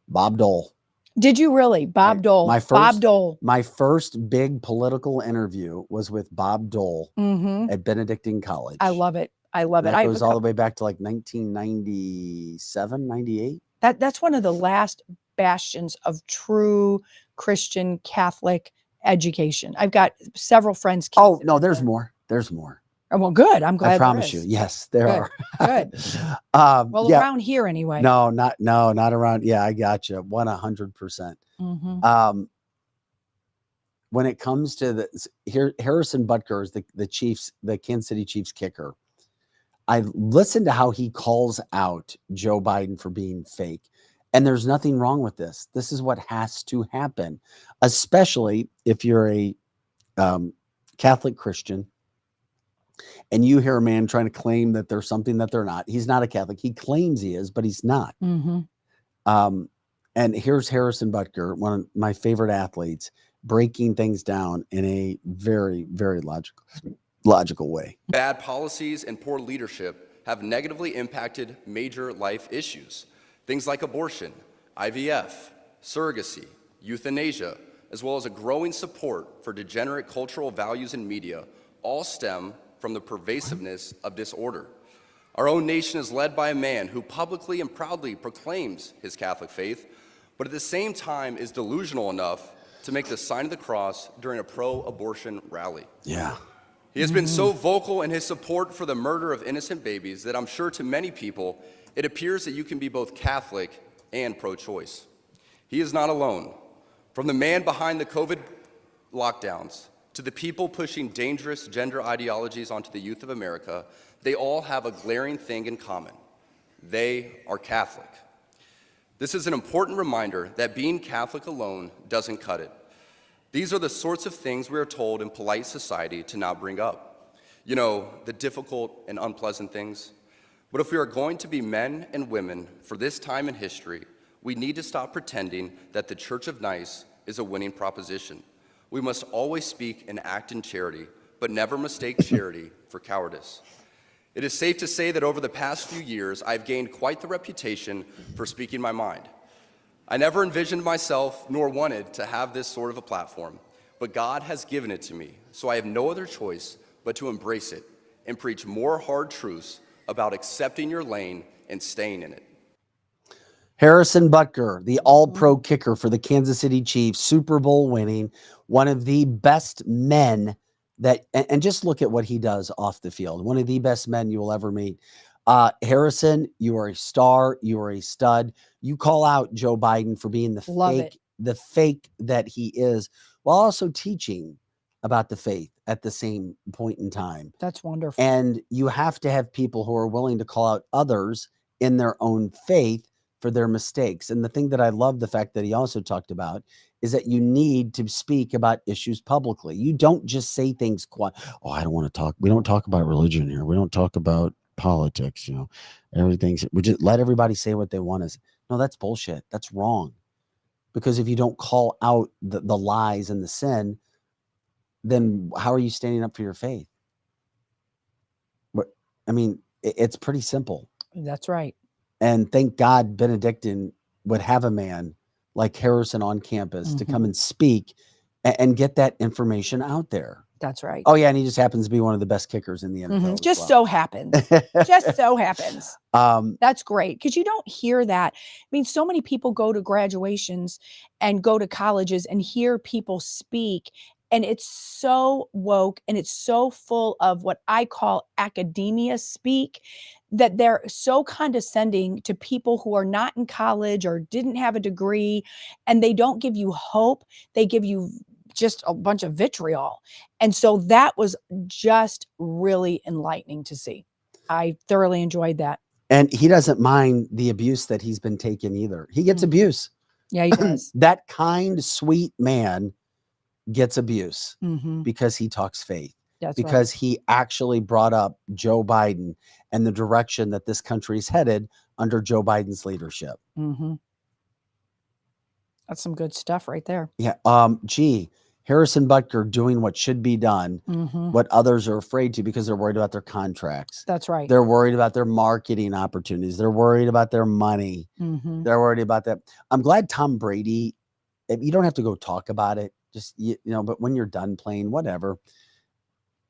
Bob Dole. Did you really? Bob Dole. Bob Dole. My first big political interview was with Bob Dole at Benedictine College. I love it. I love it. That goes all the way back to like 1997, 98. That's one of the last bastions of true Christian Catholic education. I've got several friends. Oh, no, there's more. There's more. Oh, well, good. I'm glad. I promise you. Yes, there are. Good. Well, around here anyway. No, not around. Yeah, I got you. 100%. When it comes to Harrison Butker is the Kansas City Chiefs kicker. I listened to how he calls out Joe Biden for being fake. And there's nothing wrong with this. This is what has to happen, especially if you're a Catholic Christian and you hear a man trying to claim that there's something that they're not. He's not a Catholic. He claims he is, but he's not. And here's Harrison Butker, one of my favorite athletes, breaking things down in a very, very logical way. Bad policies and poor leadership have negatively impacted major life issues. Things like abortion, IVF, surrogacy, euthanasia, as well as a growing support for degenerate cultural values in media, all stem from the pervasiveness of disorder. Our own nation is led by a man who publicly and proudly proclaims his Catholic faith, but at the same time is delusional enough to make the sign of the cross during a pro-abortion rally. Yeah. He has been so vocal in his support for the murder of innocent babies that I'm sure to many people, it appears that you can be both Catholic and pro-choice. He is not alone. From the man behind the COVID lockdowns to the people pushing dangerous gender ideologies onto the youth of America, they all have a glaring thing in common. They are Catholic. This is an important reminder that being Catholic alone doesn't cut it. These are the sorts of things we are told in polite society to not bring up. You know, the difficult and unpleasant things. But if we are going to be men and women for this time in history, we need to stop pretending that the Church of Nice is a winning proposition. We must always speak and act in charity, but never mistake charity for cowardice. It is safe to say that over the past few years, I've gained quite the reputation for speaking my mind. I never envisioned myself nor wanted to have this sort of a platform, but God has given it to me, so I have no other choice but to embrace it and preach more hard truths about accepting your lane and staying in it. Harrison Butker, the all-pro kicker for the Kansas City Chiefs, Super Bowl winning, one of the best men that, and just look at what he does off the field. One of the best men you will ever meet. Harrison, you are a star. You are a stud. You call out Joe Biden for being the fake that he is, while also teaching about the faith at the same point in time. That's wonderful. And you have to have people who are willing to call out others in their own faith for their mistakes. And the thing that I love the fact that he also talked about is that you need to speak about issues publicly. You don't just say things quiet. Oh, I don't want to talk. We don't talk about religion here. We don't talk about politics. Everything's, we just let everybody say what they want to. No, that's bullshit. That's wrong. Because if you don't call out the lies and the sin, then how are you standing up for your faith? I mean, it's pretty simple. That's right. And thank God Benedictine would have a man like Harrison on campus to come and speak and get that information out there. That's right. Oh, yeah. And he just happens to be one of the best kickers in the NFL. Just so happens. Just so happens. That's great. Because you don't hear that. I mean, so many people go to graduations and go to colleges and hear people speak. And it's so woke and it's so full of what I call academia speak, that they're so condescending to people who are not in college or didn't have a degree, and they don't give you hope. They give you just a bunch of vitriol. And so that was just really enlightening to see. I thoroughly enjoyed that. And he doesn't mind the abuse that he's been taking either. He gets abuse. Yeah, he does. That kind, sweet man gets abuse because he talks faith. That's because he actually brought up Joe Biden and the direction that this country is headed under Joe Biden's leadership. That's some good stuff right there. Yeah. Harrison Butker doing what should be done, what others are afraid to because they're worried about their contracts. That's right. They're worried about their marketing opportunities. They're worried about their money. They're worried about that. I'm glad Tom Brady, you don't have to go talk about it. Just, but when you're done playing, whatever,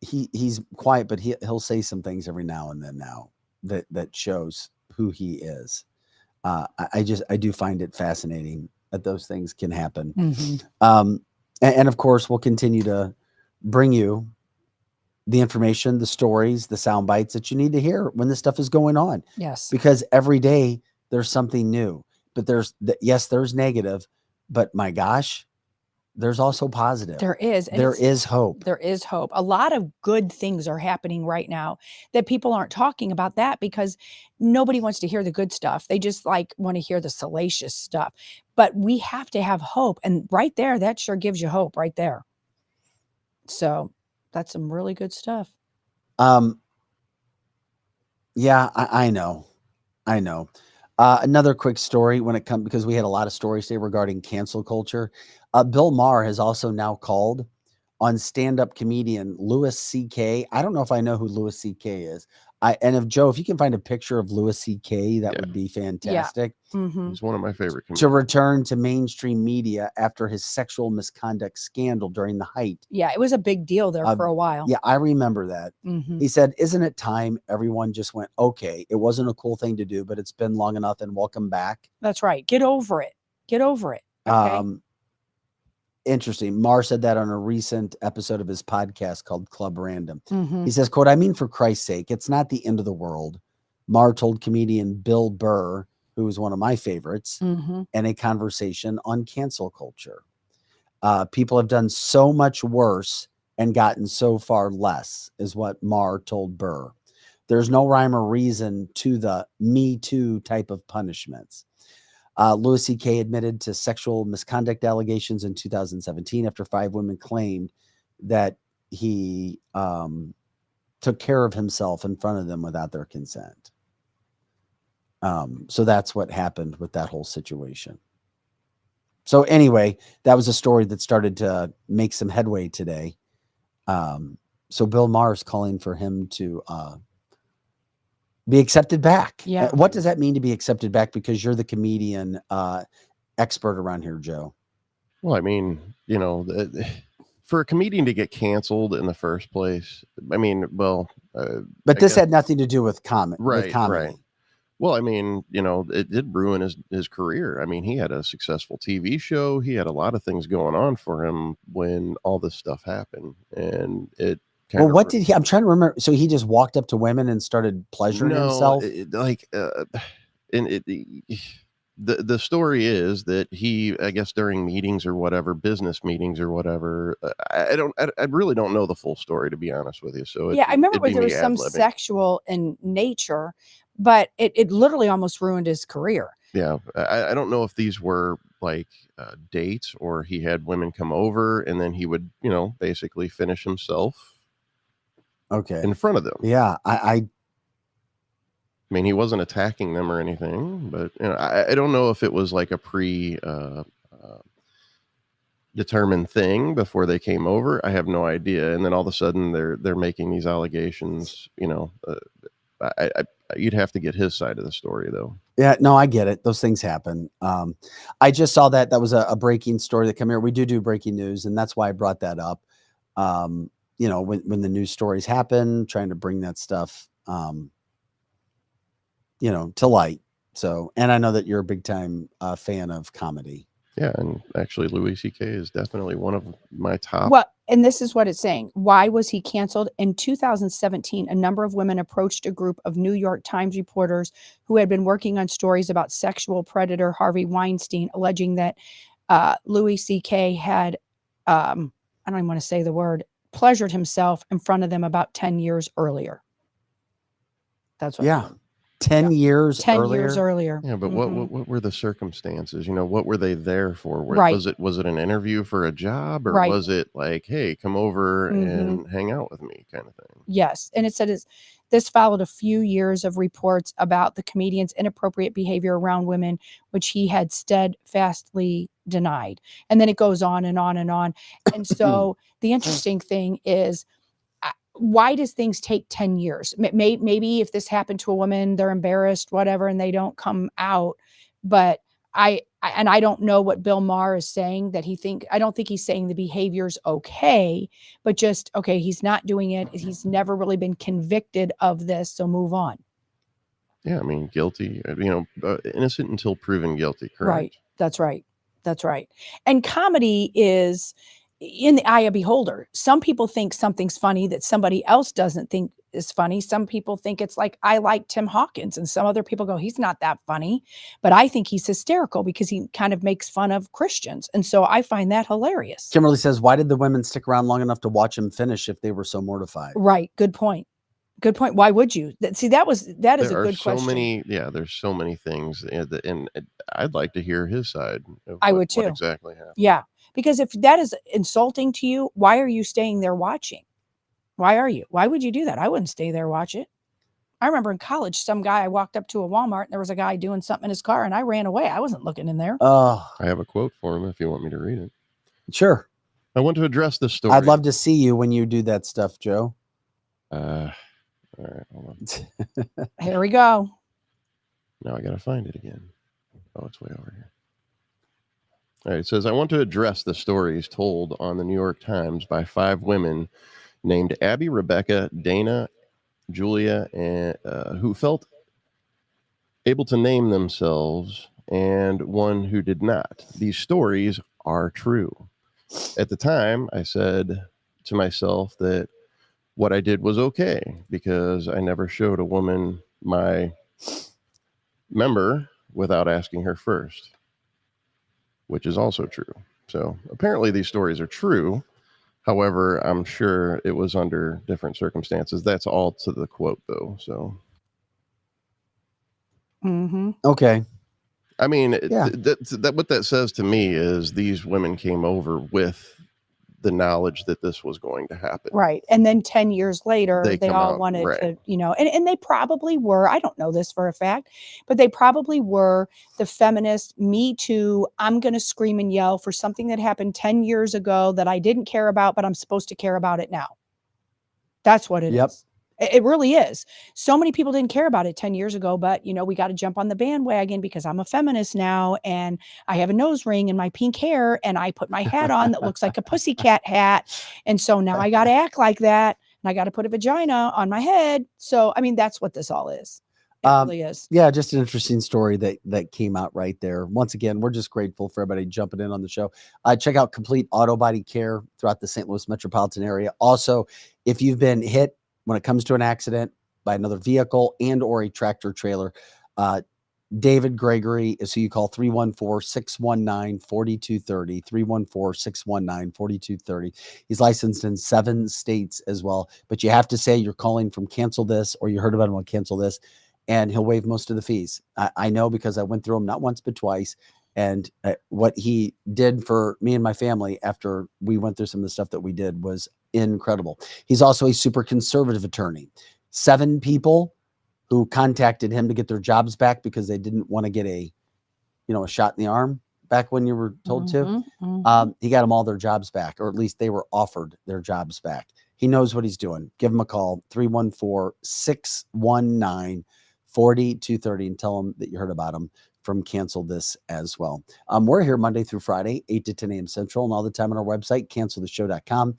he's quiet, but he'll say some things every now and then that shows who he is. I do find it fascinating that those things can happen. And of course, we'll continue to bring you the information, the stories, the sound bites that you need to hear when this stuff is going on. Yes. Because every day there's something new, but there's negative, but my gosh, there's also positive. There is. There is hope. There is hope. A lot of good things are happening right now that people aren't talking about, that because nobody wants to hear the good stuff. They just want to hear the salacious stuff. But we have to have hope. And right there, that sure gives you hope right there. So that's some really good stuff. Yeah, I know. Another quick story because we had a lot of stories today regarding cancel culture. Bill Maher has also now called on stand-up comedian Louis C.K. I don't know if I know who Louis C.K. is. If you can find a picture of Louis C.K., that would be fantastic. Yeah. He's one of my favorite comedians. To return to mainstream media after his sexual misconduct scandal during the height. Yeah, it was a big deal there for a while. Yeah, I remember that. He said, "Isn't it time everyone just went, okay, it wasn't a cool thing to do, but it's been long enough and welcome back." That's right. Get over it. Get over it. Okay? Interesting. Maher said that on a recent episode of his podcast called Club Random. He says, quote, "I mean, for Christ's sake, it's not the end of the world." Maher told comedian Bill Burr, who is one of my favorites, in a conversation on cancel culture. People have done so much worse and gotten so far less, is what Maher told Burr. There's no rhyme or reason to the Me Too type of punishments. Louis C.K. admitted to sexual misconduct allegations in 2017 after 5 women claimed that he took care of himself in front of them without their consent. So that's what happened with that whole situation. So anyway, that was a story that started to make some headway today. So Bill Maher is calling for him to be accepted back. Yeah. What does that mean to be accepted back? Because you're the comedian expert around here, Joe. Well, I mean, for a comedian to get canceled in the first place, I mean, but this had nothing to do with comedy. Right. Well, I mean, it did ruin his career. I mean, he had a successful TV show. He had a lot of things going on for him when all this stuff happened, and Well, what did he? I'm trying to remember. So he just walked up to women and started pleasuring himself. The story is that he, I guess, during meetings or whatever, business meetings or whatever, I really don't know the full story, to be honest with you. So I remember there was some sexual in nature, but it literally almost ruined his career. Yeah, I don't know if these were like dates or he had women come over and then he would, basically finish himself. Okay. In front of them. Yeah, I mean, he wasn't attacking them or anything, but I don't know if it was like a determined thing before they came over. I have no idea. And then all of a sudden they're making these allegations. You'd have to get his side of the story, though. Yeah, no, I get it. Those things happen. I just saw that was a breaking story that came here. We do breaking news, and that's why I brought that up. When the news stories happen, trying to bring that stuff, to light. So, and I know that you're a big time fan of comedy. Yeah, and actually Louis C.K. is definitely one of my top. Well, and this is what it's saying. Why was he canceled? In 2017, a number of women approached a group of New York Times reporters who had been working on stories about sexual predator Harvey Weinstein, alleging that Louis C.K. had, I don't even want to say the word, pleasured himself in front of them about 10 years earlier. That's what. Yeah. 10 years 10 earlier. Years earlier. Yeah, but what were the circumstances? What were they there for? Right. Was it an interview for a job, or right. was it like, hey, come over and hang out with me kind of thing? Yes. And it said this followed a few years of reports about the comedian's inappropriate behavior around women, which he had steadfastly denied. And then it goes on and on and on. And so the interesting thing is, why does things take 10 years? Maybe if this happened to a woman, they're embarrassed, whatever, and they don't come out. But I don't know what Bill Maher is saying, I don't think he's saying the behavior's okay, but just, okay, he's not doing it. He's never really been convicted of this. So move on. Yeah. I mean, guilty, innocent until proven guilty. Correct. Right. That's right. That's right. And comedy is in the eye of beholder. Some people think something's funny that somebody else doesn't think is funny. Some people think it's like, I like Tim Hawkins, and some other people go, he's not that funny, but I think he's hysterical because he kind of makes fun of Christians. And so I find that hilarious. Kimberly says, why did the women stick around long enough to watch him finish if they were so mortified? Right. Good point. Good point. Why would you? See, that is a good question. There's so many things, and I'd like to hear his side. I would too. What exactly happened? Yeah. Because if that is insulting to you, why are you staying there watching? Why are you? Why would you do that? I wouldn't stay there watch it. I remember in college, I walked up to a Walmart and there was a guy doing something in his car and I ran away. I wasn't looking in there. I have a quote for him if you want me to read it. Sure. I want to address this story. I'd love to see you when you do that stuff, Joe. All right, hold on. Here we go. Now I got to find it again. Oh, it's way over here. All right, it says, I want to address the stories told on the New York Times by 5 women named Abby, Rebecca, Dana, Julia, and who felt able to name themselves, and one who did not. These stories are true. At the time, I said to myself that what I did was okay because I never showed a woman my member without asking her first, which is also true. So apparently these stories are true. However, I'm sure it was under different circumstances. That's all to the quote, though. So, okay. I mean, what that says to me is these women came over with the knowledge that this was going to happen. Right. And then 10 years later, they all wanted right. to, and they probably were, I don't know this for a fact, but they probably were the feminist, Me Too, I'm going to scream and yell for something that happened 10 years ago that I didn't care about, but I'm supposed to care about it now. That's what it is. It really is. So many people didn't care about it 10 years ago, but we got to jump on the bandwagon because I'm a feminist now and I have a nose ring and my pink hair and I put my hat on that looks like a pussycat hat. And so now I got to act like that and I got to put a vagina on my head. So, I mean, that's what this all is. It really is. Yeah, just an interesting story that came out right there. Once again, we're just grateful for everybody jumping in on the show. Check out Complete Auto Body Care throughout the St. Louis metropolitan area. Also, if you've been hit when it comes to an accident by another vehicle and or a tractor trailer, David Gregory is who you call, 314-619-4230, 314-619-4230. He's licensed in 7 states as well, but you have to say you're calling from Cancel This, or you heard about him on Cancel This, and he'll waive most of the fees. I know, because I went through him not once but twice, and what he did for me and my family after we went through some of the stuff that we did was incredible. He's also a super conservative attorney. 7 people who contacted him to get their jobs back because they didn't want to get a shot in the arm back when you were told to. He got them all their jobs back, or at least they were offered their jobs back. He knows what he's doing. Give him a call, 314-619-4230, and tell him that you heard about him from Cancel This as well. We're here Monday through Friday, 8 to 10 a.m. Central, and all the time on our website, canceltheshow.com.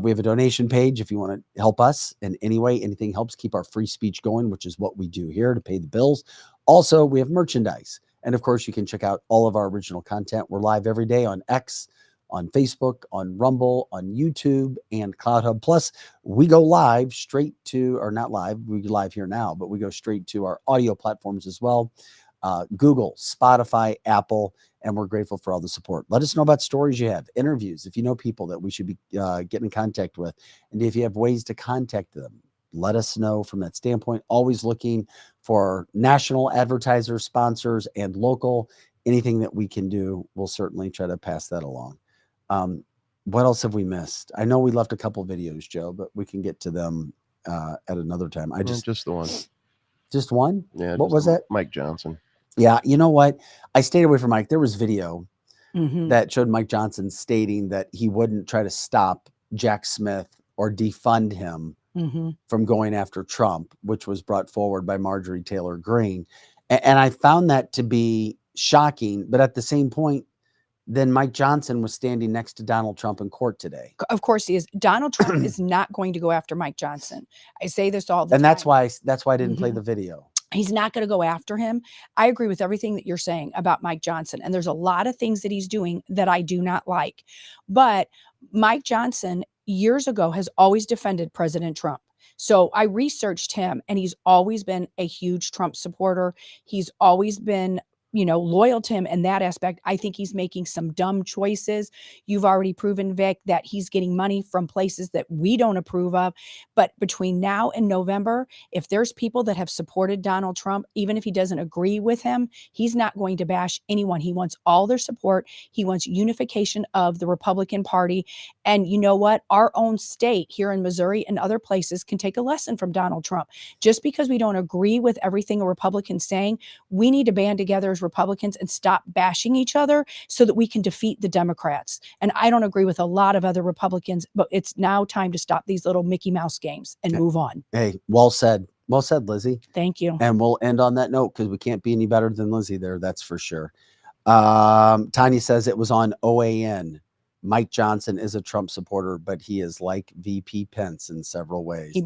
We have a donation page if you want to help us in any way. Anything helps keep our free speech going, which is what we do here to pay the bills. Also, we have merchandise. And of course, you can check out all of our original content. We're live every day on X, on Facebook, on Rumble, on YouTube, and CloudHub. Plus, we go live straight to, or not live, we go live here now, but we go straight to our audio platforms as well. Google, Spotify, Apple, and we're grateful for all the support. Let us know about stories you have, interviews, if you know people that we should be getting in contact with, and if you have ways to contact them, let us know from that standpoint. Always looking for national advertisers, sponsors, and local. Anything that we can do, we'll certainly try to pass that along. What else have we missed? I know we left a couple videos, Joe, but we can get to them at another time. Just the one. Just one? Yeah. What was that? Mike Johnson. Yeah, you know what? I stayed away from Mike. There was video that showed Mike Johnson stating that he wouldn't try to stop Jack Smith or defund him from going after Trump, which was brought forward by Marjorie Taylor Greene. And I found that to be shocking. But at the same point, then Mike Johnson was standing next to Donald Trump in court today. Of course he is. Donald Trump is not going to go after Mike Johnson. I say this all the time. And that's why I didn't play the video. He's not going to go after him. I agree with everything that you're saying about Mike Johnson. And there's a lot of things that he's doing that I do not like. But Mike Johnson, years ago, has always defended President Trump. So I researched him, and he's always been a huge Trump supporter. He's always been loyal to him in that aspect. I think he's making some dumb choices. You've already proven, Vic, that he's getting money from places that we don't approve of. But between now and November, if there's people that have supported Donald Trump, even if he doesn't agree with him, he's not going to bash anyone. He wants all their support. He wants unification of the Republican Party. And you know what? Our own state here in Missouri and other places can take a lesson from Donald Trump. Just because we don't agree with everything a Republican's saying, we need to band together as Republicans and stop bashing each other so that we can defeat the Democrats. And I don't agree with a lot of other Republicans, but it's now time to stop these little Mickey Mouse games and move on. Hey, well said. Well said, Lizzie. Thank you. And we'll end on that note because we can't be any better than Lizzie there. That's for sure. Tanya says it was on OAN. Mike Johnson is a Trump supporter, but he is like VP Pence in several ways.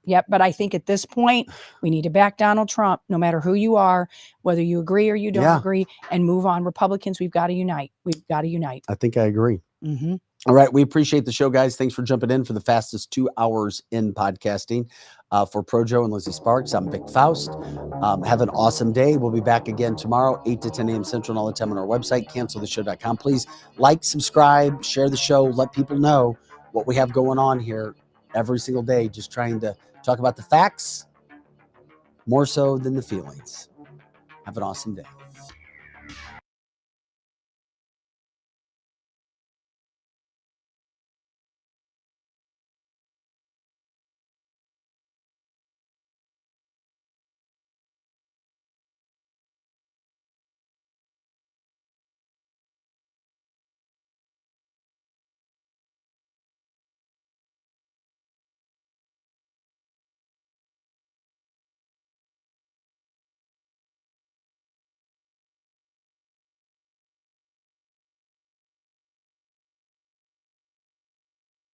Yep. But I think at this point, we need to back Donald Trump, no matter who you are, whether you agree or you don't agree, and move on. Republicans, we've got to unite. We've got to unite. I think I agree. All right. We appreciate the show, guys. Thanks for jumping in for the fastest 2 hours in podcasting. For Projo and Lizzie Sparks, I'm Vic Faust. Have an awesome day. We'll be back again tomorrow, 8 to 10 a.m. Central, and all the time on our website, canceltheshow.com. Please like, subscribe, share the show. Let people know what we have going on here every single day. Just trying to talk about the facts more so than the feelings. Have an awesome day.